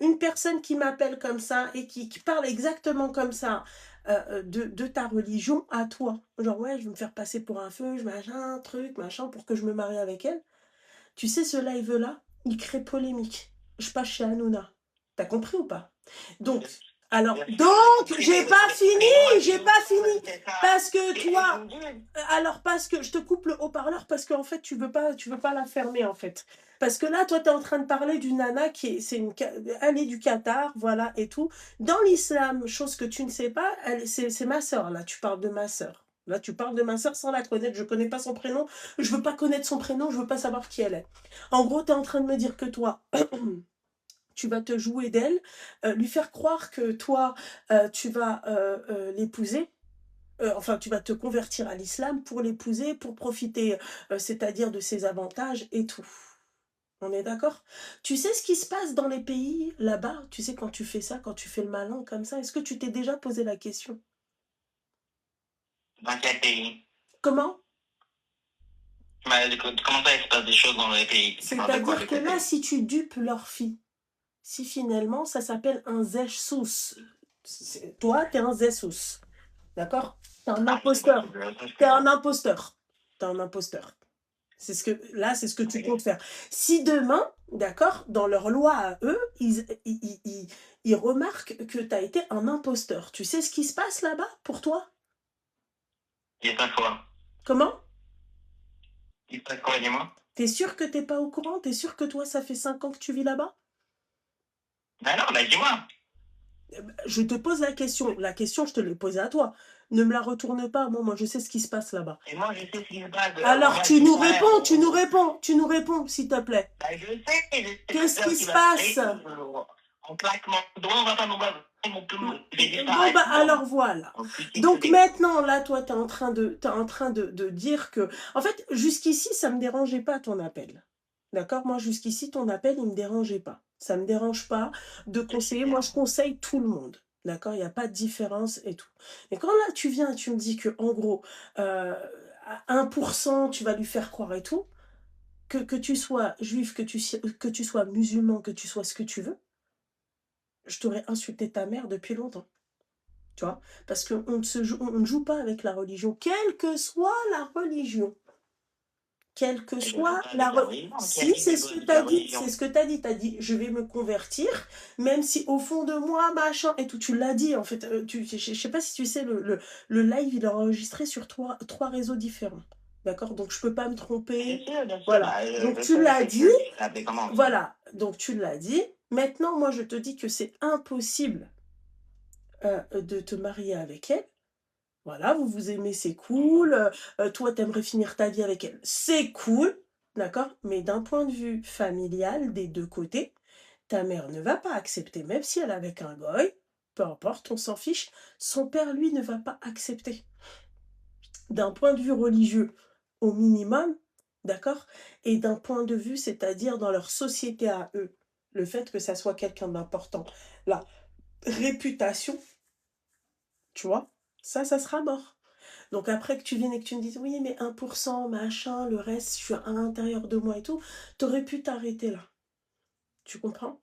Speaker 2: Une personne qui m'appelle comme ça et qui parle exactement comme ça de ta religion à toi. Genre, ouais, je vais me faire passer pour un feu, je machin, truc, machin, pour que je me marie avec elle. Tu sais, ce live-là, il crée polémique. Je passe chez Hanouna. T'as compris ou pas? Donc, alors,
Speaker 7: Bien sûr, j'ai
Speaker 2: donc,
Speaker 7: compris,
Speaker 2: j'ai
Speaker 7: mais
Speaker 2: pas
Speaker 7: moi,
Speaker 2: fini, j'ai
Speaker 7: je
Speaker 2: pas fini.
Speaker 7: c'est ça.
Speaker 2: Parce que
Speaker 7: Et
Speaker 2: toi,
Speaker 7: vous me dites,
Speaker 2: alors parce que je te coupe le haut-parleur parce qu'en fait tu veux pas la fermer en fait. Parce que là toi tu es en train de parler d'une nana qui est elle est du Qatar, voilà et tout. Dans l'islam, chose que tu ne sais pas, c'est ma sœur là, tu parles de ma sœur. Là tu parles de ma sœur sans la connaître, je connais pas son prénom, je veux pas connaître son prénom, je veux pas savoir qui elle est. En gros, tu es en train de me dire que toi tu vas te jouer d'elle, lui faire croire que toi tu vas l'épouser. Enfin, tu vas te convertir à l'islam pour l'épouser, pour profiter, c'est-à-dire de ses avantages et tout. On est d'accord? Tu sais ce qui se passe dans les pays là-bas? Tu sais quand tu fais ça, quand tu fais le malin comme ça, est-ce que tu t'es déjà posé la question?
Speaker 7: dans quel pays?
Speaker 2: Comment?
Speaker 7: Comment ça, il se passe des choses dans les pays? Tu parles de quoi, de
Speaker 2: C'est-à-dire que
Speaker 7: quel
Speaker 2: là,
Speaker 7: pays?
Speaker 2: si tu dupes leur fille, si finalement ça s'appelle un zeshsous, toi, t'es un zeshsous, d'accord? T'es un
Speaker 7: Ah, je sais pas,
Speaker 2: imposteur.
Speaker 7: c'est de
Speaker 2: T'es un imposteur. T'es un imposteur. C'est ce que tu comptes faire. Si demain, d'accord, dans leur loi à eux, ils remarquent que tu as été un imposteur, tu sais ce qui se passe là-bas pour toi?
Speaker 7: Il se passe quoi?
Speaker 2: Comment?
Speaker 7: Il se passe quoi, dis-moi?
Speaker 2: T'es sûr que t'es pas au courant? T'es sûr que toi, ça fait 5 ans que tu vis là-bas?
Speaker 7: Ben non, ben dis-moi.
Speaker 2: Je te pose la question. La question, je te l'ai posée à toi. Ne me la retourne pas. Moi, je sais ce qui se passe là-bas.
Speaker 7: Et moi, je sais ce qui se passe.
Speaker 2: Alors,
Speaker 7: Moi,
Speaker 2: tu
Speaker 7: je
Speaker 2: nous
Speaker 7: sais,
Speaker 2: réponds, tu nous réponds, s'il te plaît.
Speaker 7: ben, je sais
Speaker 2: Qu'est-ce
Speaker 7: ce
Speaker 2: qui
Speaker 7: qui
Speaker 2: se
Speaker 7: va
Speaker 2: passe?
Speaker 7: se passer. En claquement de doigts, on va pas nous voir.
Speaker 2: Bon,
Speaker 7: Disparaître.
Speaker 2: alors voilà. Donc maintenant, là, toi, tu es en train de dire que... En fait, jusqu'ici, ça me dérangeait pas ton appel. D'accord? Moi, jusqu'ici, ton appel, il me dérangeait pas. Ça me dérange pas de conseiller. Moi, je conseille tout le monde. D'accord? Il n'y a pas de différence et tout. Mais quand là, tu viens et tu me dis que, en gros, à 1%, tu vas lui faire croire et tout, que tu sois juif, que tu sois musulman, que tu sois ce que tu veux, je t'aurais insulté ta mère depuis longtemps. Tu vois? Parce qu'on on ne joue pas avec la religion, quelle que soit la religion. Quelle que soit la religion. Si, c'est ce que tu as dit, c'est ce que tu as dit. Tu as dit, je vais me convertir, même si au fond de moi, machin, et tout, tu l'as dit, en fait. Je sais pas si tu sais, le live, il est enregistré sur trois réseaux différents. D'accord? Donc, je peux pas me tromper.
Speaker 7: Bien sûr,
Speaker 2: Voilà.
Speaker 7: bah,
Speaker 2: Donc,
Speaker 7: je
Speaker 2: tu
Speaker 7: sais,
Speaker 2: l'as
Speaker 7: c'est
Speaker 2: dit.
Speaker 7: comment?
Speaker 2: Voilà. Donc, tu l'as dit. Maintenant, moi, je te dis que c'est impossible de te marier avec elle. Voilà, vous vous aimez, c'est cool. Toi, t'aimerais finir ta vie avec elle, c'est cool, d'accord? Mais d'un point de vue familial, des deux côtés, ta mère ne va pas accepter, même si elle est avec un goy, peu importe, on s'en fiche, son père, lui, ne va pas accepter. D'un point de vue religieux, au minimum, d'accord? Et d'un point de vue, c'est-à-dire dans leur société à eux, Le fait que ça soit quelqu'un d'important. La réputation, tu vois, ça sera mort. Donc après que tu viennes et que tu me dises, oui, mais 1%, machin, le reste, je suis à l'intérieur de moi et tout, t'aurais pu t'arrêter là. Tu comprends?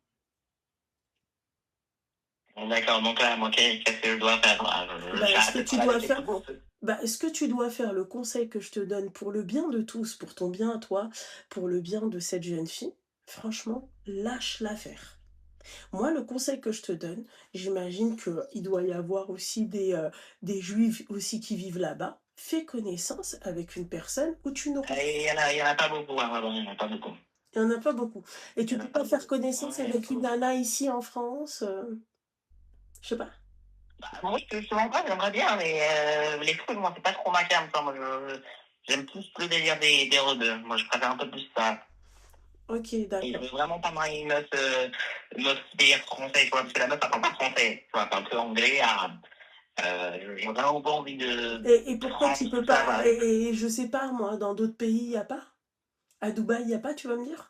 Speaker 7: D'accord, donc là, moi, qu'est-ce que je dois faire?
Speaker 2: Bah, ce que
Speaker 7: J'arrête de
Speaker 2: tu
Speaker 7: parler
Speaker 2: dois
Speaker 7: avec
Speaker 2: faire,
Speaker 7: tout le monde.
Speaker 2: ce que tu dois faire, le conseil que je te donne pour le bien de tous, pour ton bien à toi, pour le bien de cette jeune fille, franchement, lâche l'affaire. Moi, le conseil que je te donne, j'imagine qu'il doit y avoir aussi des juifs aussi qui vivent là-bas. Fais connaissance avec une personne où tu n'auras...
Speaker 7: Il y en a pas beaucoup, hein, vraiment, il y en a pas beaucoup.
Speaker 2: Il n'y en a pas beaucoup. Et
Speaker 7: Il
Speaker 2: tu
Speaker 7: y en a
Speaker 2: peux
Speaker 7: pas
Speaker 2: pas faire
Speaker 7: beaucoup.
Speaker 2: connaissance
Speaker 7: Ouais.
Speaker 2: avec une nana ici en France je sais pas.
Speaker 7: Bah, oui, justement pas, j'aimerais bien, mais les trucs, moi, c'est pas trop ma cam, ça. Moi, j'aime plus le délire des rebeux. Moi, je préfère un peu plus ça.
Speaker 2: Ok,
Speaker 7: Et je
Speaker 2: d'accord.
Speaker 7: veux vraiment pas marier une meuf délire français, tu vois, parce que la meuf, elle parle pas français. Tu vois, elle parle que anglais, arabe. J'ai vraiment pas envie de
Speaker 2: Et pourquoi tu
Speaker 7: France,
Speaker 2: peux
Speaker 7: ça,
Speaker 2: pas...
Speaker 7: voilà.
Speaker 2: Et je sais pas, moi, dans d'autres pays, il n'y a pas? À Dubaï, il n'y a pas, tu vas me dire?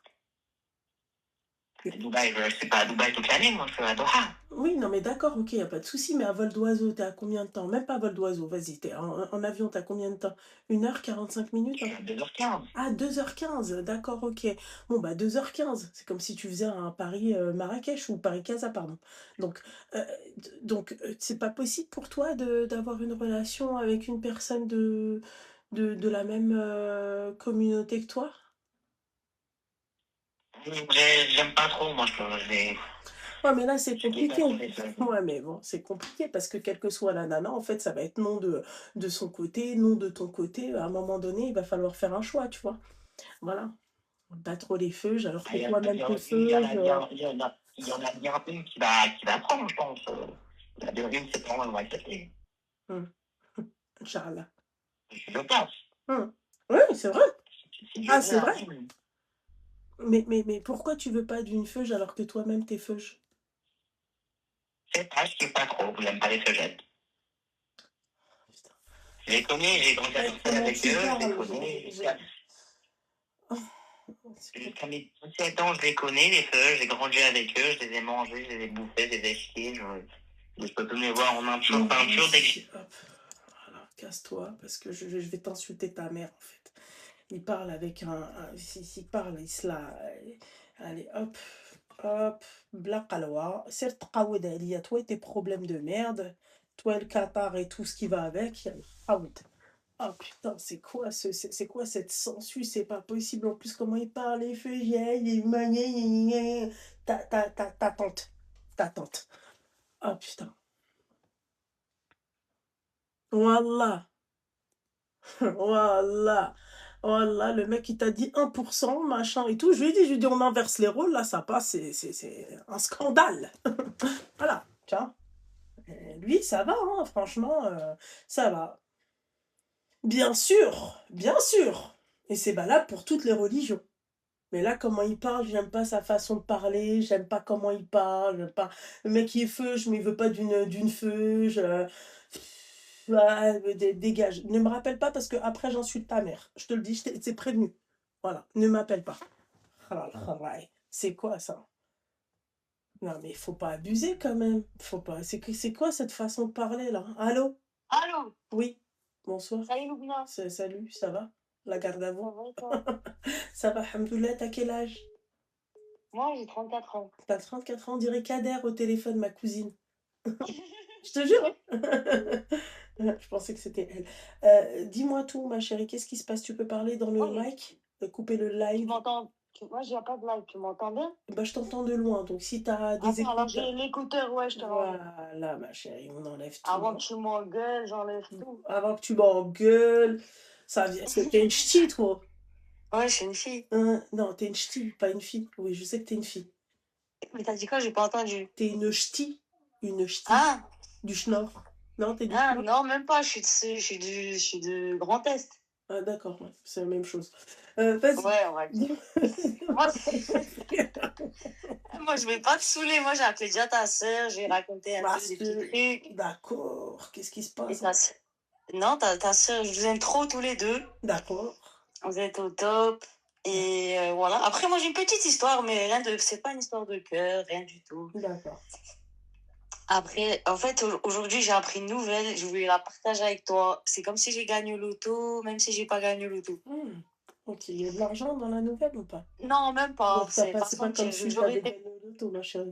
Speaker 7: Dubaï, je suis pas à Dubaï toute l'année, moi, je suis à Doha.
Speaker 2: Oui, non, mais d'accord, ok, il n'y a pas de souci, mais à vol d'oiseau, t'es à combien de temps? Même pas à vol d'oiseau, vas-y, t'es en avion, t'as combien de temps? 1h45
Speaker 7: Je suis à 2h15.
Speaker 2: Ah, 2h15, d'accord, ok. Bon, bah 2h15, c'est comme si tu faisais un Paris-Marrakech ou Paris-Casa, pardon. Donc, c'est pas possible pour toi d'avoir une relation avec une personne de la même communauté que toi?
Speaker 7: J'aime pas trop, moi, j'ai
Speaker 2: Ouais, mais là, c'est
Speaker 7: pas
Speaker 2: compliqué.
Speaker 7: trop les choses.
Speaker 2: Ouais, mais bon, c'est compliqué parce que quelle que soit la nana, en fait, ça va être non de son côté, non de ton côté. À un moment donné, il va falloir faire un choix, tu vois. Voilà. Pas trop les feuges, alors que
Speaker 7: Il y
Speaker 2: toi-même t'es
Speaker 7: il y en
Speaker 2: feuge.
Speaker 7: a bien, il y en a bien une qui va prendre, je pense. Il y en a bien une, c'est pas moi, elle va accepter.
Speaker 2: Inch'Allah.
Speaker 7: Je pense.
Speaker 2: Oui, c'est vrai.
Speaker 7: Si Dieu
Speaker 2: Ah,
Speaker 7: veut,
Speaker 2: c'est vrai.
Speaker 7: hein.
Speaker 2: Mais pourquoi tu veux pas d'une feuge alors que toi-même t'es feuge?
Speaker 7: C'est pas, je sais pas trop, j'aime pas les feugettes.
Speaker 2: Putain.
Speaker 7: Je les connais, j'ai grandi à
Speaker 2: Ouais,
Speaker 7: Marseille
Speaker 2: comment
Speaker 7: avec
Speaker 2: tu
Speaker 7: eux, je les
Speaker 2: parles?
Speaker 7: connais.
Speaker 2: Oh, c'est
Speaker 7: Jusqu'à mes 17 ans, je les connais, les feuilles, j'ai grandi avec eux, je les ai mangés, je les ai bouffés, je les ai chiés. Je peux plus me voir en peinture dès que...
Speaker 2: Hop. Voilà, casse-toi, parce que je vais t'insulter ta mère, en fait. Il parle avec s'il parle, il se la... Allez, hop, hop, blaqalwa. C'est tqawed alia, toi et tes problèmes de merde, toi le Qatar et tout ce qui va avec, out. Oh putain, c'est quoi cette sensu, c'est pas possible. En plus, comment il parle, les feuilles, ta tante. Oh putain. Wallah. Voilà. Voilà, le mec, il t'a dit 1%, machin et tout. Je lui ai dit, on inverse les rôles, là, ça passe, c'est un scandale. Voilà, tiens. Lui, ça va, hein, franchement, ça va. Bien sûr, bien sûr. Et c'est valable pour toutes les religions. Mais là, comment il parle, j'aime pas sa façon de parler, j'aime pas comment il parle, j'aime pas... Le mec, il est feuge, mais il veut pas d'une feuge. Dégage. Ne me rappelle pas parce que après j'insulte ta mère. Je te le dis, c'est prévenu. Voilà, ne m'appelle pas. C'est quoi ça? Non, mais il faut pas abuser quand même. Faut pas... C'est quoi cette façon de parler là? Allô?
Speaker 8: Allô,
Speaker 2: Oui. Bonsoir.
Speaker 8: salut Loubna.
Speaker 2: Salut, ça va? La garde à
Speaker 8: Ça
Speaker 2: vous?
Speaker 8: va et toi?
Speaker 2: Ça va, alhamdoulilah, t'as quel âge?
Speaker 8: Moi, j'ai 34 ans.
Speaker 2: T'as 34 ans, on dirait Kader au téléphone, ma cousine. Je te jure, hein. Je pensais que c'était elle. Dis-moi tout, ma chérie, qu'est-ce qui se passe? Tu peux parler dans le
Speaker 8: Oui.
Speaker 2: mic? Couper le
Speaker 8: Tu
Speaker 2: live?
Speaker 8: m'entends? Moi, j'ai pas de live, tu m'entends bien?
Speaker 2: Bah, je t'entends de loin, donc si t'as des
Speaker 8: Attends, alors j'ai
Speaker 2: écouteurs...
Speaker 8: l'écouteur, ouais, je te l'enlève.
Speaker 2: Voilà, ma chérie, on enlève tout.
Speaker 8: Avant que tu m'engueules, j'enlève tout.
Speaker 2: Avant que tu m'engueules, ça vient... T'es une ch'ti, toi?
Speaker 8: Ouais, je suis une fille.
Speaker 2: Non, t'es une ch'ti, pas une fille. Oui, je sais que t'es une fille.
Speaker 8: Mais t'as dit quoi? J'ai pas entendu.
Speaker 2: T'es une ch'ti. Une ch'ti.
Speaker 8: Ah,
Speaker 2: Du schnorr. Non, t'es du
Speaker 8: ah
Speaker 2: schnorr?
Speaker 8: non, même pas, je suis de Grand Est.
Speaker 2: Ah, d'accord, ouais, c'est la même chose. Vas-y.
Speaker 8: Ouais, on va le dire. Moi, je vais pas te saouler. Moi, j'ai appelé déjà ta sœur, j'ai raconté un peu des petits trucs.
Speaker 2: D'accord, qu'est-ce qui se
Speaker 8: Et
Speaker 2: passe?
Speaker 8: Non, ta sœur, je vous aime trop tous les deux.
Speaker 2: D'accord.
Speaker 8: Vous êtes au top. Et voilà. Après, moi, j'ai une petite histoire, mais c'est pas une histoire de cœur, rien du tout.
Speaker 2: D'accord.
Speaker 8: Après, en fait, aujourd'hui, j'ai appris une nouvelle. Je voulais la partager avec toi. C'est comme si j'ai gagné au loto, même si j'ai pas gagné au loto.
Speaker 2: Ok, il y a de l'argent dans la nouvelle ou pas?
Speaker 8: Non, même pas.
Speaker 2: Donc,
Speaker 8: C'est
Speaker 2: c'est pas
Speaker 8: façon de
Speaker 2: comme
Speaker 8: dire.
Speaker 2: si
Speaker 8: J'aurais
Speaker 2: t'avais
Speaker 8: été.
Speaker 2: gagné au loto, ma chérie.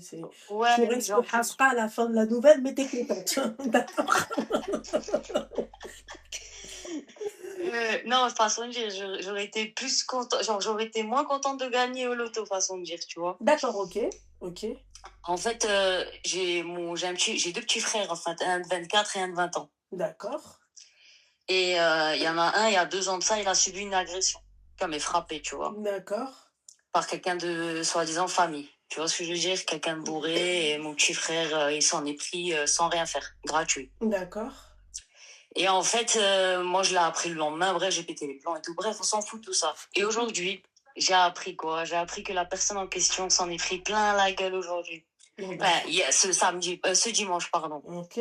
Speaker 8: Ouais,
Speaker 2: Tu restes
Speaker 8: genre.
Speaker 2: hasra à la fin de la nouvelle, mais t'es contente. D'accord.
Speaker 8: Non, façon de dire, j'aurais été plus contente, genre j'aurais été moins contente de gagner au loto, façon de dire, tu vois.
Speaker 2: D'accord, ok. Ok.
Speaker 8: En fait, j'ai deux petits frères, en fait, un de 24 et un de 20 ans.
Speaker 2: D'accord.
Speaker 8: Et il y en a un, il y a 2 ans de ça, il a subi une agression, comme est frappé, tu vois,
Speaker 2: D'accord.
Speaker 8: par quelqu'un de soi-disant famille. Tu vois ce que je veux dire? Quelqu'un de bourré, et mon petit frère, il s'en est pris sans rien faire, gratuit.
Speaker 2: D'accord.
Speaker 8: Et en fait, moi, je l'ai appris le lendemain. Bref, j'ai pété les plombs et tout. Bref, on s'en fout de tout ça. Et aujourd'hui, j'ai appris quoi? J'ai appris que la personne en question s'en est pris plein la gueule aujourd'hui. Ce dimanche, pardon.
Speaker 2: Ok.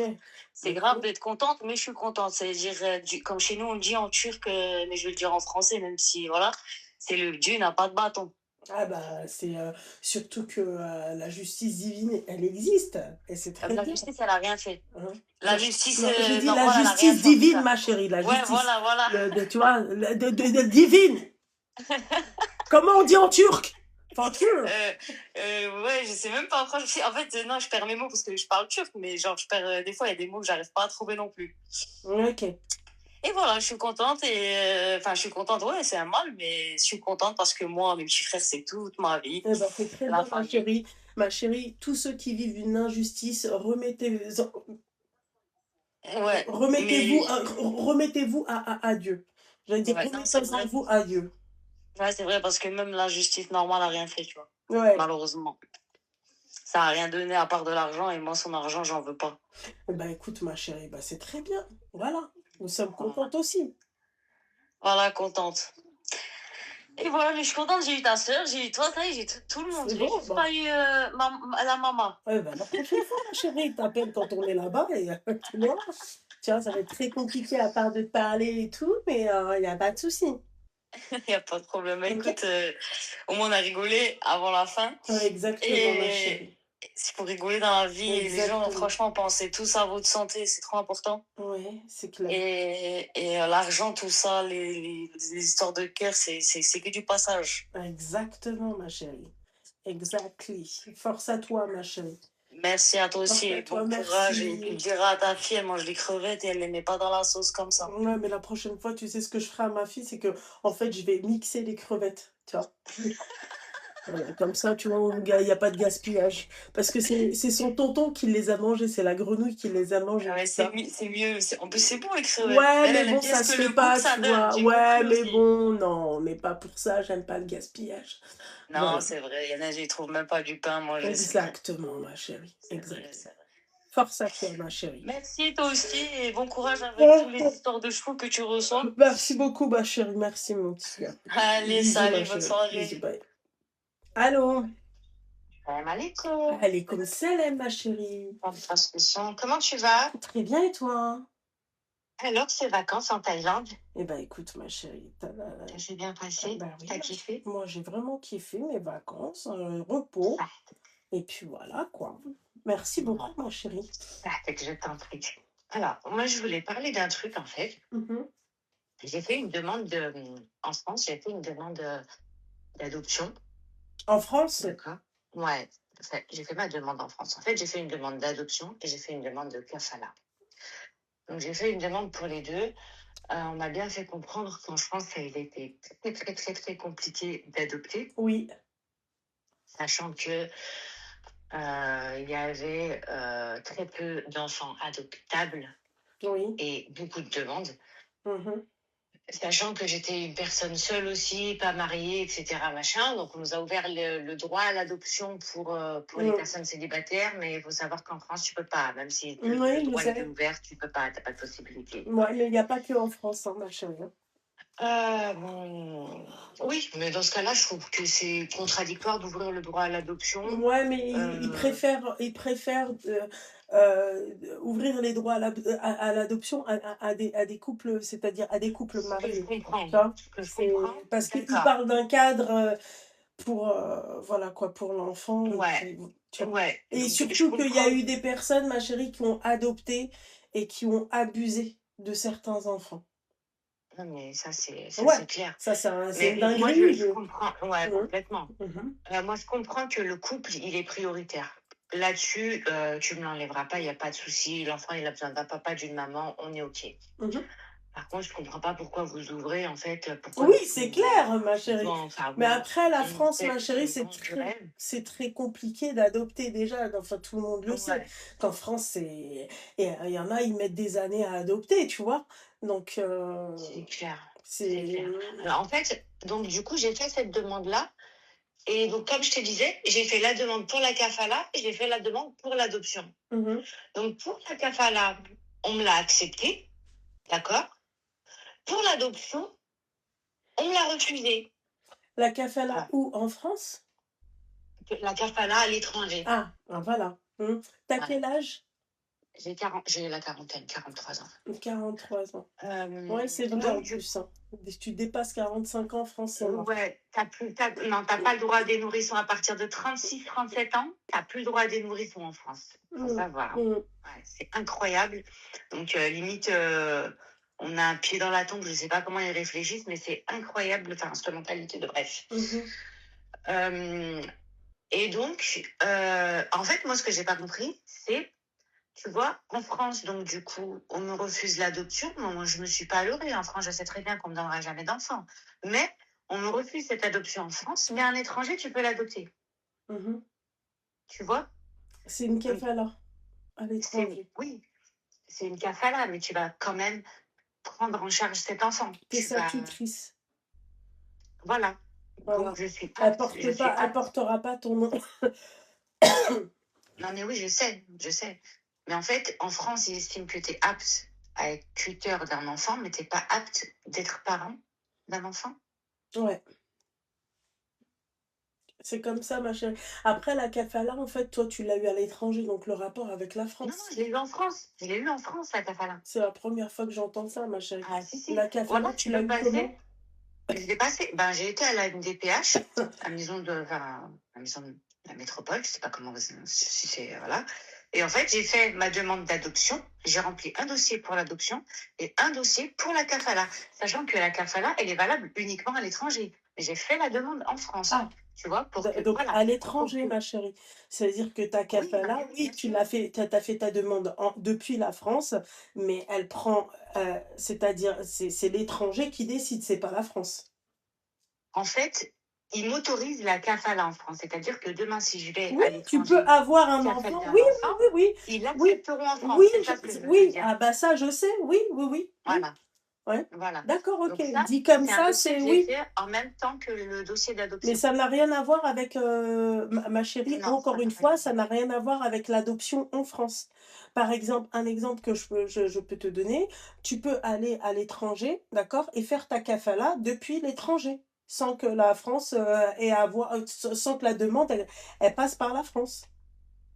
Speaker 8: C'est grave d'être contente, mais je suis contente. C'est-à-dire, comme chez nous, on dit en turc, mais je vais le dire en français, même si, voilà, c'est le Dieu n'a pas de bâton.
Speaker 2: Ah bah, c'est surtout que la justice divine, elle existe. Et c'est très
Speaker 8: La
Speaker 2: bien.
Speaker 8: justice, elle a rien fait.
Speaker 2: Hein?
Speaker 8: La justice,
Speaker 2: non, je dis
Speaker 8: non,
Speaker 2: la
Speaker 8: voilà, elle a rien
Speaker 2: justice
Speaker 8: fait, en tout
Speaker 2: divine,
Speaker 8: cas.
Speaker 2: ma chérie, la
Speaker 8: Ouais,
Speaker 2: justice.
Speaker 8: voilà.
Speaker 2: Tu vois, de divine. Comment on dit en turc? Enfin, turc.
Speaker 8: Ouais, je sais même pas. En fait, non, je perds mes mots parce que je parle turc, mais genre, je perds des fois, il y a des mots que j'arrive pas à trouver non plus.
Speaker 2: Ok.
Speaker 8: Et voilà, je suis contente et enfin, je suis contente, ouais, c'est un mal, mais je suis contente parce que moi, mes petits frères, c'est toute ma vie.
Speaker 2: Eh ben, c'est très
Speaker 8: La
Speaker 2: bien, ma
Speaker 8: famille.
Speaker 2: chérie. Ma chérie, tous ceux qui vivent une injustice,
Speaker 8: Ouais,
Speaker 2: remettez-vous à Dieu. J'allais dire,
Speaker 8: ouais, non, c'est vrai.
Speaker 2: remettez-vous à Dieu.
Speaker 8: Ouais, c'est vrai parce que même la justice normale a rien fait, tu vois.
Speaker 2: Ouais.
Speaker 8: Malheureusement. Ça a rien donné à part de l'argent et moi, son argent, j'en veux pas.
Speaker 2: Eh ben, écoute, ma chérie, bah, c'est très bien. Voilà. Nous sommes contentes aussi.
Speaker 8: Voilà, contente. Et voilà, mais je suis contente, j'ai eu ta soeur, j'ai eu toi, j'ai eu tout le monde.
Speaker 2: C'est
Speaker 8: J'ai
Speaker 2: bon,
Speaker 8: juste
Speaker 2: bah.
Speaker 8: pas eu la maman.
Speaker 2: Ouais, bah, la prochaine fois, ma chérie, t'appelles quand on est là-bas et tu vois. Tu vois, ça va être très compliqué à part de te parler et tout, mais il n'y a pas de souci.
Speaker 8: Il n'y a pas de problème.
Speaker 2: Ok.
Speaker 8: Écoute, au moins on a rigolé avant la fin.
Speaker 2: Ouais, exactement, ma chérie.
Speaker 8: C'est pour rigoler dans la vie. Et les gens,
Speaker 2: Exactement.
Speaker 8: franchement, pensez tous à votre santé, c'est trop important.
Speaker 2: Ouais, c'est clair.
Speaker 8: Et l'argent, tout ça, les histoires de cœur, c'est que du passage.
Speaker 2: Exactement, ma chérie. Exactly. Force à toi, ma chérie.
Speaker 8: Merci à toi aussi.
Speaker 2: Force à toi,
Speaker 8: Bon courage.
Speaker 2: merci.
Speaker 8: Et puis, diras à ta fille, elle mange des crevettes et elle les met pas dans la sauce comme ça.
Speaker 2: Ouais, mais la prochaine fois, tu sais ce que je ferai à ma fille, c'est que, en fait, je vais mixer les crevettes, tu vois. Voilà, comme ça, tu vois, il n'y a pas de gaspillage. Parce que c'est son tonton qui les a mangés, c'est la grenouille qui les a mangés.
Speaker 8: Ouais,
Speaker 2: tout ça.
Speaker 8: c'est mieux. En plus, c'est bon les crevettes.
Speaker 2: Ouais,
Speaker 8: Elle
Speaker 2: mais
Speaker 8: aime
Speaker 2: bon,
Speaker 8: bien
Speaker 2: ça
Speaker 8: ce
Speaker 2: se
Speaker 8: que le
Speaker 2: fait
Speaker 8: goût
Speaker 2: pas,
Speaker 8: que ça
Speaker 2: tu
Speaker 8: donne.
Speaker 2: vois.
Speaker 8: J'ai
Speaker 2: Ouais,
Speaker 8: compris
Speaker 2: mais
Speaker 8: aussi.
Speaker 2: bon, non, mais pas pour ça, j'aime pas le gaspillage.
Speaker 8: Non,
Speaker 2: Voilà.
Speaker 8: c'est vrai. Il y en a, je trouve même pas du pain, moi, je sais.
Speaker 2: Exactement, ma chérie.
Speaker 8: C'est vrai,
Speaker 2: Exactement.
Speaker 8: c'est vrai.
Speaker 2: Force à toi, ma chérie.
Speaker 8: Merci, toi aussi, et bon courage avec toutes les histoires de chevaux que tu reçois.
Speaker 2: Merci beaucoup, ma chérie. Merci, mon petit gars.
Speaker 8: Allez,
Speaker 2: Bisous,
Speaker 8: salut,
Speaker 2: ma
Speaker 8: bonne
Speaker 2: chérie.
Speaker 8: soirée.
Speaker 2: Bisous, bye. Allô?
Speaker 3: Salam alaikum.
Speaker 2: Alaikum salam, ma chérie.
Speaker 3: Comment tu vas?
Speaker 2: Très bien, et toi?
Speaker 3: Alors, ces vacances en Thaïlande,
Speaker 2: Eh ben, écoute, ma chérie,
Speaker 3: ça s'est bien passé?
Speaker 2: bah oui,
Speaker 3: T'as kiffé?
Speaker 2: moi, j'ai vraiment kiffé mes vacances, repos,
Speaker 3: Ah.
Speaker 2: et puis voilà, quoi. Merci beaucoup, ma chérie.
Speaker 3: C'est que je t'en prie. Alors, moi, je voulais parler d'un truc, en fait. J'ai fait une demande en France, j'ai fait une demande d'adoption.
Speaker 2: En France?
Speaker 3: D'accord. Ouais, j'ai fait ma demande en France. En fait, j'ai fait une demande d'adoption et j'ai fait une demande de kafala. Donc, j'ai fait une demande pour les deux. On m'a bien fait comprendre qu'en France, ça a été très, très, très, très compliqué d'adopter.
Speaker 2: Oui.
Speaker 3: Sachant que il y avait très peu d'enfants adoptables
Speaker 2: Oui.
Speaker 3: et beaucoup de demandes.
Speaker 2: Mhm.
Speaker 3: Sachant que j'étais une personne seule aussi, pas mariée, etc. Machin. Donc, on nous a ouvert le droit à l'adoption pour les personnes célibataires. Mais il faut savoir qu'en France, tu peux pas. Même si le droit était ouvert, tu peux pas. Tu n'as pas de possibilité.
Speaker 2: Ouais, mais il n'y a pas que en France, hein, ma chérie.
Speaker 3: Oui, mais dans ce cas-là, je trouve que c'est contradictoire d'ouvrir le droit à l'adoption.
Speaker 2: Ouais, mais ils préfèrent ouvrir les droits à l'adoption à des couples, c'est-à-dire à des couples
Speaker 3: Ce que je
Speaker 2: mariés.
Speaker 3: comprends.
Speaker 2: Tu vois?
Speaker 3: Ce que je
Speaker 2: C'est
Speaker 3: comprends,
Speaker 2: parce qu'ils
Speaker 3: d'accord.
Speaker 2: parlent d'un cadre pour voilà quoi, pour l'enfant.
Speaker 3: Ouais,
Speaker 2: Tu vois.
Speaker 3: ouais.
Speaker 2: Et
Speaker 3: Donc, je
Speaker 2: surtout qu'il y a
Speaker 3: comprends.
Speaker 2: eu des personnes, ma chérie, qui ont adopté et qui ont abusé de certains enfants.
Speaker 3: Non, mais ça,
Speaker 2: Ouais,
Speaker 3: c'est clair.
Speaker 2: ça c'est une
Speaker 3: Mais moi,
Speaker 2: dinguerie.
Speaker 3: je comprends. Ouais,
Speaker 2: Mhm,
Speaker 3: complètement.
Speaker 2: mhm.
Speaker 3: Moi, je comprends que le couple, il est prioritaire. Là-dessus, tu me l'enlèveras pas, il n'y a pas de souci. L'enfant, il a besoin d'un papa, d'une maman, on est OK.
Speaker 2: Mhm.
Speaker 3: Par contre, je comprends pas pourquoi vous ouvrez, en fait, pourquoi
Speaker 2: Oui, c'est
Speaker 3: vous,
Speaker 2: clair, ma chérie.
Speaker 3: enfin,
Speaker 2: Mais
Speaker 3: vous,
Speaker 2: après, la
Speaker 3: on
Speaker 2: France,
Speaker 3: fait
Speaker 2: ma chérie,
Speaker 3: le monde du rêve.
Speaker 2: c'est très compliqué d'adopter déjà. Enfin, tout le monde le sait.
Speaker 3: Ouais,
Speaker 2: Qu'en France, c'est... Et il y en a, ils mettent des années à adopter, tu vois. Donc,
Speaker 3: c'est clair.
Speaker 2: c'est...
Speaker 3: C'est clair. Alors, en fait, donc, du coup, j'ai fait cette demande-là. Et donc, comme je te disais, j'ai fait la demande pour la kafala et j'ai fait la demande pour l'adoption.
Speaker 2: Mhm.
Speaker 3: Donc, pour la kafala, on me l'a accepté, d'accord? Pour l'adoption, on me l'a refusé.
Speaker 2: La kafala
Speaker 3: Voilà.
Speaker 2: où? En France?
Speaker 3: La kafala à l'étranger.
Speaker 2: Ah, voilà. T'as
Speaker 3: Voilà.
Speaker 2: quel âge?
Speaker 3: J'ai la quarantaine, 43 ans.
Speaker 2: 43 ans. Ouais, c'est vrai en
Speaker 3: Donc,
Speaker 2: plus. Hein. Si tu dépasses 45 ans, France, c'est mort.
Speaker 3: ouais, t'as pas le droit à des nourrissons à partir de 36, 37 ans. T'as plus le droit à des nourrissons en France. Faut savoir. Hein. Ouais, c'est incroyable. Donc, limite, on a un pied dans la tombe. Je sais pas comment ils réfléchissent, mais c'est incroyable. Enfin, cette mentalité de bref. Et donc, en fait, moi, ce que j'ai pas compris, c'est, tu vois, en France, donc du coup, on me refuse l'adoption. Moi, je me suis pas leurrée. En France, je sais très bien qu'on me donnera jamais d'enfant. Mais on me refuse cette adoption en France, mais un étranger, tu peux l'adopter. Tu vois?
Speaker 2: C'est une kafala à l'étranger.
Speaker 3: Oui, c'est une kafala, mais tu vas quand même prendre en charge cet enfant.
Speaker 2: T'es sa tutrice.
Speaker 3: Voilà.
Speaker 2: Voilà.
Speaker 3: Donc, je suis
Speaker 2: Elle
Speaker 3: apte.
Speaker 2: portera pas ton nom.
Speaker 3: Non, mais oui, je sais. Mais en fait, en France, ils estiment que tu es apte à être tuteur d'un enfant, mais tu n'es pas apte d'être parent d'un enfant.
Speaker 2: Ouais. C'est comme ça, ma chérie. Après, la kafala, en fait, toi, tu l'as eu à l'étranger, donc le rapport avec la France.
Speaker 3: Non, je l'ai eu en France. Je l'ai eu en France, la kafala.
Speaker 2: C'est la première fois que j'entends ça, ma chérie.
Speaker 3: Ah, si.
Speaker 2: La kafala,
Speaker 3: Voilà,
Speaker 2: tu l'as eu comment?
Speaker 3: Je l'ai passé. Ben, j'ai été à la MDPH, la maison de la métropole, je sais pas comment, si c'est, voilà. Et en fait, j'ai fait ma demande d'adoption. J'ai rempli un dossier pour l'adoption et un dossier pour la kafala. Sachant que la kafala, elle est valable uniquement à l'étranger. Mais j'ai fait la demande en France.
Speaker 2: Ah.
Speaker 3: Tu vois,
Speaker 2: donc
Speaker 3: voilà.
Speaker 2: à l'étranger, ma chérie. C'est-à-dire que ta kafala, oui, tu l'as fait, t'as fait ta demande depuis la France, mais elle prend, c'est-à-dire, c'est l'étranger qui décide, c'est pas la France.
Speaker 3: En fait, ils m'autorisent la kafala en France. C'est-à-dire que demain, si je vais
Speaker 2: oui,
Speaker 3: à l'étranger,
Speaker 2: tu peux avoir un enfant. Oui.
Speaker 3: Ils l'accepteront en France.
Speaker 2: Oui,
Speaker 3: c'est ça ce que je veux dire.
Speaker 2: Ah bah ça, je sais. Oui.
Speaker 3: Voilà.
Speaker 2: Ouais.
Speaker 3: Voilà.
Speaker 2: D'accord, ok.
Speaker 3: Donc ça,
Speaker 2: Dit comme ça,
Speaker 3: c'est
Speaker 2: oui.
Speaker 3: fait en même temps que le dossier d'adoption.
Speaker 2: Mais ça n'a rien à voir avec ma chérie.
Speaker 3: Non,
Speaker 2: encore une fois, ça n'a rien à voir avec l'adoption en France. Par exemple, un exemple que je peux te donner, tu peux aller à l'étranger, d'accord, et faire ta kafala depuis l'étranger, sans que la France sans que la demande elle passe par la France.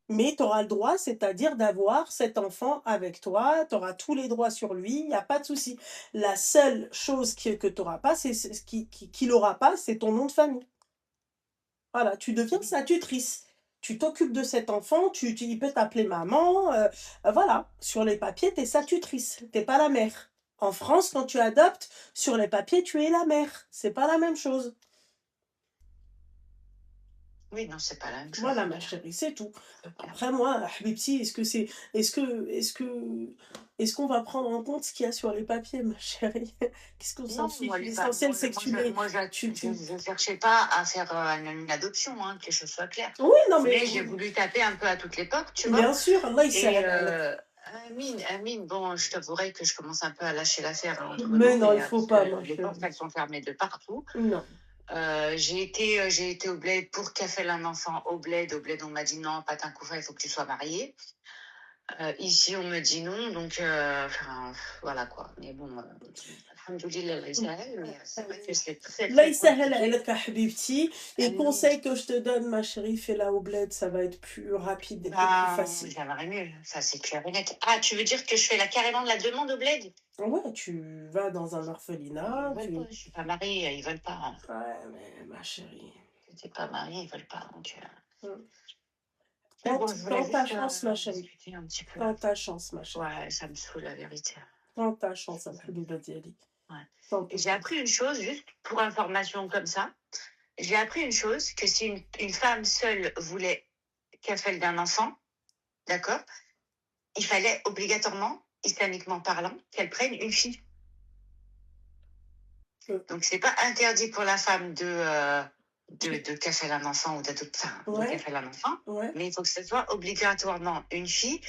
Speaker 2: Mais tu auras le droit, c'est-à-dire d'avoir cet enfant avec toi, tu auras tous les droits sur lui, il n'y a pas de souci. La seule chose que tu n'auras pas, qu'il n'aura pas, c'est ton nom de famille. Voilà, tu deviens sa tutrice. Tu t'occupes de cet enfant, il peut t'appeler maman, voilà. Sur les papiers, tu es sa tutrice, tu n'es pas la mère. En France, quand tu adoptes, sur les papiers, tu es la mère. C'est pas la même chose.
Speaker 3: Oui, non, c'est pas la même chose.
Speaker 2: Voilà, ma chérie, c'est tout. Après, moi, Habibti, est-ce qu'on va prendre en compte ce qu'il y a sur les papiers, ma chérie? Qu'est-ce qu'on s'en fiche? L'essentiel, c'est que tu les...
Speaker 3: Moi, je ne cherchais pas à faire une adoption, hein, que les choses soient claires.
Speaker 2: Oui, non, mais
Speaker 3: j'ai voulu taper un peu à toutes les portes, tu vois.
Speaker 2: Bien sûr, Allah, il sait.
Speaker 3: Amine, bon, je t'avouerai que je commence un peu à lâcher l'affaire.
Speaker 2: Mais non, il faut pas, moi.
Speaker 3: Les portes, elles sont fermées de partout.
Speaker 2: Non.
Speaker 3: J'ai été au bled pour qu'a fait un enfant au bled, on m'a dit non, pas d'un coup, il faut que tu sois mariée. Ici, on me dit non, donc enfin, voilà quoi. Mais bon, alhamdoulilah, Allah yasahel, mais c'est vrai que c'est très
Speaker 2: Là,
Speaker 3: très
Speaker 2: il s'agit
Speaker 3: compliqué.
Speaker 2: de Habibti. Et
Speaker 3: Oui,
Speaker 2: conseil que je te donne, ma chérie, fais-la au bled, ça va être plus rapide et plus
Speaker 3: bah,
Speaker 2: facile.
Speaker 3: j'aimerais mieux, ça c'est clair et net. Ah, tu veux dire que je fais carrément de la demande au bled?
Speaker 2: Ouais, tu vas dans un orphelinat,
Speaker 3: Ils veulent pas, je suis pas mariée, ils veulent pas.
Speaker 2: Ouais, mais ma chérie.
Speaker 3: T'es pas mariée, ils veulent pas. Donc, mais
Speaker 2: Tente,
Speaker 3: bon, je voulais
Speaker 2: tente ta
Speaker 3: juste
Speaker 2: chance, ma chérie.
Speaker 3: discuter un petit peu.
Speaker 2: Tente ta chance, ma chérie.
Speaker 3: Ouais, ça me saoule la vérité.
Speaker 2: Tente ta chance, Alhamdoulilah Diali.
Speaker 3: Ouais.
Speaker 2: Tente
Speaker 3: Et
Speaker 2: ta
Speaker 3: j'ai
Speaker 2: chance.
Speaker 3: appris une chose, juste pour information comme ça. J'ai appris une chose, que si une femme seule voulait kafel d'un enfant, d'accord, il fallait obligatoirement, islamiquement parlant, qu'elle prenne une fille. Donc, c'est pas interdit pour la femme de kafel un enfant ou d'adopter, de
Speaker 2: Ouais,
Speaker 3: kafel un enfant,
Speaker 2: ouais.
Speaker 3: mais il faut que ce soit obligatoirement une fille,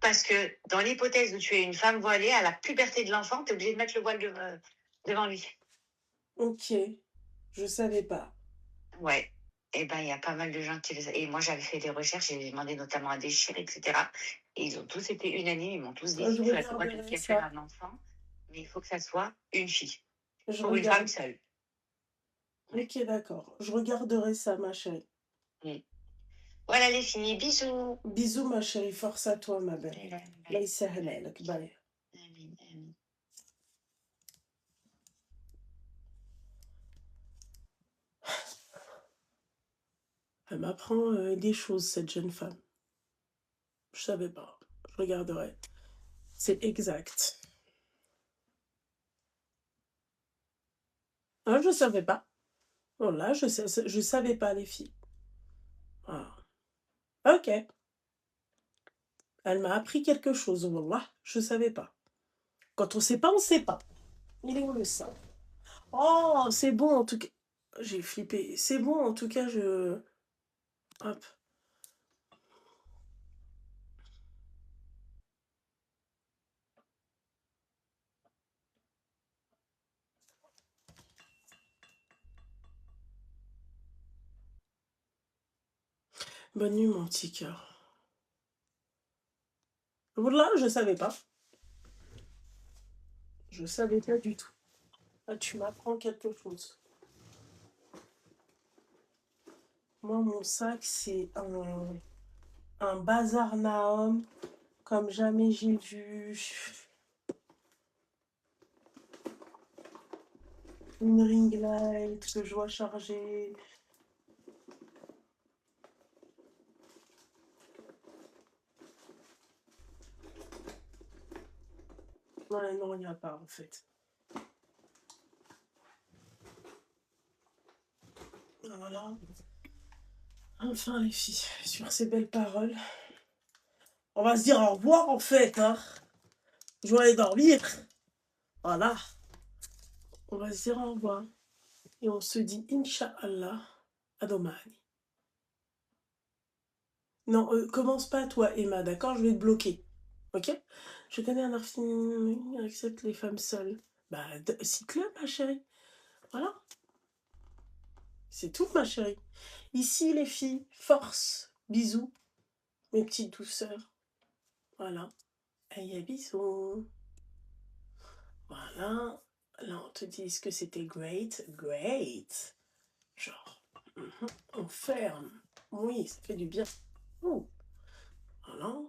Speaker 3: parce que dans l'hypothèse où tu es une femme voilée, à la puberté de l'enfant, tu es obligé de mettre le voile devant lui.
Speaker 2: Ok, je savais pas.
Speaker 3: Ouais. Et ben, il y a pas mal de gens qui Et moi, j'avais fait des recherches, j'ai demandé notamment à des chers, etc. Et ils ont tous été unanimes, ils m'ont tous dit
Speaker 2: Je
Speaker 3: si tu as le droit de
Speaker 2: regarderai
Speaker 3: kafel
Speaker 2: ça.
Speaker 3: un enfant, mais il faut que ça soit une fille,
Speaker 2: Je
Speaker 3: pour une femme
Speaker 2: regarde.
Speaker 3: seule.
Speaker 2: Ok, d'accord. Je regarderai ça, ma chérie.
Speaker 3: Voilà les filles, bisous.
Speaker 2: Bisous, ma chérie. Force à toi, ma belle.
Speaker 3: Bye.
Speaker 2: Là, il s'agit. Bye.
Speaker 3: Amin, amin.
Speaker 2: Elle m'apprend des choses, cette jeune femme. Je savais pas. Je regarderai. C'est exact. Ah, je savais pas. Oh là, je savais pas, les filles. Ah. Ok. Elle m'a appris quelque chose. Wallah, je savais pas. Quand on sait pas, on sait pas. Il est où le sang? Oh, c'est bon, en tout cas. J'ai flippé. C'est bon, en tout cas, je... Hop. Bonne nuit, mon petit cœur. Voilà, je savais pas. Je savais pas du tout. Ah, tu m'apprends quelque chose. Moi, mon sac, c'est un bazar Nahom, comme jamais j'ai vu. Une ring light que je dois charger. Ouais, non, il n'y a pas, en fait. Voilà. Enfin, les filles, sur ces belles paroles, on va se dire au revoir, en fait, hein. Je vais aller dormir. Voilà. On va se dire au revoir. Et on se dit, Inch'Allah, à domani. Non, commence pas, toi, Emma, d'accord? Je vais te bloquer. Ok? Je connais un orphelinat qui accepte les femmes seules. Bah, cite-le, ma chérie. Voilà. C'est tout, ma chérie. Ici, les filles, force. Bisous. Mes petites douceurs. Voilà. Aïe, bisous. Voilà. Là, on te dit que c'était great. Great. Genre, on ferme. Oui, ça fait du bien. Oh. Voilà.